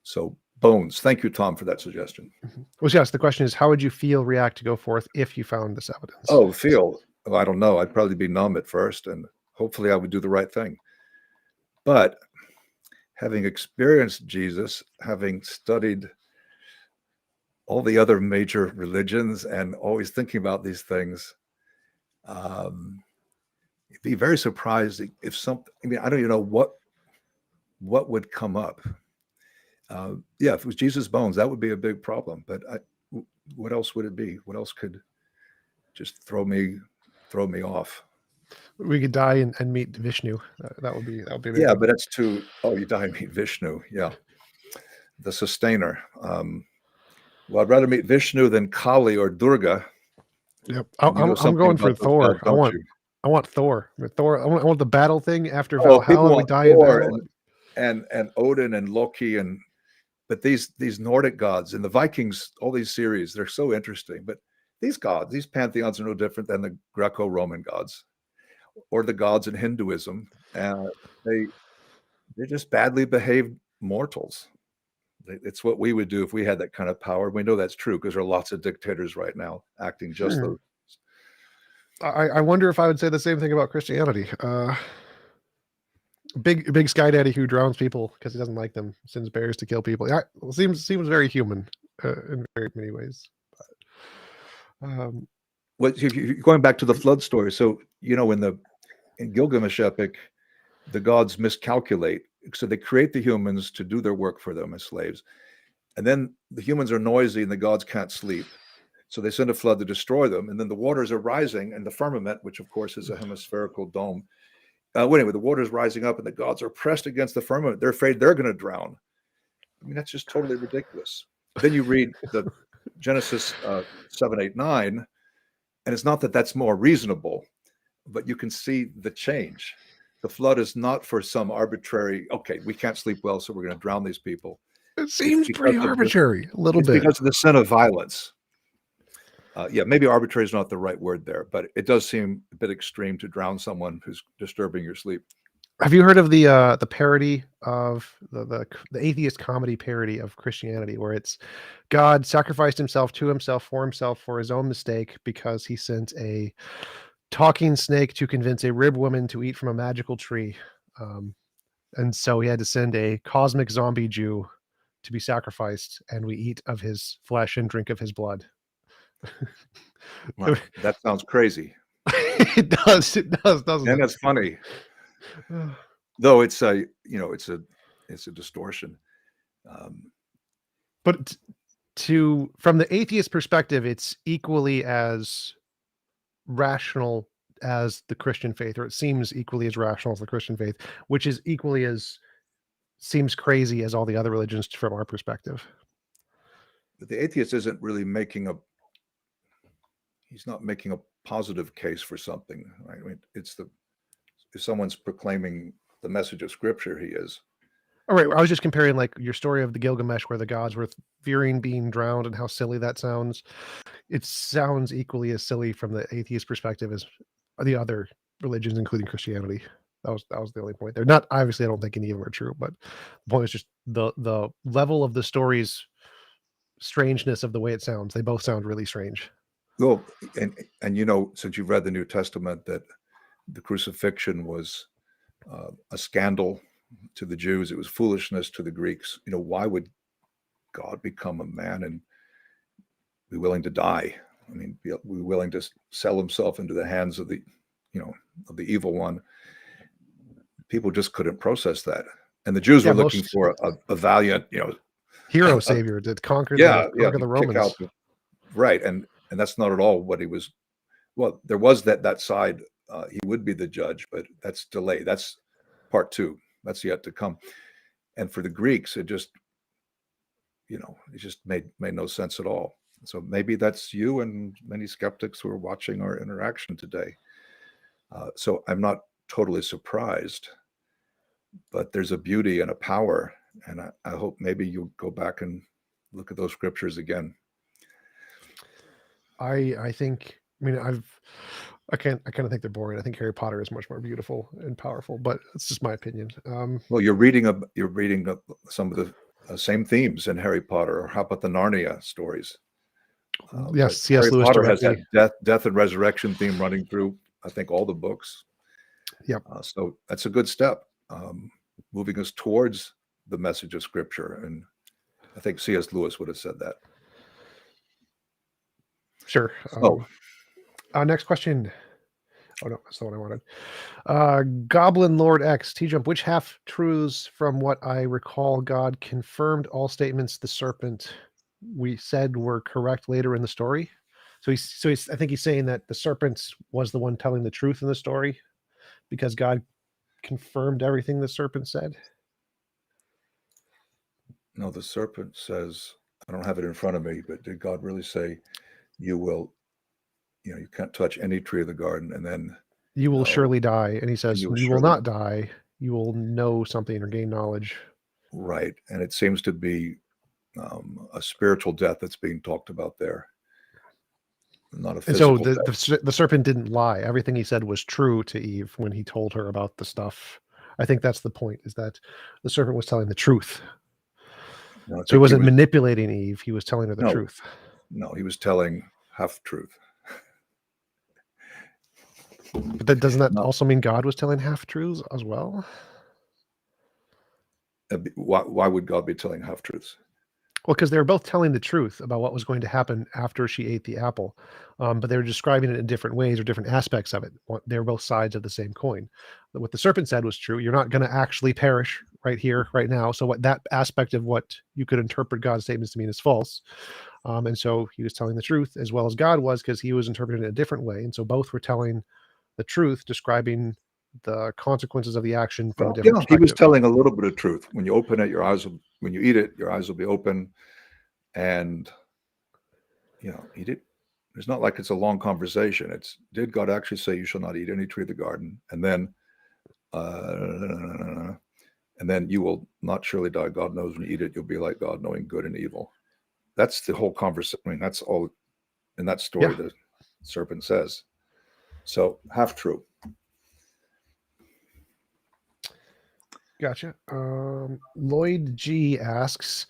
So bones. Thank you, Tom, for that suggestion. Well, yes, the question is, how would you react, to go forth if you found this evidence? Oh, feel? Well, I don't know. I'd probably be numb at first, and hopefully I would do the right thing. But having experienced Jesus, having studied all the other major religions and always thinking about these things, you'd be very surprised if something, I mean, I don't even know what would come up. Yeah, if it was Jesus' bones, that would be a big problem. But what else would it be? What else could just throw me off? We could die and meet Vishnu. That would be yeah, but that's too. Oh, you die and meet Vishnu. Yeah, the sustainer. Well, I'd rather meet Vishnu than Kali or Durga. Yep, I'm going for Thor. I want I want Thor. I want the battle thing after Oh, people Valhalla. We want die in Thor battle. and Odin and Loki but these Nordic gods and the Vikings, all these series, they're so interesting. But these gods, these pantheons are no different than the Greco-Roman gods or the gods in Hinduism. They they're just badly behaved mortals. It's what we would do if we had that kind of power. We know that's true because there are lots of dictators right now acting just those. I wonder if I would say the same thing about Christianity. Big sky daddy who drowns people because he doesn't like them, sends bears to kill people. Yeah, seems very human in very many ways. Going back to the flood story, so in Gilgamesh epic, the gods miscalculate, so they create the humans to do their work for them as slaves, and then the humans are noisy and the gods can't sleep, so they send a flood to destroy them, and then the waters are rising, and the firmament, which of course is a hemispherical dome. Anyway, the water's rising up, and the gods are pressed against the firmament. They're afraid they're going to drown. I mean, that's just totally ridiculous. Then you read the Genesis 7, 8, 9, and it's not that that's more reasonable, but you can see the change. The flood is not for some arbitrary, okay, we can't sleep well, so we're going to drown these people. It seems pretty arbitrary, a little it's bit. because of the sin of violence. Yeah, maybe arbitrary is not the right word there, but it does seem a bit extreme to drown someone who's disturbing your sleep. Have you heard of the parody of the atheist comedy parody of Christianity, where it's God sacrificed himself to himself for his own mistake because he sent a talking snake to convince a rib woman to eat from a magical tree, and so he had to send a cosmic zombie Jew to be sacrificed, and we eat of his flesh and drink of his blood. Wow, that sounds crazy. It does, doesn't And it? it's funny. Though it's a distortion. But from the atheist perspective, it's equally as rational as the Christian faith, or it seems equally as rational as the Christian faith, which is equally as seems crazy as all the other religions from our perspective. But the atheist isn't really he's not making a positive case for something, right? I mean, if someone's proclaiming the message of scripture, he is. All right, I was just comparing like your story of the Gilgamesh where the gods were fearing being drowned and how silly that sounds. It sounds equally as silly from the atheist perspective as the other religions, including Christianity. That was the only point there. Not obviously, I don't think any of them are true, but the point is just the level of the story's strangeness of the way it sounds. They both sound really strange. Well, and since you've read the New Testament, that the crucifixion was a scandal to the Jews. It was foolishness to the Greeks. Why would God become a man and be willing to die? I mean, be willing to sell himself into the hands of the evil one. People just couldn't process that, and the Jews were looking for a valiant, hero savior to conquer the Romans. Kick out right, and that's not at all what he was. Well, there was that side. He would be the judge, but that's delayed. That's part 2. That's yet to come. And for the Greeks, it just made no sense at all. So maybe that's you and many skeptics who are watching our interaction today. So I'm not totally surprised, but there's a beauty and a power, and I hope maybe you'll go back and look at those scriptures again. I think. I mean, I kind of think they're boring. I think Harry Potter is much more beautiful and powerful, but it's just my opinion. Well, you're reading some of the same themes in Harry Potter, or how about the Narnia stories? Yes, C.S. Harry Lewis Potter has directly. that death and resurrection theme running through, I think, all the books. Yep. So that's a good step, moving us towards the message of Scripture, and I think C.S. Lewis would have said that. Sure. So, next question. Oh no, that's the one I wanted. Goblin Lord X, TJump, which half truths from what I recall God confirmed all statements the serpent we said were correct later in the story? So I think he's saying that the serpent was the one telling the truth in the story because God confirmed everything the serpent said. No, the serpent says, I don't have it in front of me, but did God really say you can't touch any tree of the garden? And then You will No, surely die. And he and says, you will you will surely not die. You will know something or gain knowledge. right. And it seems to be a spiritual death that's being talked about there, not a And so physical death. the serpent didn't lie. Everything he said was true to Eve when he told her about the stuff. I think that's the point, is that the serpent was telling the truth. No, I So he think he wasn't was manipulating Eve. He was telling her the no, truth. no, he was telling half truth. But then doesn't that No, also mean God was telling half truths as well? why would God be telling half truths? Well, because they were both telling the truth about what was going to happen after she ate the apple, but they were describing it in different ways or different aspects of it. They were both sides of the same coin. But what the serpent said was true. You're not going to actually perish right here, right now. So what that aspect of what you could interpret God's statements to mean is false. And so he was telling the truth as well as God was, because he was interpreting it a different way. And so both were telling the truth, describing the consequences of the action from a Well, different yeah, he was perspective. telling a little bit of truth. When you open it, when you eat it, your eyes will be open, and eat it. It's not like it's a long conversation. It's, did God actually say you shall not eat any tree of the garden? And then, you will not surely die. God knows when you eat it, you'll be like God, knowing good and evil. That's the whole conversation. I mean, that's all in that story Yeah, the serpent says. So half true. gotcha. Lloyd G asks,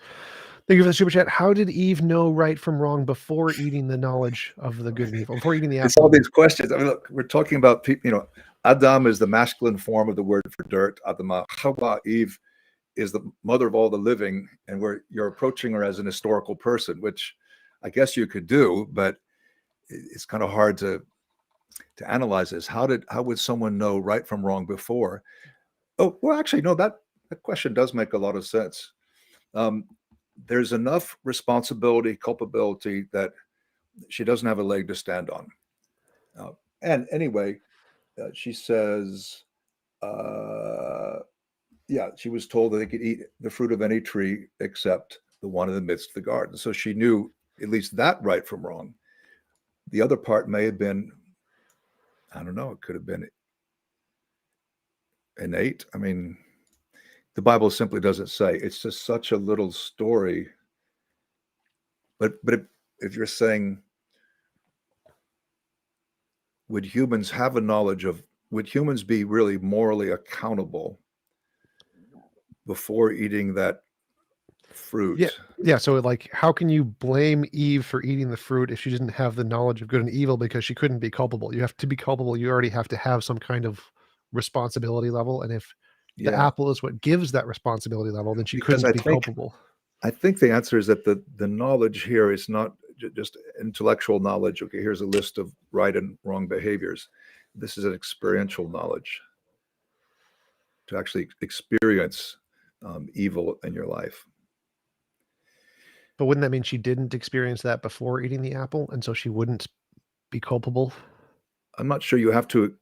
thank you for the super chat. How did Eve know right from wrong before eating the knowledge of the good and evil? Before eating the It's all apple? these questions. I mean, look, we're talking about people. Adam is the masculine form of the word for dirt. Adama. Hawa, Eve, is the mother of all the living, and you're approaching her as an historical person, which I guess you could do, but it's kind of hard to analyze this. How would someone know right from wrong before? Oh, well, actually, no, that question does make a lot of sense. There's enough responsibility, culpability that she doesn't have a leg to stand on. And anyway, she says, yeah, she was told that they could eat the fruit of any tree except the one in the midst of the garden. So she knew at least that right from wrong. The other part may have been, I don't know, it could have been innate. I mean, the Bible simply doesn't say. It's just such a little story. But if you're saying, would humans have a knowledge of, would humans be really morally accountable before eating that Yeah. fruit? Yeah. So, like, how can you blame Eve for eating the fruit if she didn't have the knowledge of good and evil, because she couldn't be culpable? You have to be culpable. You already have to have some kind of responsibility level. And if the Yeah, apple is what gives that responsibility level, then she because couldn't be culpable. I think the answer is that the knowledge here is not just intellectual knowledge. Okay, here's a list of right and wrong behaviors. This is an experiential knowledge, to actually experience evil in your life. But wouldn't that mean she didn't experience that before eating the apple, and so she wouldn't be culpable? I'm not sure you have to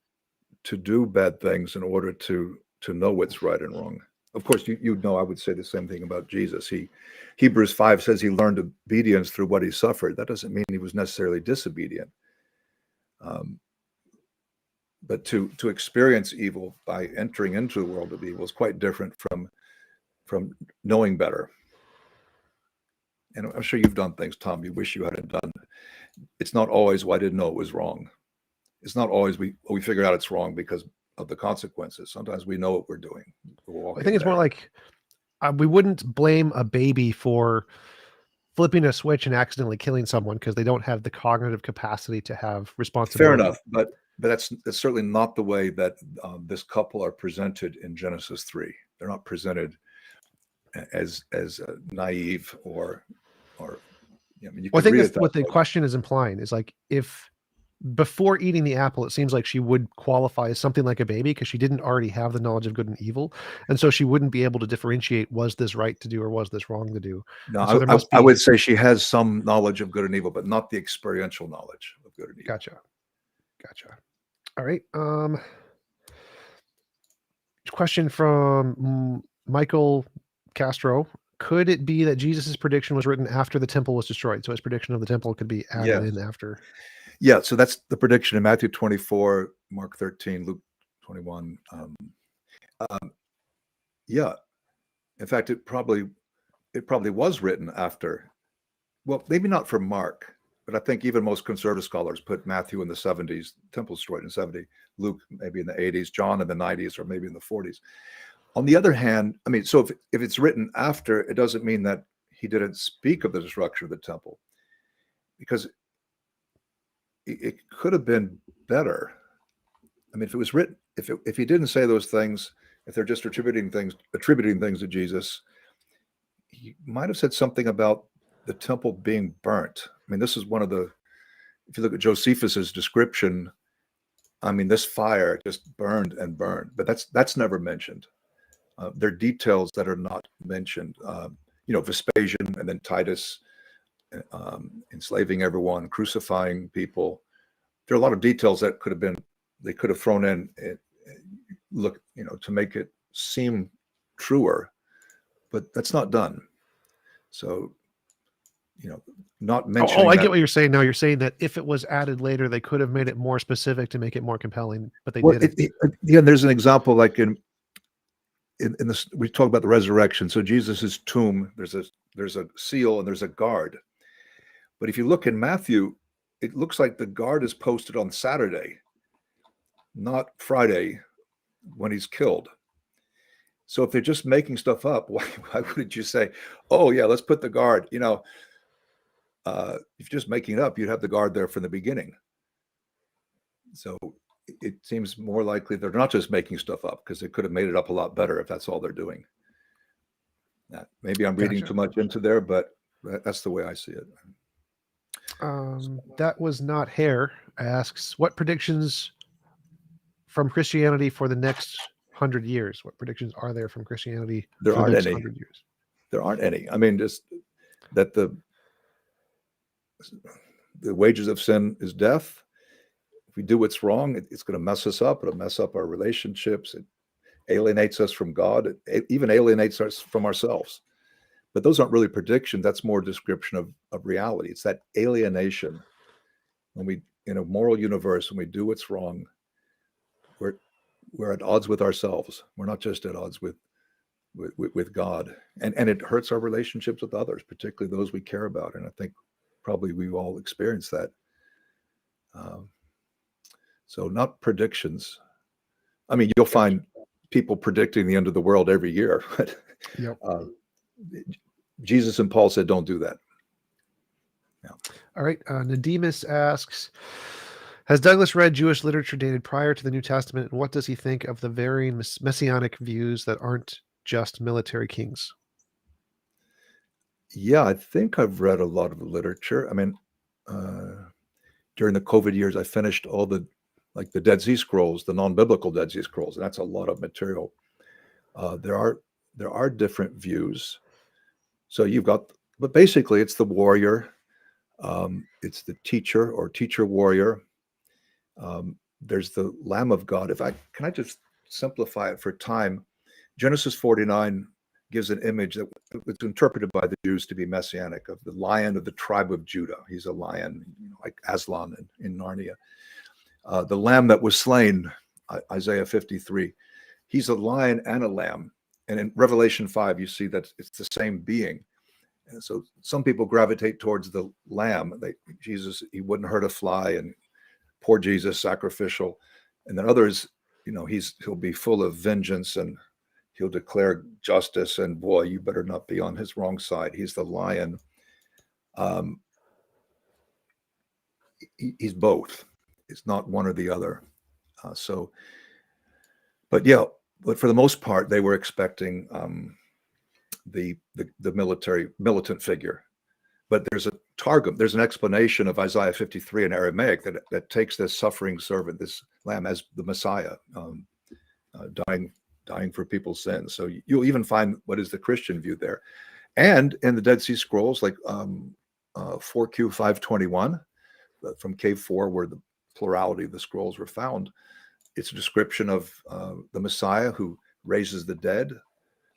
do bad things in order to know what's right and wrong. Of course, you know I would say the same thing about Jesus. Hebrews 5 says he learned obedience through what he suffered. That doesn't mean he was necessarily disobedient. But to experience evil by entering into the world of evil is quite different from knowing better. And I'm sure you've done things, Tom, you wish you hadn't done. It's not always, well, I didn't know it was wrong. It's not always we figured out it's wrong because of the consequences. Sometimes we know what we're doing. We're I walking think it's more there. like, we wouldn't blame a baby for flipping a switch and accidentally killing someone because they don't have the cognitive capacity to have Fair responsibility. enough, but that's certainly not the way that this couple are presented in Genesis 3. They're not presented as naive or I mean, you Well, I could think read that's it that what the way. question is implying, is like, if before eating the apple, it seems like she would qualify as something like a baby because she didn't already have the knowledge of good and evil. And so she wouldn't be able to differentiate, was this right to do or was this wrong to do? And so No, there must I be. would say she has some knowledge of good and evil, but not the experiential knowledge of good and evil. Gotcha. Gotcha. All right. Question from Michael Castro. Could it be that Jesus's prediction was written after the temple was destroyed? So his prediction of the temple could be added Yes. in after. Yeah, so that's the prediction in Matthew 24. Mark 13, Luke 21. Yeah, in fact, it probably was written after. Well, maybe not for Mark, but I think even most conservative scholars put Matthew in the 70s, temple destroyed in 70, Luke maybe in the 80s, John in the 90s, or maybe in the 40s. On the other hand, I mean, so if it's written after, it doesn't mean that he didn't speak of the destruction of the temple, because it could have been better. I mean, if it was written, if he didn't say those things, if they're just attributing things to Jesus, he might have said something about the temple being burnt. I mean, this is one of the, if you look at Josephus's description, I mean, this fire just burned and burned, but that's never mentioned. There are details that are not mentioned. Vespasian and then Titus enslaving everyone, crucifying people. There are a lot of details that they could have thrown in, to make it seem truer, but that's not done. So, not mentioning. Oh, I get what you're saying now. You're saying that if it was added later, they could have made it more specific to make it more compelling, but they didn't. There's an example like in this, we talk about the resurrection. So Jesus's tomb, there's a seal and there's a guard. But if you look in Matthew, it looks like the guard is posted on Saturday, not Friday when he's killed. So if they're just making stuff up, why wouldn't you say, oh yeah, let's put the guard, if you're just making it up, you'd have the guard there from the beginning. So it seems more likely they're not just making stuff up, because they could have made it up a lot better if that's all they're doing. Maybe I'm reading too much into there, but that's the way I see it. That was not hair. Asks, what predictions from Christianity for the next 100 years? What predictions are there from Christianity for the next 100 years? There aren't any. I mean, just that the wages of sin is death. If we do what's wrong, it's going to mess us up. It'll mess up our relationships. It alienates us from God. It even alienates us from ourselves. But those aren't really predictions. That's more a description of reality. It's that alienation. When we, in a moral universe, when we do what's wrong, we're at odds with ourselves. We're not just at odds with God. And it hurts our relationships with others, particularly those we care about. And I think probably we've all experienced that. So not predictions. I mean, you'll find people predicting the end of the world every year. But yep. Jesus and Paul said, don't do that. Yeah. All right. Nadimus asks, has Douglas read Jewish literature dated prior to the New Testament, and what does he think of the varying messianic views that aren't just military kings? Yeah, I think I've read a lot of the literature. I mean, during the COVID years, I finished all the Dead Sea Scrolls, the non-biblical Dead Sea Scrolls, and that's a lot of material. There are different views. So but basically it's the warrior, it's the teacher or teacher warrior. There's the Lamb of God. Can I just simplify it for time? Genesis 49 gives an image that was interpreted by the Jews to be messianic, of the lion of the tribe of Judah. He's a lion, like Aslan in Narnia. The lamb that was slain, Isaiah 53. He's a lion and a lamb. And in Revelation 5, you see that it's the same being. And so some people gravitate towards the lamb. Jesus, he wouldn't hurt a fly, and poor Jesus, sacrificial. And then others, he'll be full of vengeance and he'll declare justice. And boy, you better not be on his wrong side. He's the lion. He's both. It's not one or the other. But for the most part, they were expecting the militant figure. But there's a targum, there's an explanation of Isaiah 53 in Aramaic that takes this suffering servant, this lamb, as the Messiah, dying for people's sins. So you'll even find what is the Christian view there. And in the Dead Sea Scrolls, like 4Q 521, from Cave 4, where the plurality of the scrolls were found, it's a description of the Messiah who raises the dead,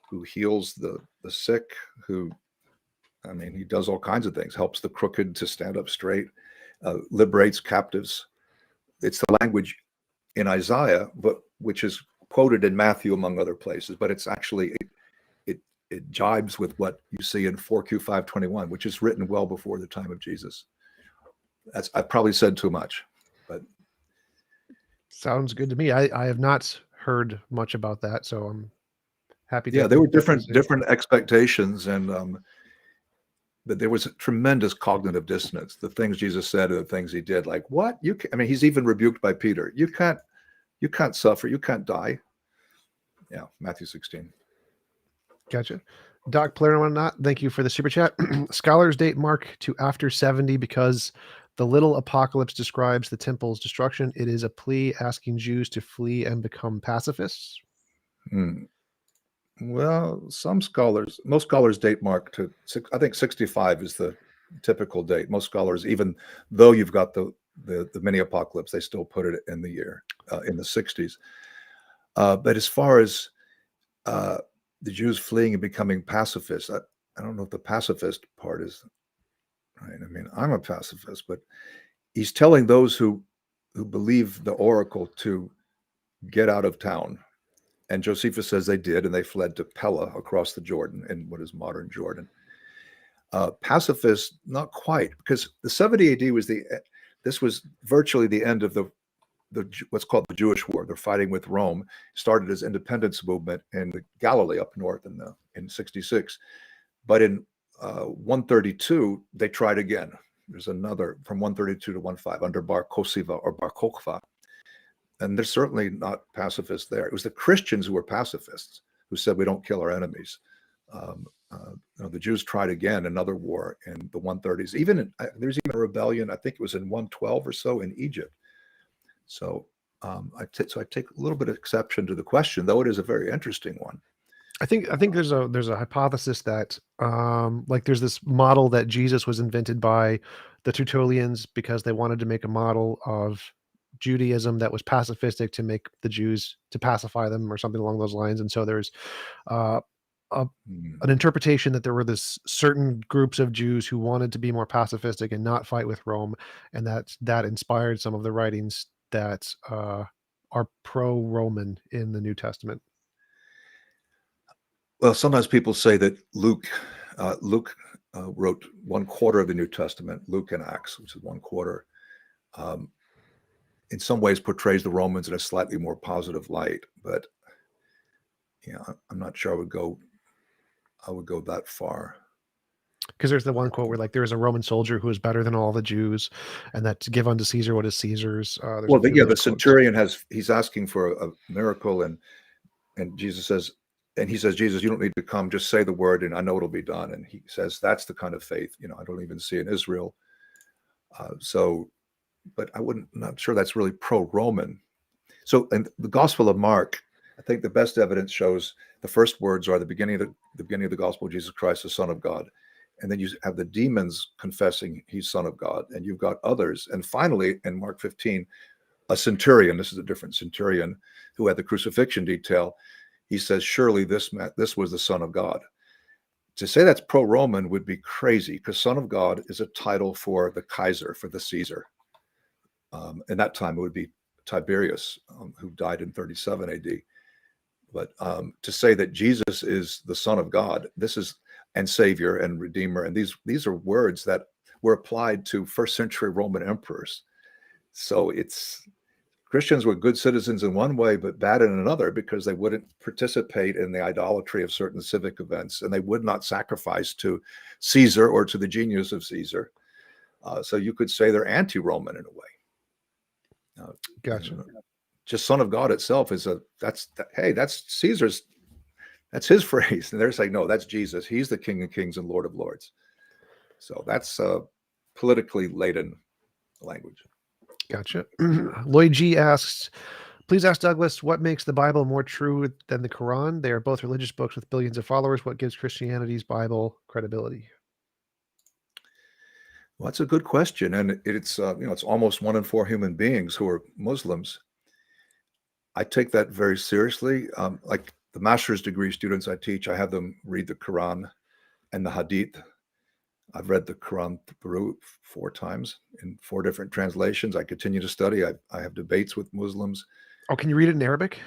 who heals the sick, he does all kinds of things, helps the crooked to stand up straight, liberates captives. It's the language in Isaiah, but which is quoted in Matthew among other places, but it's actually it jibes with what you see in 4Q 521, which is written well before the time of Jesus. I've probably said too much, but Sounds good to me. I have not heard much about that, so I'm happy to yeah, there were make that decision. different expectations, and but there was a tremendous cognitive dissonance. The things Jesus said and the things he did, like what you can, I mean, he's even rebuked by Peter. You can't suffer, you can't die. Yeah, Matthew 16. Gotcha. Doc Player and whatnot, thank you for the super chat. Scholars date Mark to after 70 because the little apocalypse describes the temple's destruction. It is a plea asking Jews to flee and become pacifists. Well, most scholars date Mark to I think 65 is the typical date. Most scholars, even though you've got the mini apocalypse, they still put it in the year in the 60s. But as far as the Jews fleeing and becoming pacifists, I don't know if the pacifist part is right. I mean, I'm a pacifist, but he's telling those who believe the oracle to get out of town. And Josephus says they did, and they fled to Pella across the Jordan in what is modern Jordan. Pacifists, not quite, because the 70 AD this was virtually the end of the what's called the Jewish War. They're fighting with Rome. Started as independence movement in Galilee up north in 66, but in 132 they tried again. There's another from 132 to 15 under Bar Kosiva or Bar Kokhba. And they're certainly not pacifists there. It was the Christians who were pacifists who said we don't kill our enemies. The Jews tried again another war in the 130s. There's even a rebellion. I think it was in 112 or so in Egypt. So I take a little bit of exception to the question, though it is a very interesting one. I think there's a hypothesis that like there's this model that Jesus was invented by the Tertullians because they wanted to make a model of Judaism that was pacifistic to make the Jews to pacify them or something along those lines. And so there's an interpretation that there were this certain groups of Jews who wanted to be more pacifistic and not fight with Rome, and that inspired some of the writings that are pro-Roman in the New Testament. Well, sometimes people say that Luke wrote 1/4 of the New Testament, Luke and Acts, which is 1/4. In some ways portrays the Romans in a slightly more positive light, but yeah, I'm not sure I would go that far. Because there's the one quote where like there is a Roman soldier who is better than all the Jews, and that to give unto Caesar what is Caesar's. The centurion he's asking for a miracle, and Jesus says, Jesus, you don't need to come, just say the word, and I know it'll be done. And he says that's the kind of faith I don't even see in Israel. But not sure that's really pro-Roman. So in the Gospel of Mark, I think the best evidence shows the first words are the beginning of the Gospel of Jesus Christ, the Son of God. And then you have the demons confessing he's Son of God, and you've got others. And finally, in Mark 15, a centurion, this is a different centurion, who had the crucifixion detail, he says, surely this was the Son of God. To say that's pro-Roman would be crazy, because Son of God is a title for the Kaiser, for the Caesar. In that time, it would be Tiberius, who died in 37 AD. But to say that Jesus is the Son of God, and Savior and Redeemer, and these are words that were applied to first century Roman emperors. So Christians were good citizens in one way, but bad in another, because they wouldn't participate in the idolatry of certain civic events, and they would not sacrifice to Caesar or to the genius of Caesar. So you could say they're anti-Roman in a way. Gotcha. Just Son of God itself that's Caesar's, that's his phrase, and they're saying no, that's Jesus. He's the King of Kings and Lord of Lords. So that's politically laden language. Gotcha. Lloyd G asks, please ask Douglas, what makes the Bible more true than the Quran? They are both religious books with billions of followers. What gives Christianity's Bible credibility? Well, that's a good question, and it's it's almost 1 in 4 human beings who are Muslims. I take that very seriously. Like the master's degree students I teach, I have them read the Quran and the Hadith, I've read the Quran through 4 times in 4 different translations. I continue to study. I have debates with Muslims. Oh, can you read it in Arabic?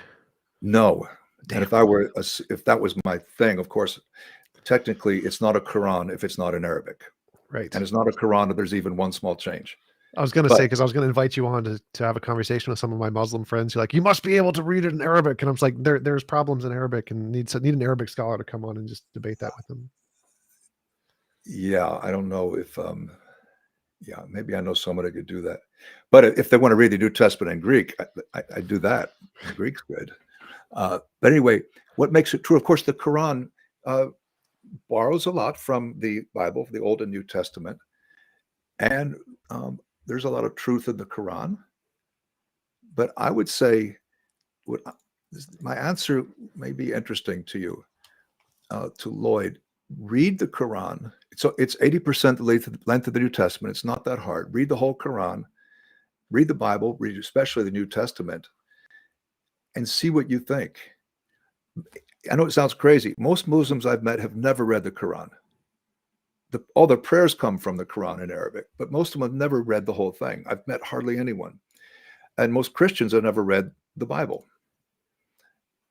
No. And Damn. if that was my thing, of course, technically it's not a Quran if it's not in Arabic. Right. And it's not a Quran if there's even one small change. I was going to But say, because I was going to invite you on to have a conversation with some of my Muslim friends. You're like, you must be able to read it in Arabic. And I'm just like, there's problems in Arabic and need an Arabic scholar to come on and just debate that with them. yeah, I don't know if yeah, maybe I know someone who could do that. But if they want to read the New Testament in Greek, I do that. The Greek's good. But anyway, what makes it true? Of course, the Quran borrows a lot from the Bible, the Old and New Testament, and there's a lot of truth in the Quran. But I would say, what my answer may be interesting to you, to Lloyd. Read the Quran. So it's 80% the length of the New Testament. It's not that hard. Read the whole Quran. Read the Bible. Read especially the New Testament, and see what you think. I know it sounds crazy. Most Muslims I've met have never read the Quran. All the prayers come from the Quran in Arabic, but most of them have never read the whole thing. I've met hardly anyone. And most Christians have never read the Bible.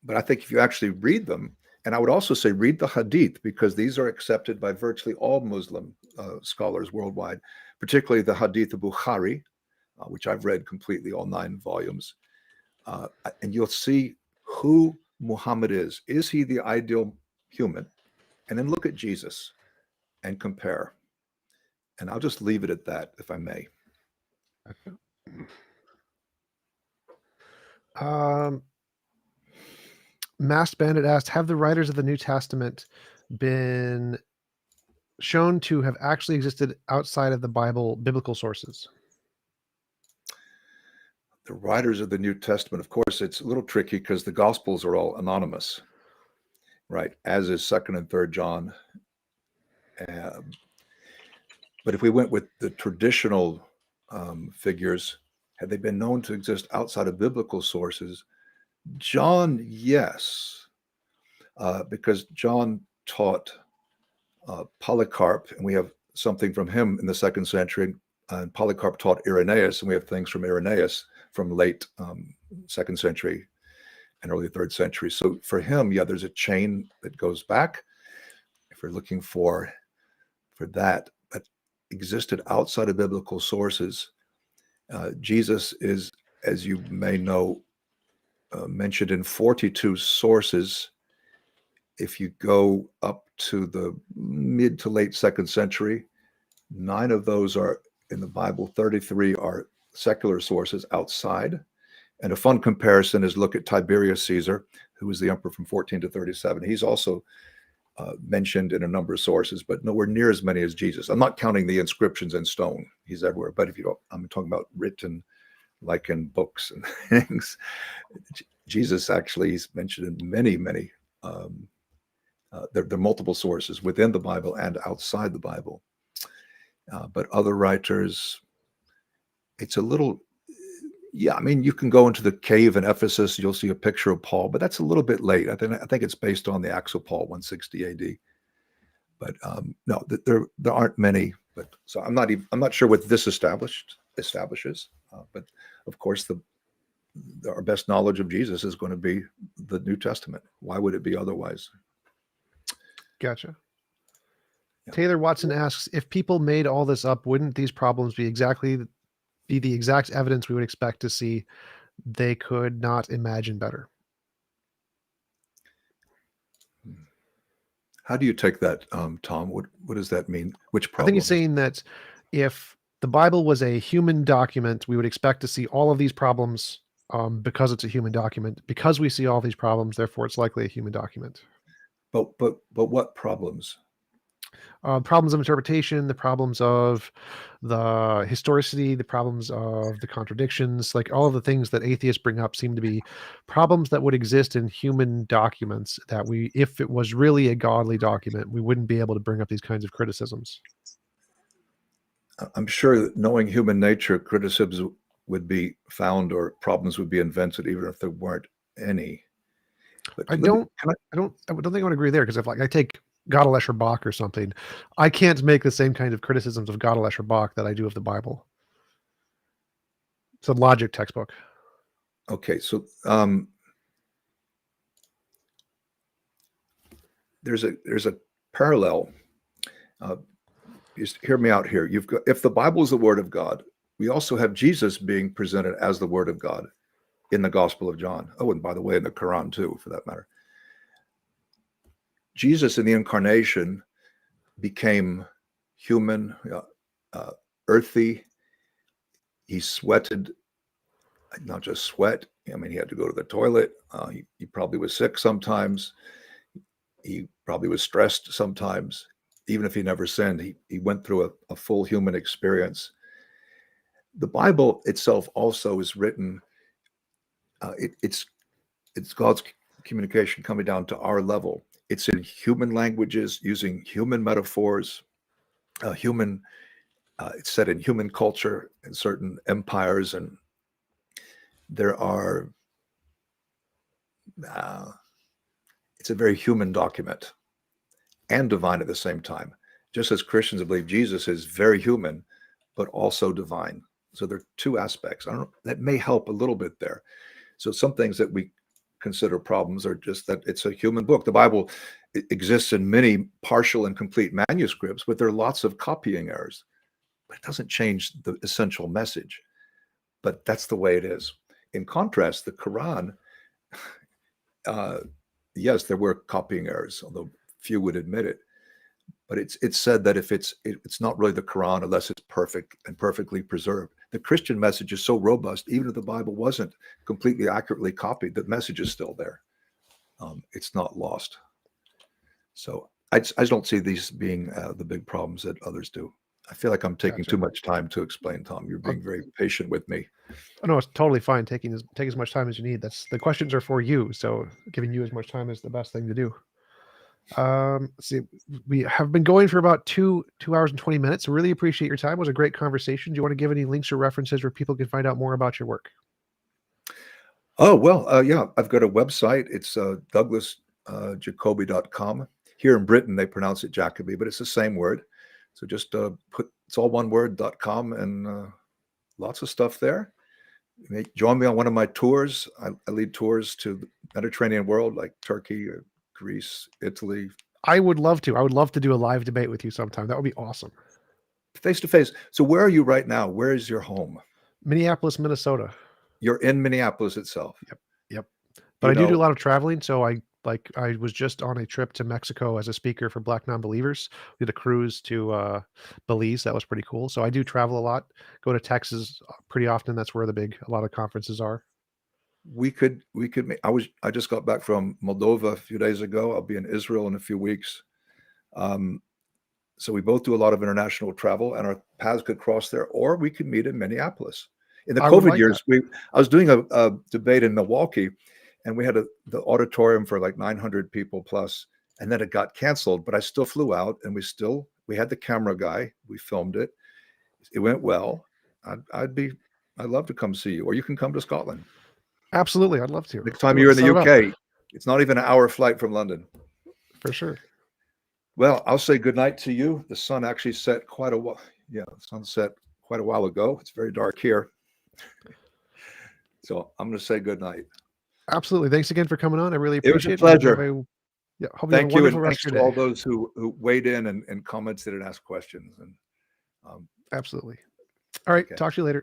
But I think if you actually read them, and I would also say read the Hadith, because these are accepted by virtually all Muslim scholars worldwide, particularly the Hadith of Bukhari, which I've read completely, all 9 volumes. And you'll see who Muhammad is. Is he the ideal human? And then look at Jesus and compare. And I'll just leave it at that, if I may. Masked Bandit asked, have the writers of the New Testament been shown to have actually existed outside of the biblical sources? The writers of the New Testament, of course, it's a little tricky because the Gospels are all anonymous, right? As is 2nd and 3rd John. But if we went with the traditional figures, had they been known to exist outside of biblical sources? John, yes, because John taught Polycarp, and we have something from him in the 2nd century. And Polycarp taught Irenaeus, and we have things from Irenaeus from late 2nd century and early 3rd century. So for him, yeah, there's a chain that goes back. If we're looking for that existed outside of biblical sources, Jesus is, as you may know, mentioned in 42 sources. If you go up to the mid to late 2nd century, 9 of those are in the Bible, 33 are secular sources outside. And a fun comparison is look at Tiberius Caesar, who was the emperor from 14 to 37. He's also mentioned in a number of sources, but nowhere near as many as Jesus. I'm not counting the inscriptions in stone. He's everywhere. But if you don't, I'm talking about written, like in books and things. Jesus actually is mentioned in many, many. There are multiple sources within the Bible and outside the Bible. But other writers, it's a little, yeah, I mean, you can go into the cave in Ephesus, you'll see a picture of Paul, but that's a little bit late. I think it's based on the Acts of Paul, 160 AD. But no, there aren't many. But so I'm not sure what this establishes. But of course, our best knowledge of Jesus is going to be the New Testament. Why would it be otherwise? Gotcha. Yeah. Taylor Watson asks, if people made all this up, wouldn't these problems be the exact evidence we would expect to see? They could not imagine better. How do you take that, Tom? What does that mean? Which problem? I think he's saying that if the Bible was a human document, we would expect to see all of these problems because it's a human document. Because we see all these problems, therefore it's likely a human document. But what problems? Problems of interpretation, the problems of the historicity, the problems of the contradictions, like all of the things that atheists bring up seem to be problems that would exist in human documents that if it was really a godly document, we wouldn't be able to bring up these kinds of criticisms. I'm sure that knowing human nature, criticisms would be found or problems would be invented, even if there weren't any. But I don't think I would agree there, because if I take Gotthelescher Bach or something, I can't make the same kind of criticisms of Gotthelescher Bach that I do of the Bible. It's a logic textbook. Okay, so there's a parallel. Just hear me out here. You've got, if the Bible is the Word of God, we also have Jesus being presented as the Word of God in the Gospel of John. Oh, and by the way, in the Quran too, for that matter. Jesus in the incarnation became human, earthy. He sweated, not just sweat. I mean, he had to go to the toilet. He probably was sick sometimes. He probably was stressed sometimes. Even if he never sinned, he went through a full human experience. The Bible itself also is written. It's God's communication coming down to our level. It's in human languages, using human metaphors, it's set in human culture in certain empires, and there are. It's a very human document and divine at the same time. Just as Christians believe Jesus is very human, but also divine. So there are two aspects. I don't know, that may help a little bit there. So some things that we consider problems are just that it's a human book. The Bible exists in many partial and complete manuscripts, but there are lots of copying errors. But it doesn't change the essential message. But that's the way it is. In contrast, the Quran, yes, there were copying errors, although few would admit it. But it's said that if it's not really the Quran unless it's perfect and perfectly preserved. The Christian message is so robust, even if the Bible wasn't completely accurately copied, the message is still there. It's not lost. So I don't see these being the big problems that others do. I feel like I'm taking too much time to explain, Tom. You're being very patient with me. Oh, no, it's totally fine. Take as much time as you need. That's the questions are for you, so giving you as much time is the best thing to do. Let's see, we have been going for about 2 hours and 20 minutes. So really appreciate your time. It was a great conversation. Do you want to give any links or references where people can find out more about your work? Oh, well, yeah, I've got a website. It's douglasjacoby.com. Here in Britain, they pronounce it Jacoby, but it's the same word. So just it's all one word.com, and lots of stuff there. You may join me on one of my tours. I lead tours to the Mediterranean world, like Turkey, or Greece, Italy. I would love to. I would love to do a live debate with you sometime. That would be awesome. Face to face. So where are you right now? Where is your home? Minneapolis, Minnesota. You're in Minneapolis itself. Yep. But I do a lot of traveling. So I was just on a trip to Mexico as a speaker for Black Non-Believers. We did a cruise to Belize. That was pretty cool. So I do travel a lot. Go to Texas pretty often. That's where a lot of conferences are. We could I just got back from Moldova a few days ago. I'll be in Israel in a few weeks. So we both do a lot of international travel, and our paths could cross there, or we could meet in Minneapolis. In the COVID years, I was doing a debate in Milwaukee, and we had the auditorium for like 900 people plus, and then it got canceled, but I still flew out, and we had the camera guy. We filmed it. It went well. I'd love to come see you, or you can come to Scotland. Absolutely. I'd love to. Next time you're in the UK, it's not even an hour flight from London. For sure. Well, I'll say goodnight to you. The sun actually set quite a while. Yeah, the sun set quite a while ago. It's very dark here. So I'm going to say goodnight. Absolutely. Thanks again for coming on. I really appreciate it. It was a pleasure. Hope Thank you you. have a wonderful And rest thanks of to your all day. those who weighed in and commented and asked questions. And Absolutely. All right. Okay. Talk to you later.